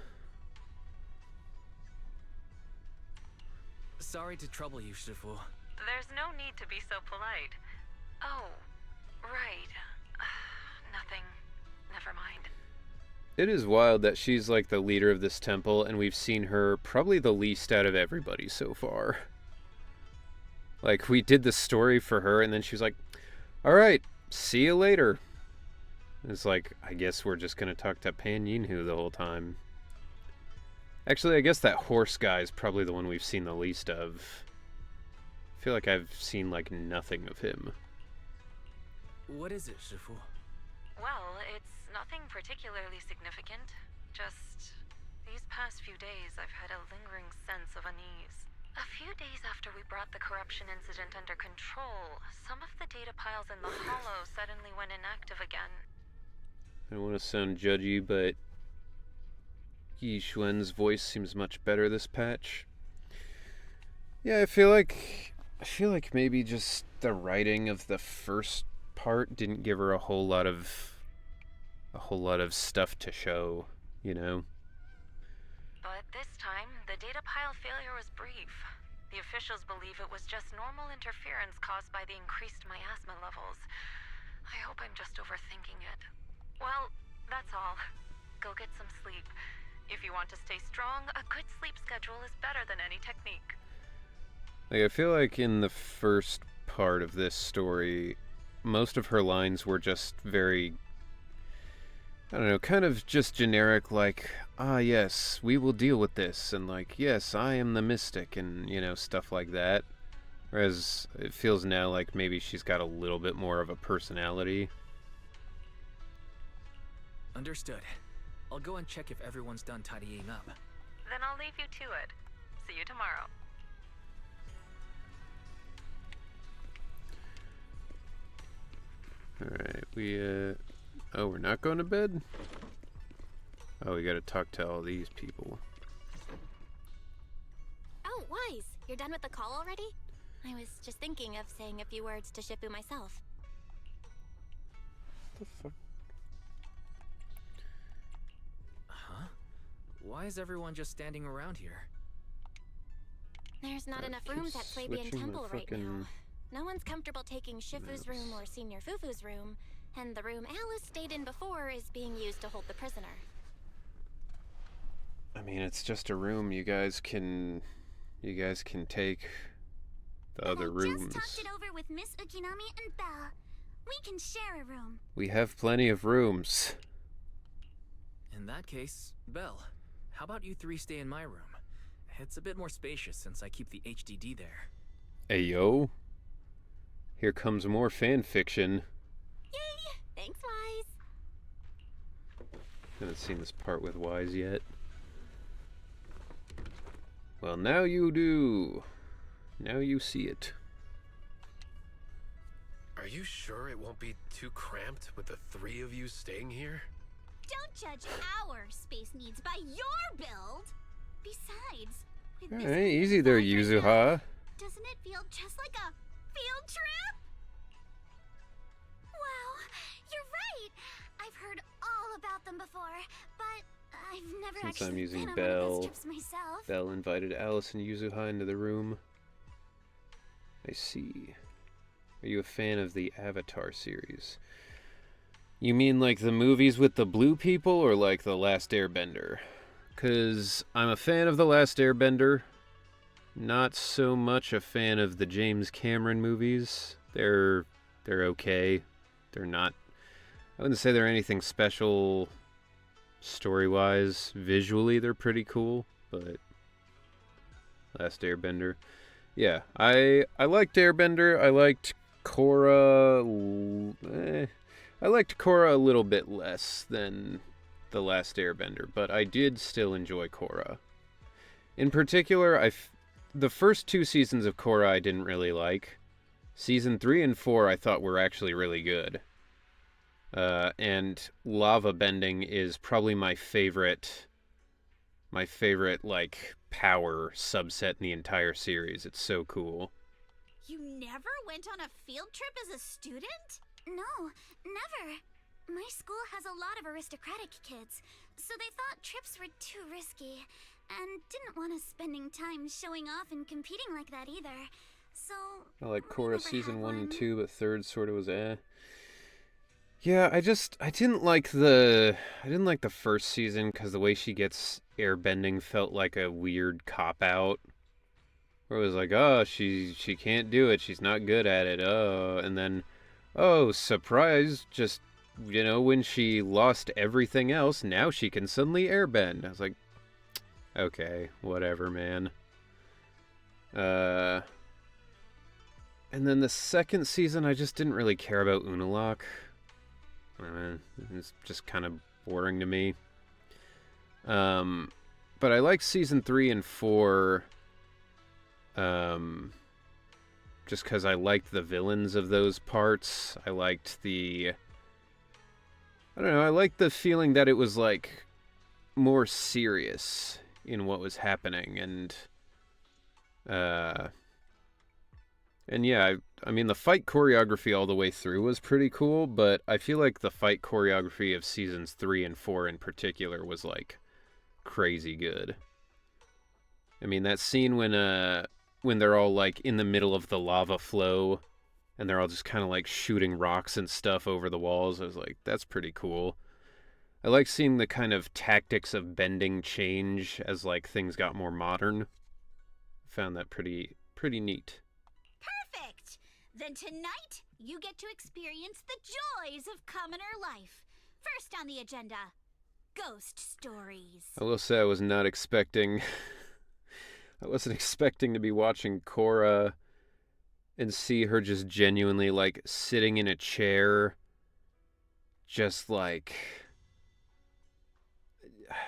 Sorry to trouble you, Shifu. There's no need to be so polite. Oh, right. Nothing. Never mind. It is wild that she's like the leader of this temple, and we've seen her probably the least out of everybody so far. Like, we did the story for her, and then she was like, alright, see you later. It's like, I guess we're just gonna talk to Pan Yinhu the whole time. Actually, I guess that horse guy is probably the one we've seen the least of. I feel like I've seen, like, nothing of him. What is it, Shifu? Well, it's nothing particularly significant. Just these past few days, I've had a lingering sense of unease. A few days after we brought the corruption incident under control, some of the data piles in the Hollow suddenly went inactive again. I don't want to sound judgy, but Yi Xuan's voice seems much better this patch. Yeah, I feel like maybe just the writing of the first part didn't give her a whole lot of stuff to show, you know. But this time, the data pile failure was brief. The officials believe it was just normal interference caused by the increased miasma levels. I hope I'm just overthinking it. Well, that's all. Go get some sleep. If you want to stay strong, a good sleep schedule is better than any technique. Like, I feel like in the first part of this story, most of her lines were just very, I don't know, kind of just generic, like, ah, yes, we will deal with this, and like, yes, I am the mystic, and, you know, stuff like that. Whereas it feels now like maybe she's got a little bit more of a personality. Understood. I'll go and check if everyone's done tidying up. Then I'll leave you to it. See you tomorrow. Alright, oh, we're not going to bed? Oh, we gotta talk to all these people. Oh, Wise, you're done with the call already? I was just thinking of saying a few words to Shifu myself. What the fuck? Huh? Why is everyone just standing around here? There's not enough keep rooms at Flavian switching my Temple right now. fucking No one's comfortable taking Shifu's room or Senior Fufu's room, and the room Alice stayed in before is being used to hold the prisoner. I mean, it's just a room. You guys can take the other rooms. Just talked it over with Miss Ukinami and Belle. We can share a room. We have plenty of rooms. In that case, Belle, how about you three stay in my room? It's a bit more spacious since I keep the HDD there. Ayo. Here comes more fan fiction. Yay! Thanks, Wise. Haven't seen this part with Wise yet. Well, now you do. Now you see it. Are you sure it won't be too cramped with the three of you staying here? Don't judge our space needs by your build. Besides, with this Alright, easy there, Yuzuha. doesn't it feel just like a field trip? Wow, you're right. I've heard all about them before, but I've never Since actually I'm using been on one of Belle, those trips myself. Belle invited Alice and Yuzuha into the room. I see. Are you a fan of the Avatar series? You mean like the movies with the blue people, or like The Last Airbender? 'Cause I'm a fan of The Last Airbender. Not so much a fan of the James Cameron movies. They're okay. They're not... I wouldn't say they're anything special story-wise. Visually, they're pretty cool, but... Last Airbender. Yeah, I liked Airbender. I liked Korra... I liked Korra a little bit less than The Last Airbender, but I did still enjoy Korra. In particular, the first two seasons of Korra I didn't really like. Season 3 and 4 I thought were actually really good. And lava bending is probably my favorite, like, power subset in the entire series. It's so cool. You never went on a field trip as a student? No, never. My school has a lot of aristocratic kids, so they thought trips were too risky, and didn't want us spending time showing off and competing like that either. So I like we Korra never season had 1 and one. 2, but third sort of was eh. Yeah, I didn't like the first season because the way she gets airbending felt like a weird cop-out. Where it was like, oh, she can't do it, she's not good at it, oh, and then, oh, surprise, just, you know, when she lost everything else, now she can suddenly airbend. I was like, okay, whatever, man. And then the second season, I just didn't really care about Unalaq. It's just kind of boring to me. But I liked season 3 and 4, just because I liked the villains of those parts. I liked I liked the feeling that it was, like, more serious in what was happening, and yeah, I mean, the fight choreography all the way through was pretty cool, but I feel like the fight choreography of seasons 3 and 4 in particular was, like, crazy good. I mean, that scene when they're all like in the middle of the lava flow and they're all just kind of like shooting rocks and stuff over the walls, I was like, that's pretty cool. I like seeing the kind of tactics of bending change as like things got more modern. Found that pretty neat. Perfect! Then tonight, you get to experience the joys of commoner life. First on the agenda, ghost stories. I will say I was not expecting I wasn't expecting to be watching Cora and see her just genuinely like sitting in a chair, just like,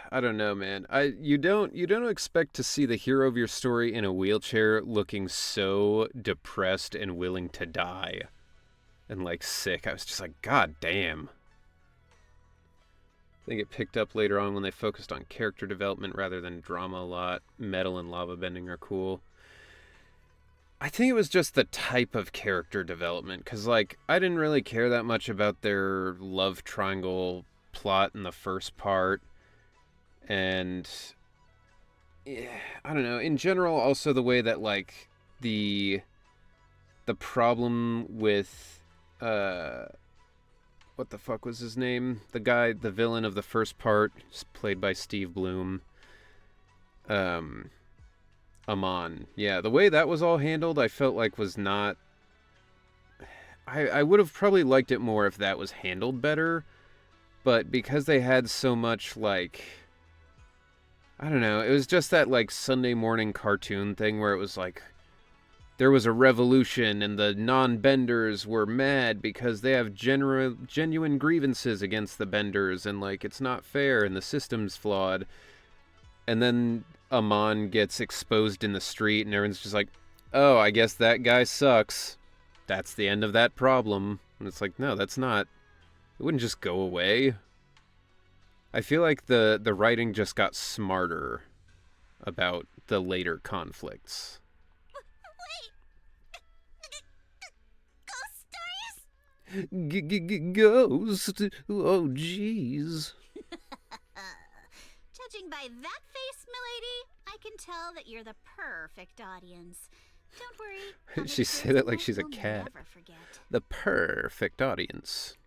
I don't know, man. You don't expect to see the hero of your story in a wheelchair looking so depressed and willing to die and like sick. I was just like, God damn. I think it picked up later on when they focused on character development rather than drama a lot. Metal and lava bending are cool. I think it was just the type of character development, because like I didn't really care that much about their love triangle plot in the first part. And yeah, I don't know, in general also the way that like the problem with what the fuck was his name? The guy, the villain of the first part, played by Steve Bloom. Amon. Yeah, the way that was all handled, I felt like was not... I would have probably liked it more if that was handled better. But because they had so much, like... I don't know, it was just that, like, Sunday morning cartoon thing where it was like... There was a revolution, and the non-benders were mad because they have genuine grievances against the benders, and, like, it's not fair, and the system's flawed. And then Amon gets exposed in the street, and everyone's just like, oh, I guess that guy sucks. That's the end of that problem. And it's like, no, that's not... It wouldn't just go away. I feel like the writing just got smarter about the later conflicts. Ghost? Oh, jeez. Judging by that face, milady, I can tell that you're the perfect audience. Don't worry. She said that like she's a cat. The perfect audience.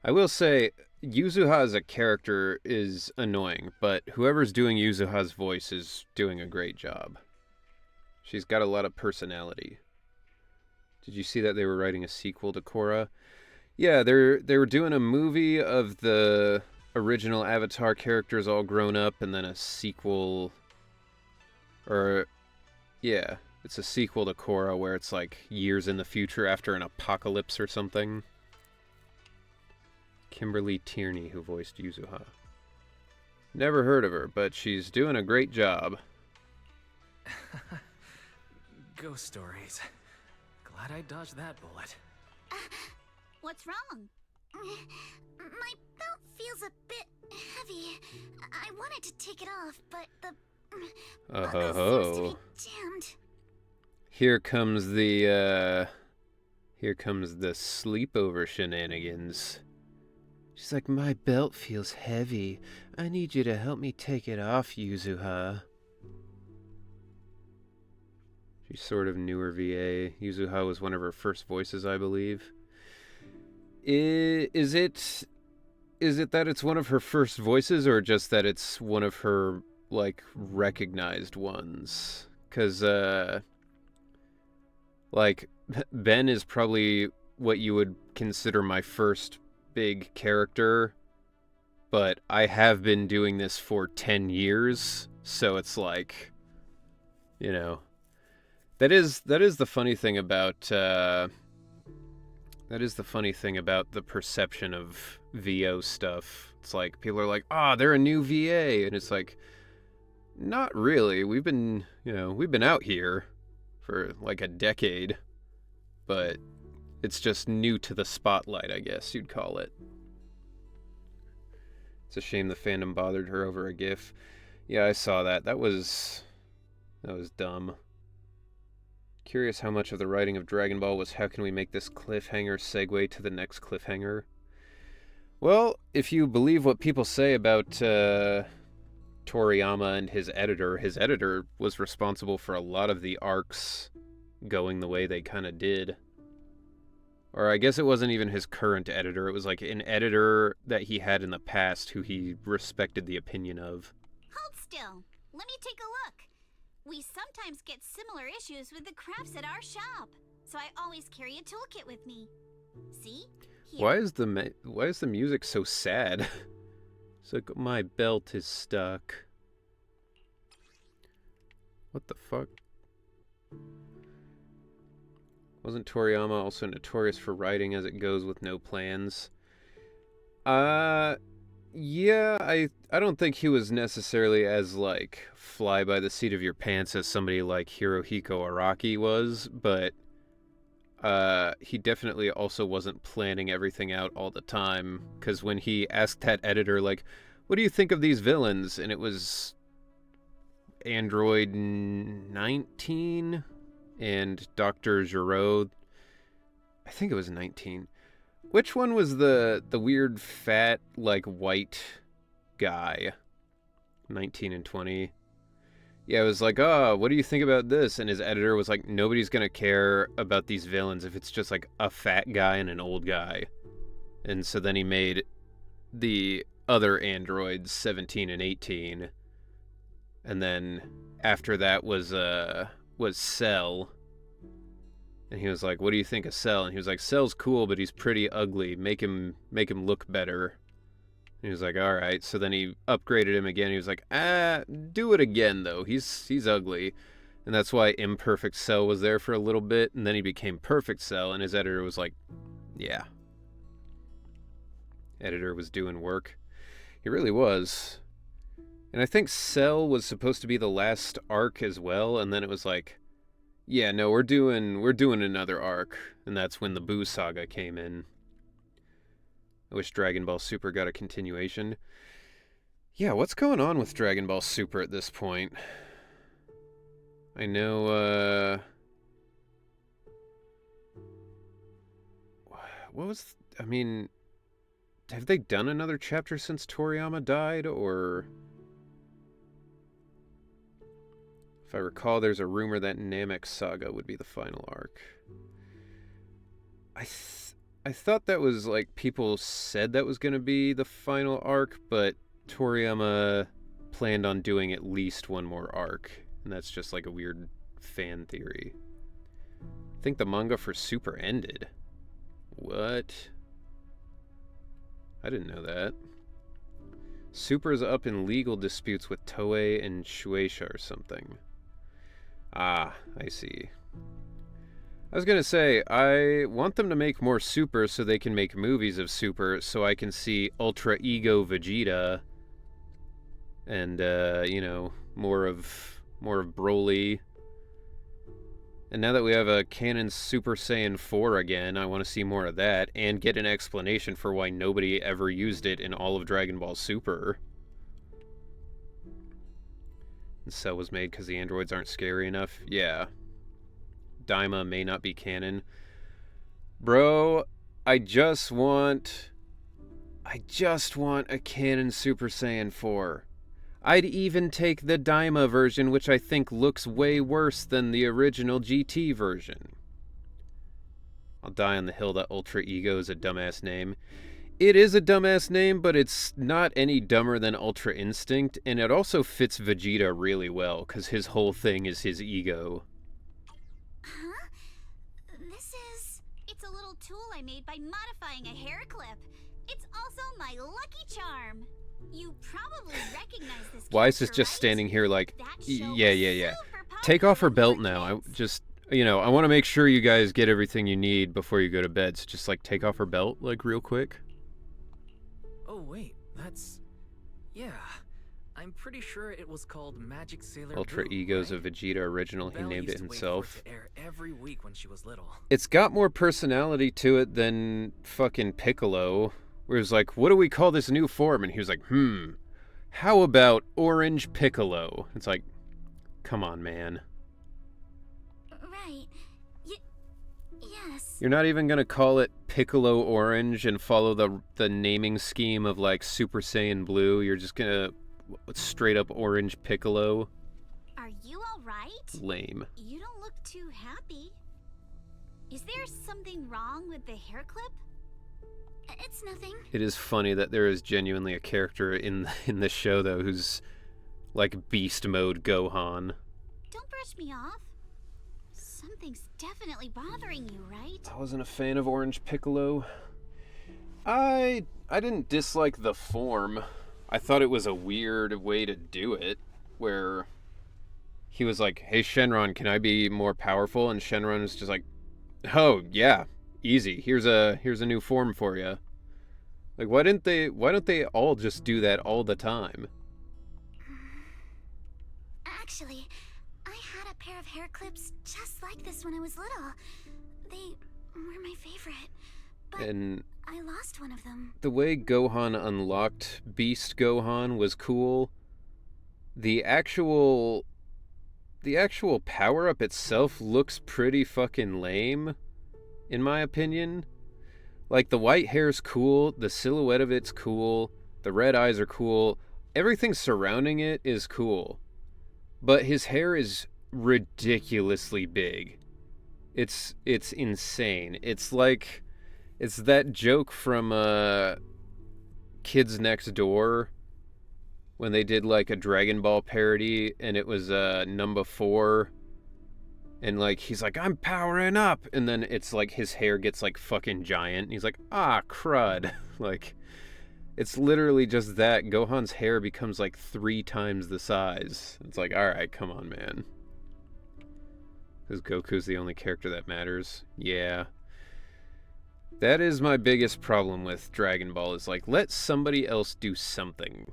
I will say, Yuzuha as a character is annoying, but whoever's doing Yuzuha's voice is doing a great job. She's got a lot of personality. Did you see that they were writing a sequel to Korra? Yeah, they were doing a movie of the original Avatar characters all grown up, and then a sequel... Or, yeah, it's a sequel to Korra where it's like years in the future after an apocalypse or something. Kimberly Tierney, who voiced Yuzuha. Never heard of her, but she's doing a great job. Ghost stories. Glad I dodged that bullet. What's wrong? My belt feels a bit heavy. I wanted to take it off, but the buckle seems to be jammed. Here comes the sleepover shenanigans. She's like, my belt feels heavy. I need you to help me take it off, Yuzuha. She's sort of newer VA. Yuzuha was one of her first voices, I believe. Is it that it's one of her first voices, or just that it's one of her, like, recognized ones? Because, like, Ben is probably what you would consider my first big character, but I have been doing this for 10 years, so it's like, you know... That is the funny thing about the perception of VO stuff. It's like people are like, they're a new VA, and it's like, not really. We've been out here for like a decade, but it's just new to the spotlight, I guess you'd call it. It's a shame the fandom bothered her over a GIF. Yeah, I saw that. That was dumb. Curious how much of the writing of Dragon Ball was how can we make this cliffhanger segue to the next cliffhanger? Well, if you believe what people say about Toriyama and his editor was responsible for a lot of the arcs going the way they kind of did. Or I guess it wasn't even his current editor. It was like an editor that he had in the past who he respected the opinion of. Hold still. Let me take a look. We sometimes get similar issues with the crafts at our shop, so I always carry a toolkit with me. See? Here. Why is the music so sad? It's like, my belt is stuck. What the fuck? Wasn't Toriyama also notorious for writing as it goes with no plans? Yeah, I don't think he was necessarily as, like, fly by the seat of your pants as somebody like Hirohiko Araki was, but he definitely also wasn't planning everything out all the time, because when he asked that editor, like, what do you think of these villains? And it was Android 19 and Dr. Giraud. I think it was 19. Which one was the weird, fat, like, white guy? 19 and 20. Yeah, it was like, oh, what do you think about this? And his editor was like, nobody's gonna care about these villains if it's just, like, a fat guy and an old guy. And so then he made the other androids, 17 and 18. And then after that was Cell. And he was like, what do you think of Cell? And he was like, Cell's cool, but he's pretty ugly. Make him look better. And he was like, all right. So then he upgraded him again. He was like, do it again, though. He's ugly. And that's why Imperfect Cell was there for a little bit. And then he became Perfect Cell. And his editor was like, yeah. Editor was doing work. He really was. And I think Cell was supposed to be the last arc as well. And then it was like, yeah, no, we're doing another arc. And that's when the Boo Saga came in. I wish Dragon Ball Super got a continuation. Yeah, what's going on with Dragon Ball Super at this point? I know, have they done another chapter since Toriyama died, or... If I recall, there's a rumor that Namek Saga would be the final arc. I thought that was, like, people said that was going to be the final arc, but Toriyama planned on doing at least one more arc, and that's just, like, a weird fan theory. I think the manga for Super ended. What? I didn't know that. Super's up in legal disputes with Toei and Shueisha or something. Ah, I see. I was gonna say, I want them to make more Super so they can make movies of Super, so I can see Ultra Ego Vegeta and, more of Broly. And now that we have a canon Super Saiyan 4 again, I want to see more of that, and get an explanation for why nobody ever used it in all of Dragon Ball Super. And Cell was made because the androids aren't scary enough? Yeah. Daima may not be canon. Bro, I just want a canon Super Saiyan 4. I'd even take the Daima version, which I think looks way worse than the original GT version. I'll die on the hill that Ultra Ego is a dumbass name. It is a dumbass name, but it's not any dumber than Ultra Instinct, and it also fits Vegeta really well, because his whole thing is his ego. Huh? It's a little tool I made by modifying a hair clip. It's also my lucky charm. You probably recognize this. Why is this just standing here like, yeah. Take off her belt now. I want to make sure you guys get everything you need before you go to bed. So just, like, take off her belt, like, real quick. Oh, wait, yeah. I'm pretty sure it was called Magic Sailor Ultra Blue, Ego's right? a Vegeta original. He Belle named used it to wait for himself. to air every week when she was little. It's got more personality to it than fucking Piccolo. Where it was like, what do we call this new form? And he was like, how about Orange Piccolo? It's like, come on, man. Right. Yes. You're not even gonna call it Piccolo Orange and follow the naming scheme of, like, Super Saiyan Blue. You're just gonna... straight up orange Piccolo. Are you alright? Lame. You don't look too happy. Is there something wrong with the hair clip? It's nothing. It is funny that there is genuinely a character in the show, though, who's like beast mode Gohan. Don't brush me off. Something's definitely bothering you, right? I wasn't a fan of Orange Piccolo. I didn't dislike the form. I thought it was a weird way to do it, where he was like, "Hey Shenron, can I be more powerful?" And Shenron was just like, "Oh yeah, easy. Here's a new form for you." Like, why don't they all just do that all the time? Actually, I had a pair of hair clips just like this when I was little. They were my favorite, but And I lost one of them. the way Gohan unlocked Beast Gohan was cool. The actual power-up itself looks pretty fucking lame, in my opinion. Like, the white hair's cool, the silhouette of it's cool, the red eyes are cool, everything surrounding it is cool. But his hair is ridiculously big. It's insane. It's that joke from Kids Next Door when they did like a Dragon Ball parody, and it was number 4, and like he's like, "I'm powering up," and then it's like his hair gets like fucking giant and he's like, "Ah, crud." Like, it's literally just that. Gohan's hair becomes like 3 times the size. It's like, alright, come on, man. Because Goku's the only character that matters. Yeah. That is my biggest problem with Dragon Ball, is like, let somebody else do something.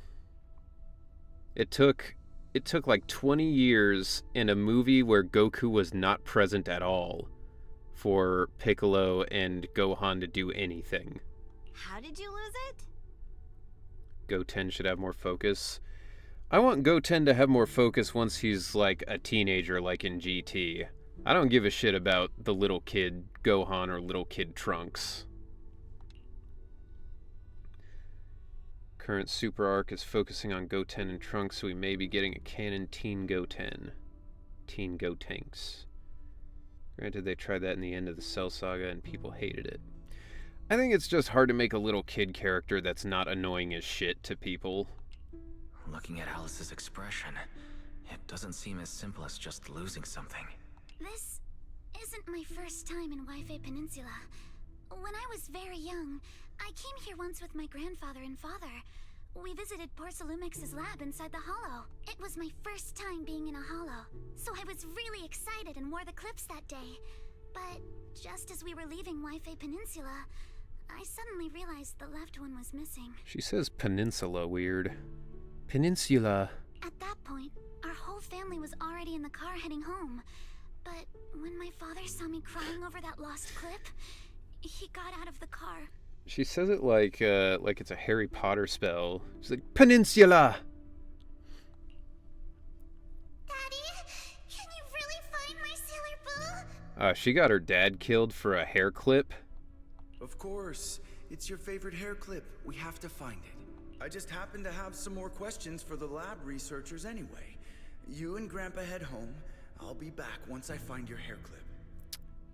It took like 20 years in a movie where Goku was not present at all for Piccolo and Gohan to do anything. How did you lose it? Goten should have more focus. I want Goten to have more focus once he's like a teenager, like in GT. I don't give a shit about the little kid Gohan or little kid Trunks. Current Super Arc is focusing on Goten and Trunks, so we may be getting a canon Teen Goten. Teen Gotenks. Granted, they tried that in the end of the Cell Saga and people hated it. I think it's just hard to make a little kid character that's not annoying as shit to people. Looking at Alice's expression, it doesn't seem as simple as just losing something. This isn't my first time in Wi-Fi Peninsula. When I was very young, I came here once with my grandfather and father. We visited Porcelumex's lab inside the Hollow. It was my first time being in a Hollow, so I was really excited and wore the clips that day. But just as we were leaving Wi-Fi Peninsula, I suddenly realized the left one was missing. She says peninsula weird. Peninsula. At that point, our whole family was already in the car heading home. But when my father saw me crying over that lost clip, he got out of the car. She says it like it's a Harry Potter spell. She's like, Peninsula! Daddy, can you really find my Sailor Boo? She got her dad killed for a hair clip. Of course. It's your favorite hair clip. We have to find it. I just happen to have some more questions for the lab researchers anyway. You and Grandpa head home. I'll be back once I find your hair clip.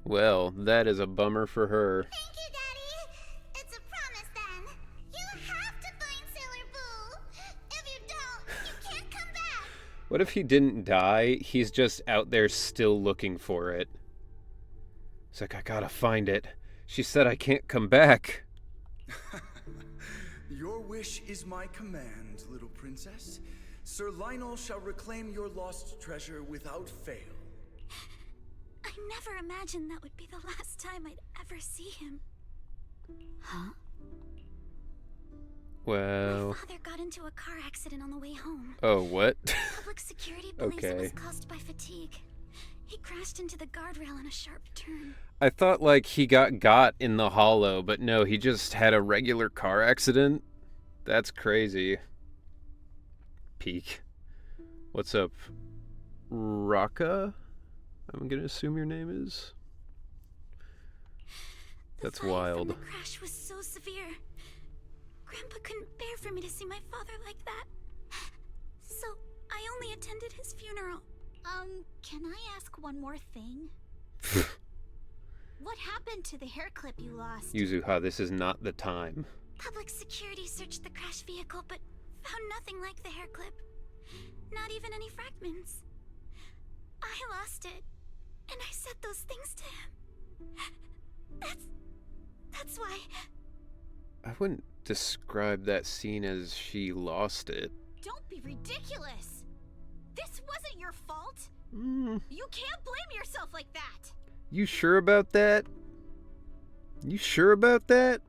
Well, that is a bummer for her. Thank you, Daddy. It's a promise then. You have to find Sailor Boo. If you don't, you can't come back. What if he didn't die? He's just out there still looking for it. It's like, I gotta find it. She said I can't come back. Your wish is my command, little princess. Sir Lionel shall reclaim your lost treasure without fail. I never imagined that would be the last time I'd ever see him. Huh? Well... My father got into a car accident on the way home. Oh, what? Public security believes it Okay. was caused by fatigue. He crashed into the guardrail on a sharp turn. I thought like he got in the hollow, but no, he just had a regular car accident. That's crazy. Peak. What's up, Raka? I'm gonna assume your name is. That's the wild. The crash was so severe. Grandpa couldn't bear for me to see my father like that. only attended his funeral. Can I ask one more thing? What happened to the hair clip you lost? Yuzuha, this is not the time. Public security searched the crash vehicle, but found nothing like the hair clip. Not even any fragments. I lost it, and I said those things to him. That's why. I wouldn't describe that scene as she lost it. Don't be ridiculous! This wasn't your fault! You can't blame yourself like that! You sure about that? You sure about that?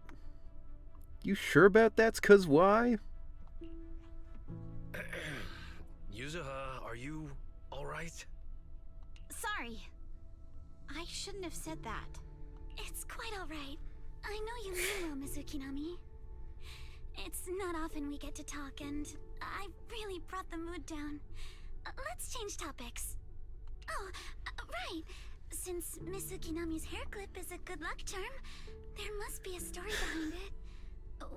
You sure about that's 'cause why? Yuzuha, are you alright? Sorry. I shouldn't have said that. It's quite alright. I know you mean well, Mizukinami. It's not often we get to talk, and I really brought the mood down. Let's change topics. Oh, right. Since Mizukinami's hair clip is a good luck charm, there must be a story behind it.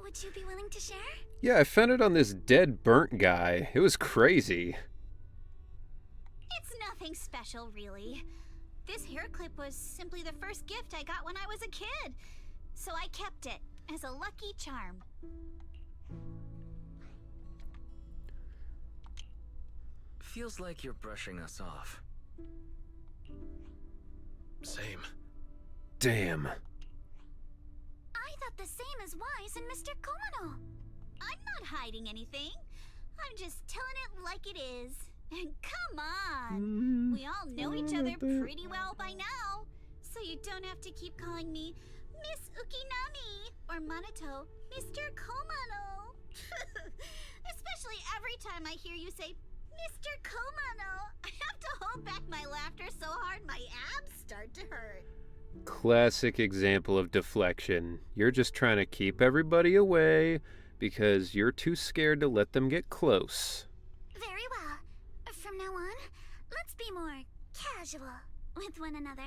Would you be willing to share? Yeah, I found it on this dead burnt guy. It was crazy. It's nothing special, really. This hair clip was simply the first gift I got when I was a kid. So I kept it as a lucky charm. Feels like you're brushing us off. Same. Damn. I thought the same as Wise and Mr. Komano. I'm not hiding anything. I'm just telling it like it is. And come on. We all know each other pretty well by now. So you don't have to keep calling me Miss Ukinami or Manato Mr. Komano. Especially every time I hear you say Mr. Komano, I have to hold back my laughter so hard my abs start to hurt. Classic example of deflection. You're just trying to keep everybody away because you're too scared to let them get close. Very well. From now on, let's be more casual with one another.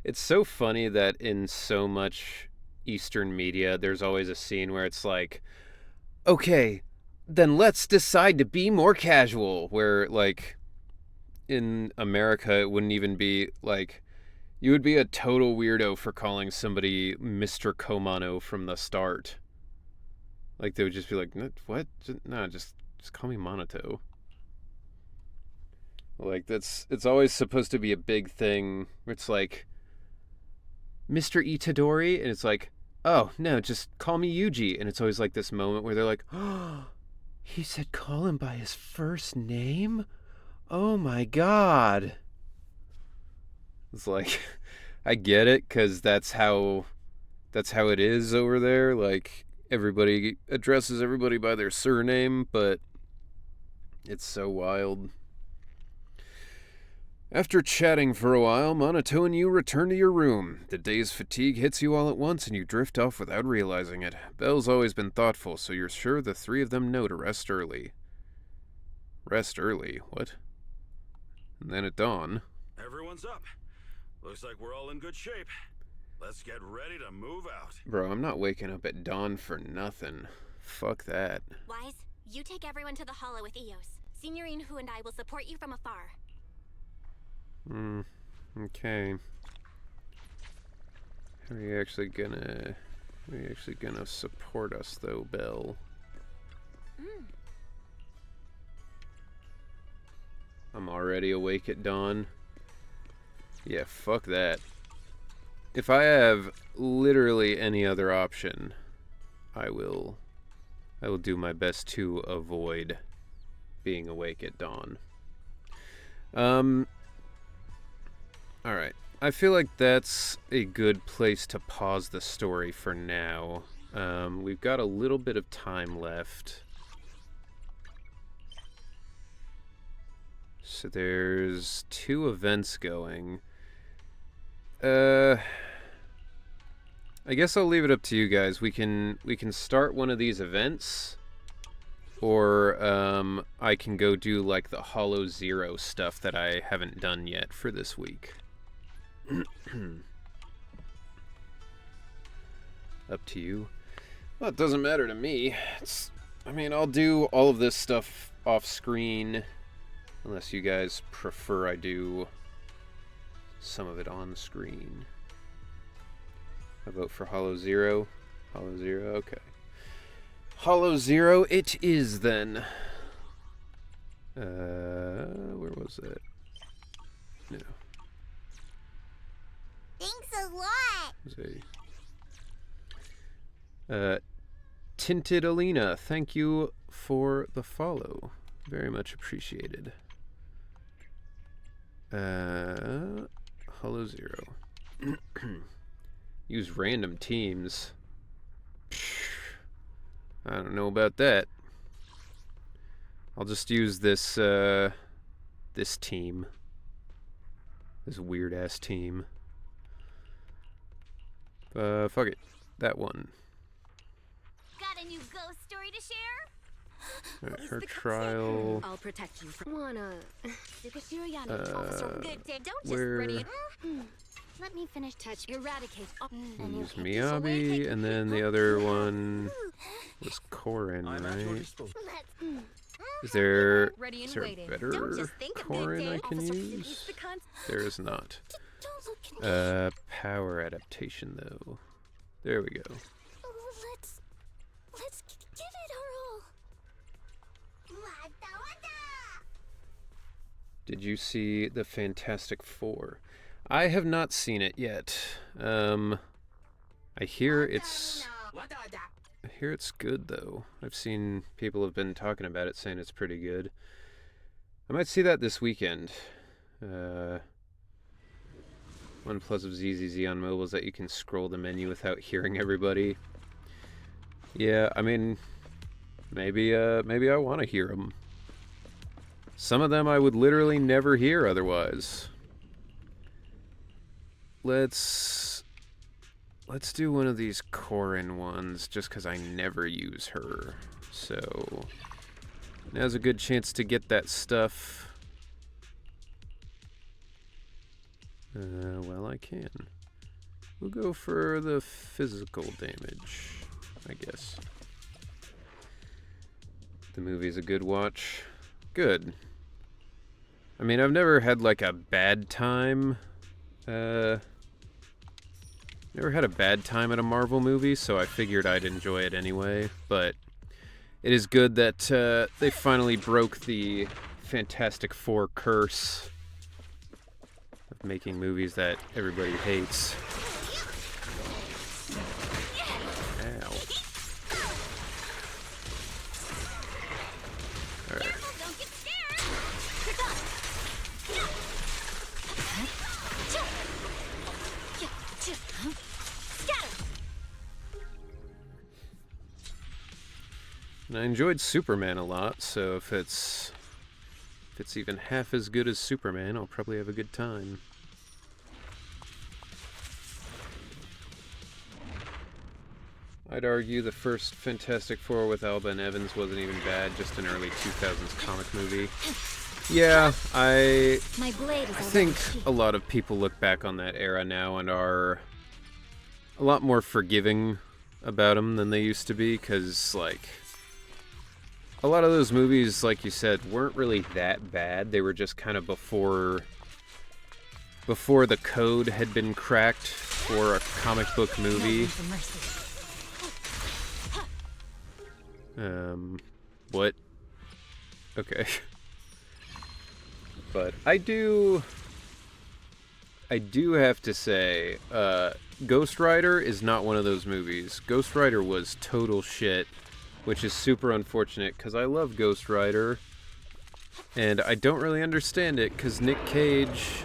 It's so funny that in so much Eastern media, there's always a scene where it's like, okay, then let's decide to be more casual. Where, like, in America, it wouldn't even be, like, you would be a total weirdo for calling somebody Mr. Komano from the start. Like, they would just be like, what? No, just call me Monato. Like, it's always supposed to be a big thing. It's like, Mr. Itadori, and it's like, oh, no, just call me Yuji. And it's always like this moment where they're like, oh, he said call him by his first name? Oh my god. It's like, I get it, because that's how it is over there. Like, everybody addresses everybody by their surname, but it's so wild. After chatting for a while, Monato and you return to your room. The day's fatigue hits you all at once and you drift off without realizing it. Belle's always been thoughtful, so you're sure the three of them know to rest early. Rest early? What? And then at dawn... Everyone's up. Looks like we're all in good shape. Let's get ready to move out. Bro, I'm not waking up at dawn for nothing. Fuck that. Wise, you take everyone to the Hollow with Eos. Signorine Hu and I will support you from afar. Okay. How are you actually gonna support us though, Belle? I'm already awake at dawn. Yeah, fuck that. If I have literally any other option, I will do my best to avoid being awake at dawn. Alright, I feel like that's a good place to pause the story for now. We've got a little bit of time left. So there's 2 events going. I guess I'll leave it up to you guys. We can start one of these events, or I can go do like the Hollow Zero stuff that I haven't done yet for this week. Up to you. Well, it doesn't matter to me. I mean, I'll do all of this stuff off screen, unless you guys prefer I do some of it on screen. I vote for Hollow Zero. Hollow Zero, okay. Hollow Zero it is then. Where was that? No. Thanks a lot. It was Tinted Alina, thank you for the follow. Very much appreciated. Hollow Zero. Use random teams. I don't know about that. I'll just use this this team. This weird ass team. Fuck it. That one. Got a new ghost story to share? Alright, her trial. I'll protect you from. Officer, good day. Don't just where- ready. Let me finish touch. Eradicate. Use Miyabi, and then the other one was Korin, right? Is there a better Korin I can use? There is not. Power adaptation, though. There we go. Let's give it our all. Did you see the Fantastic Four? I have not seen it yet. I hear it's good though. I've seen people have been talking about it, saying it's pretty good. I might see that this weekend. One plus of ZZZ on mobile is that you can scroll the menu without hearing everybody. Yeah, I mean, maybe I want to hear them. Some of them I would literally never hear otherwise. Let's do one of these Korin ones, just because I never use her. So, now's a good chance to get that stuff. Well, I can. We'll go for the physical damage, I guess. The movie's a good watch. Good. I mean, I've never had, like, a bad time. Never had a bad time at a Marvel movie, so I figured I'd enjoy it anyway. But it is good that they finally broke the Fantastic Four curse of making movies that everybody hates. Ow. Alright. And I enjoyed Superman a lot, so if it's even half as good as Superman, I'll probably have a good time. I'd argue the first Fantastic Four with Alba and Evans wasn't even bad, just an early 2000s comic movie. Yeah, I think a lot of people look back on that era now and are a lot more forgiving about them than they used to be, because, like, a lot of those movies, like you said, weren't really that bad. They were just kind of before the code had been cracked for a comic book movie. What? Okay. But I do have to say, Ghost Rider is not one of those movies. Ghost Rider was total shit, which is super unfortunate, because I love Ghost Rider, and I don't really understand it, because Nick Cage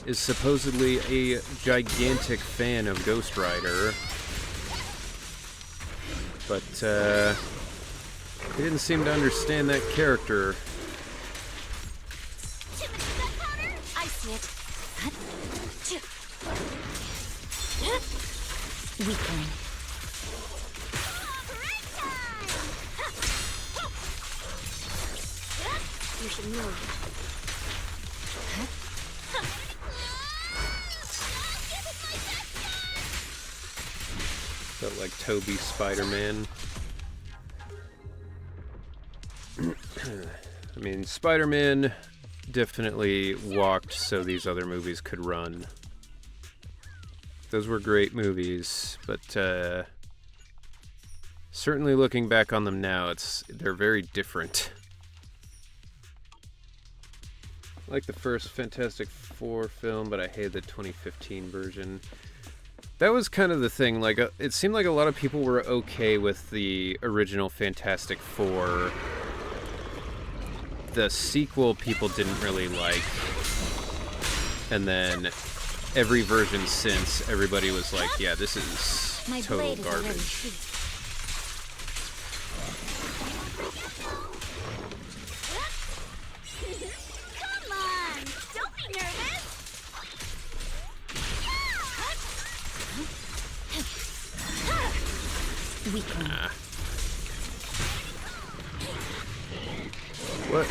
is supposedly a gigantic fan of Ghost Rider, but, he didn't seem to understand that character. I see it. Weakling. You should move. Felt like Toby's Spider-Man. I mean, Spider-Man definitely walked so these other movies could run. Those were great movies, but certainly looking back on them now, they're very different. I like the first Fantastic Four film, but I hate the 2015 version. That was kind of the thing, like, it seemed like a lot of people were okay with the original Fantastic Four. The sequel people didn't really like. And then every version since, everybody was like, yeah, this is total garbage. Come on! Don't be nervous! Nah. What?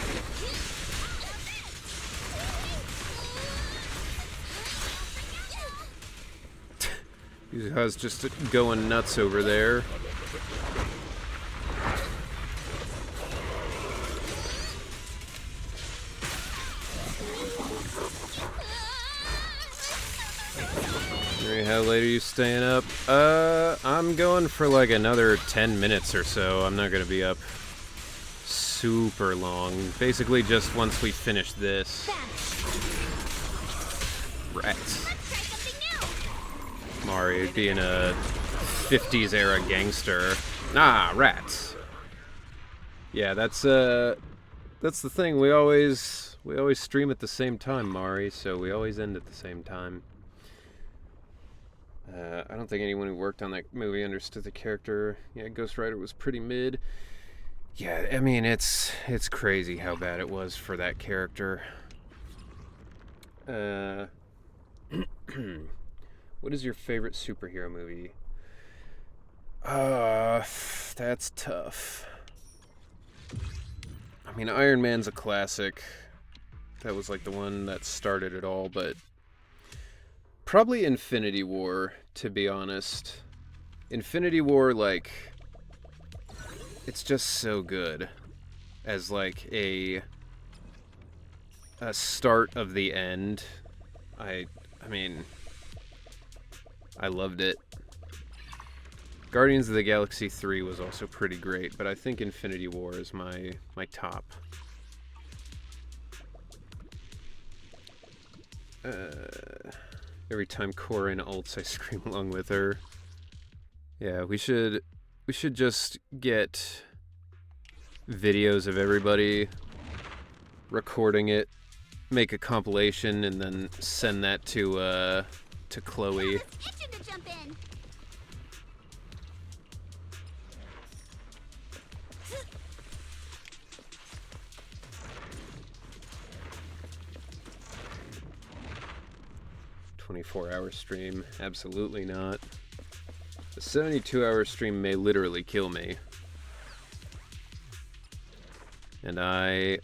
Yuzaha's just going nuts over there. Alright, how late are you staying up? I'm going for like another 10 minutes or so. I'm not gonna be up super long. Basically just once we finish this. Rats. Mari being a 50s era gangster. Ah, rats. Yeah, that's the thing. We always stream at the same time, Mari, so we always end at the same time. I don't think anyone who worked on that movie understood the character. Yeah, Ghost Rider was pretty mid. Yeah, I mean, it's crazy how bad it was for that character. What is your favorite superhero movie? That's tough. I mean, Iron Man's a classic. That was like the one that started it all, but probably Infinity War, to be honest. Infinity War, like, it's just so good as like a start of the end. I mean, I loved it. Guardians of the Galaxy 3 was also pretty great, but I think Infinity War is my top. Every time Corin ults, I scream along with her. Yeah, we should just get videos of everybody recording it, make a compilation, and then send that to Chloe. Itching to jump in. 24-hour stream? Absolutely not. A 72-hour stream may literally kill me. And I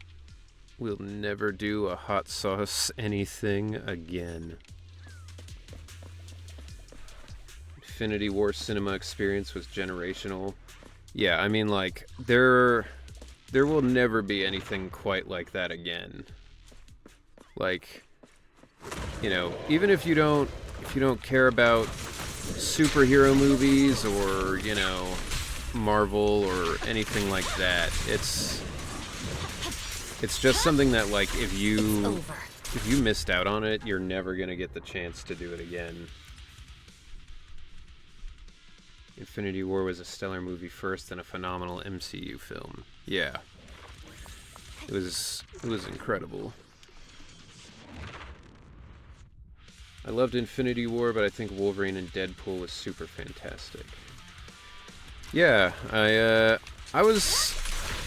will never do a hot sauce anything again. Infinity War cinema experience was generational. Yeah, I mean, like, there will never be anything quite like that again. Like, you know, even if you don't care about superhero movies or, you know, Marvel or anything like that, it's just something that, like, if you missed out on it, you're never gonna get the chance to do it again. Infinity War was a stellar movie first and a phenomenal MCU film. Yeah. It was incredible. I loved Infinity War, but I think Wolverine and Deadpool was super fantastic. Yeah, I was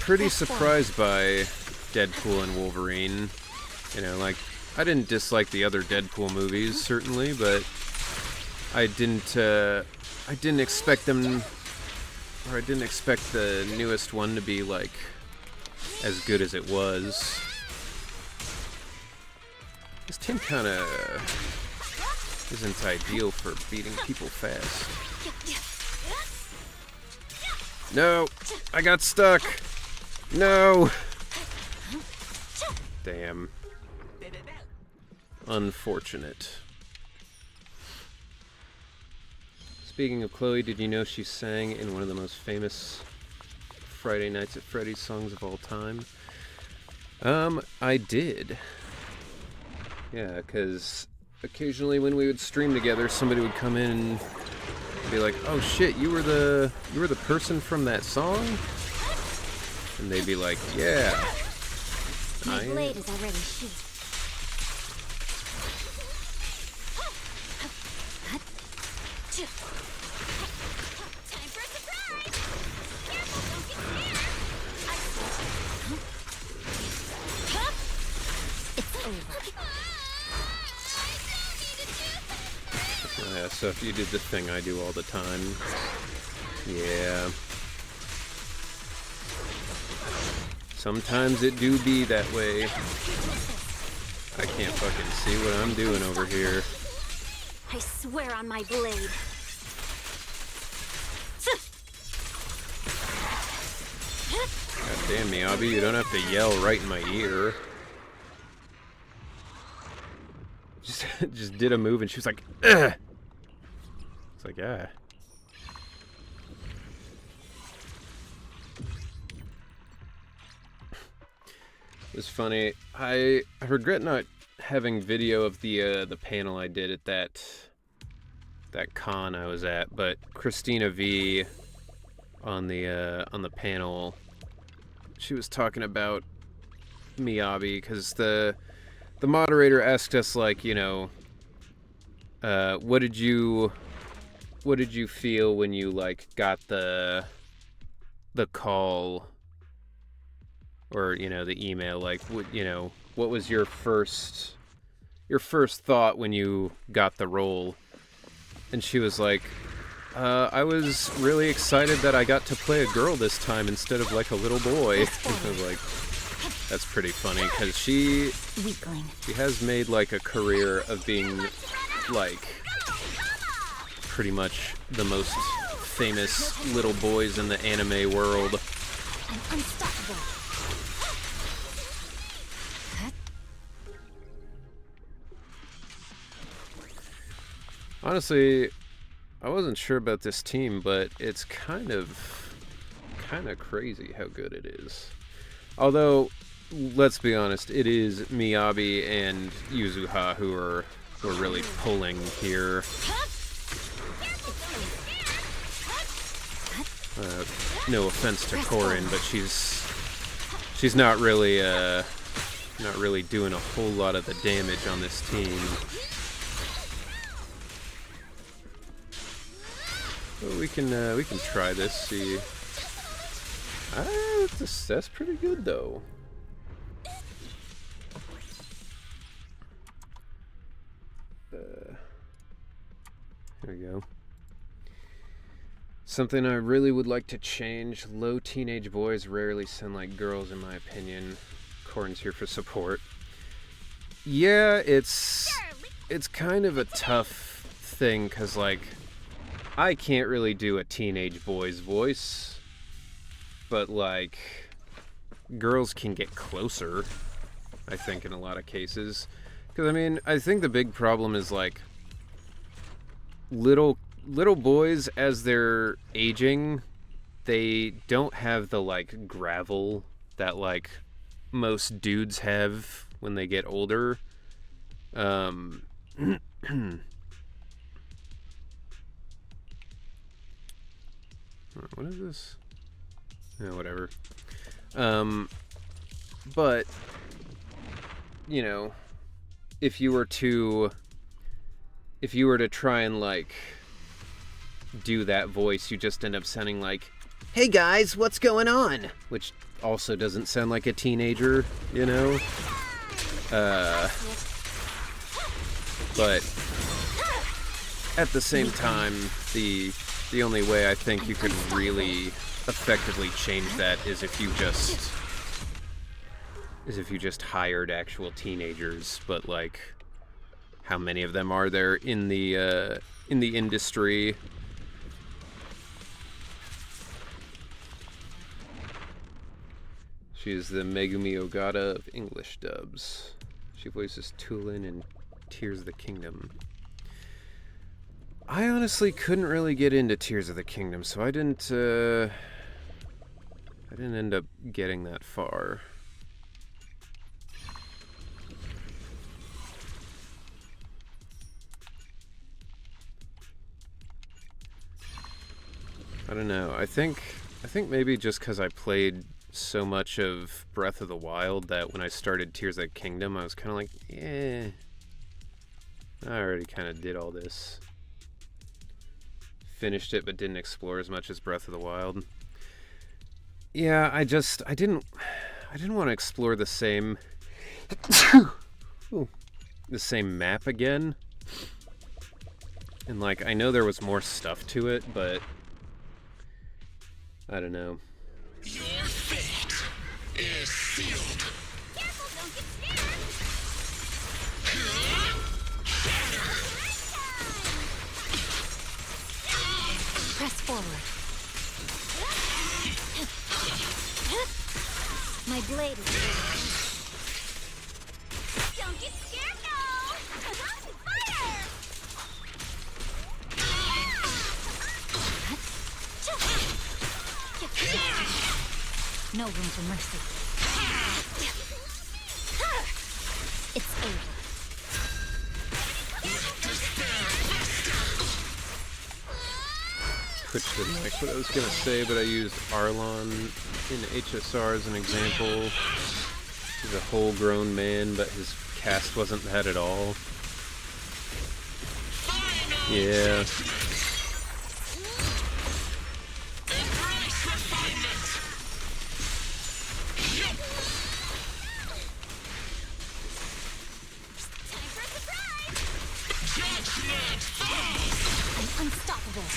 pretty surprised by Deadpool and Wolverine. You know, like, I didn't dislike the other Deadpool movies, certainly, but I didn't expect them, or I didn't expect the newest one to be, like, as good as it was. This team kinda isn't ideal for beating people fast. No! I got stuck! No! Damn. Unfortunate. Speaking of Chloe, did you know she sang in one of the most famous Friday Nights at Freddy's songs of all time? I did. Yeah, because occasionally when we would stream together, somebody would come in and be like, "Oh shit, you were the person from that song?" And they'd be like, "Yeah." My blade is already sheathed. Time for a surprise! Careful, don't get scared! It's over. Yeah, so if you did the thing I do all the time. Yeah. Sometimes it do be that way. I can't fucking see what I'm doing over here. I swear on my blade. God damn, Miyabi, you don't have to yell right in my ear. Just did a move and she was like, "Ugh!" It's like, yeah. It was funny. I regret not having video of the panel I did at that con I was at, but Christina V on the panel, she was talking about Miyabi because the moderator asked us, like, you know, what did you feel when you like got the call, or, you know, the email, like, what was your first thought when you got the role? And she was like, I was really excited that I got to play a girl this time instead of like a little boy. I was like, that's pretty funny, because she has made like a career of being like pretty much the most famous little boys in the anime world. I'm unstoppable. Honestly, I wasn't sure about this team, but it's kind of crazy how good it is. Although, let's be honest, it is Miyabi and Yuzuha who are really pulling here. No offense to Corin, but she's not really doing a whole lot of the damage on this team. Well, we can try this. See, that's pretty good though. Here we go. Something I really would like to change: low teenage boys rarely sound like girls, in my opinion. Corin's here for support. Yeah, it's kind of a tough thing, because, like, I can't really do a teenage boy's voice, but, like, girls can get closer, I think, in a lot of cases. Because, I mean, I think the big problem is, like, little boys, as they're aging, they don't have the, like, gravel that, like, most dudes have when they get older. What is this? Yeah, whatever. But, you know, if you were to try and, like, do that voice, you just end up sounding like, "Hey guys, what's going on?" Which also doesn't sound like a teenager, you know? But at the same time, the only way I think you could really effectively change that is if you just hired actual teenagers. But, like, how many of them are there in the industry? She is the Megumi Ogata of English dubs. She voices Tulin in Tears of the Kingdom. I honestly couldn't really get into Tears of the Kingdom, so I didn't end up getting that far. I don't know. I think maybe just because I played so much of Breath of the Wild that when I started Tears of the Kingdom, I was kind of like, eh, I already kind of did all this. Finished it, but didn't explore as much as Breath of the Wild. Yeah, I didn't want to explore the same the same map again. And like, I know there was more stuff to it, but I don't know. Your fate is sealed. Careful, don't get scared! Press forward. My blade is ready. Don't get scared, no! Fire! No room for mercy. It's over. Twitch didn't like what I was gonna say, but I used Arlon in HSR as an example. He's a whole grown man, but his cast wasn't that at all. Yeah. I'm unstoppable.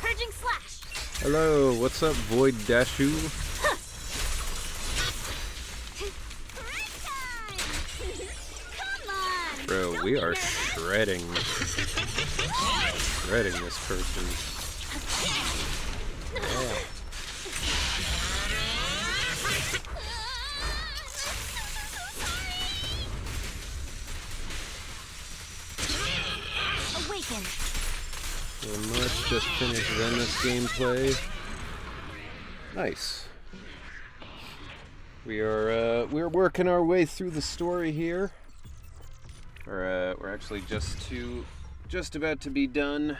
Purging slash. Hello, what's up, Void Dashu? Bro, we are shredding this person. Yeah. Awaken. So much, just finished Zenless gameplay. Nice. We're working our way through the story here. We're actually just about to be done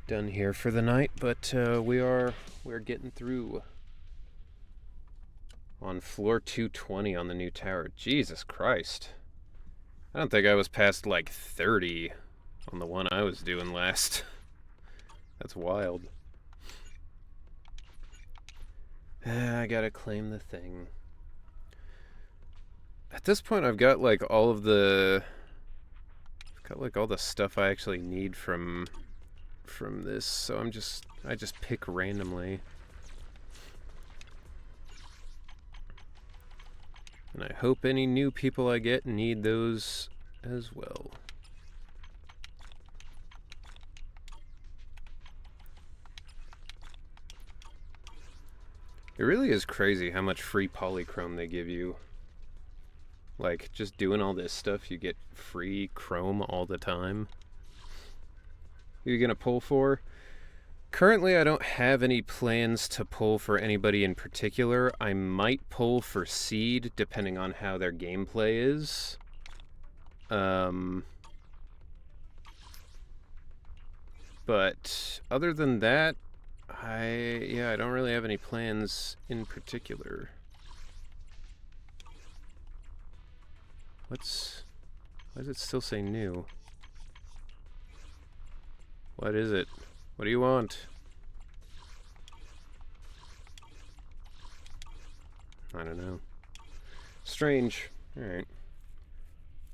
here for the night, but we're getting through. On floor 220 on the new tower. Jesus Christ. I don't think I was past like 30 on the one I was doing last. That's wild. I gotta claim the thing. At this point, I've got like all the stuff I actually need from this, so I just pick randomly. And I hope any new people I get need those as well. It really is crazy how much free polychrome they give you. Like, just doing all this stuff, you get free chrome all the time. Who are you gonna pull for? Currently, I don't have any plans to pull for anybody in particular. I might pull for Seed, depending on how their gameplay is. But other than that, I don't really have any plans in particular. Why does it still say new? What is it? What do you want? I don't know. Strange. Alright.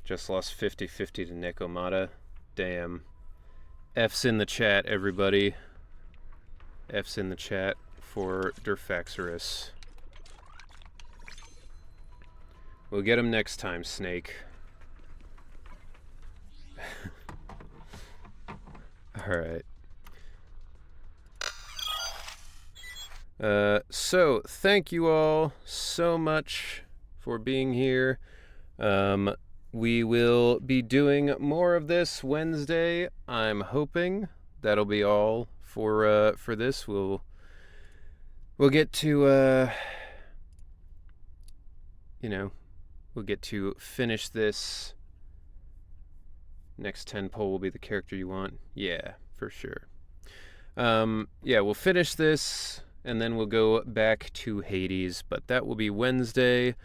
Just lost 50-50 to Nekomata. Damn. F's in the chat, everybody. F's in the chat for Durfaxorus. We'll get him next time, Snake. Alright. So thank you all so much for being here. We will be doing more of this Wednesday. I'm hoping that'll be all for this. We'll get to we'll get to finish this. Next 10 poll will be the character you want. Yeah, for sure. Yeah, we'll finish this and then we'll go back to Hades, but that will be Wednesday.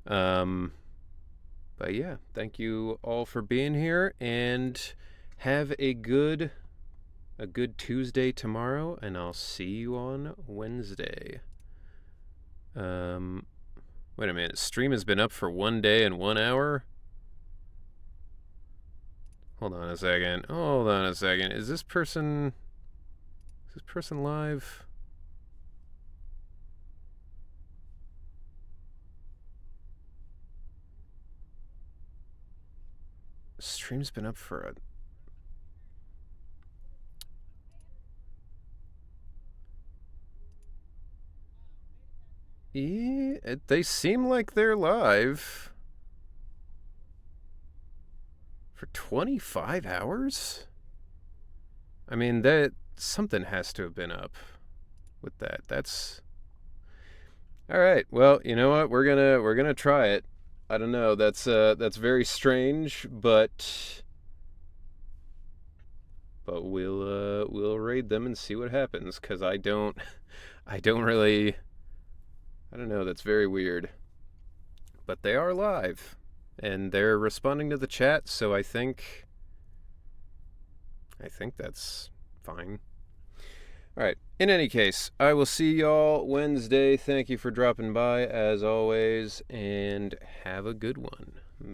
But yeah, thank you all for being here and have a good Tuesday tomorrow, and I'll see you on Wednesday. Wait a minute, stream has been up for 1 day and 1 hour? Hold on a second. Is this person live? Stream's been up for a... Yeah, they seem like they're live. For 25 hours? I mean, that something has to have been up with that. That's... Alright, well, you know what? We're gonna try it. I don't know, that's very strange, but we'll raid them and see what happens, because I don't really, I don't know, that's very weird. But they are live, and they're responding to the chat, so I think that's fine. Alright, in any case, I will see y'all Wednesday. Thank you for dropping by, as always, and have a good one.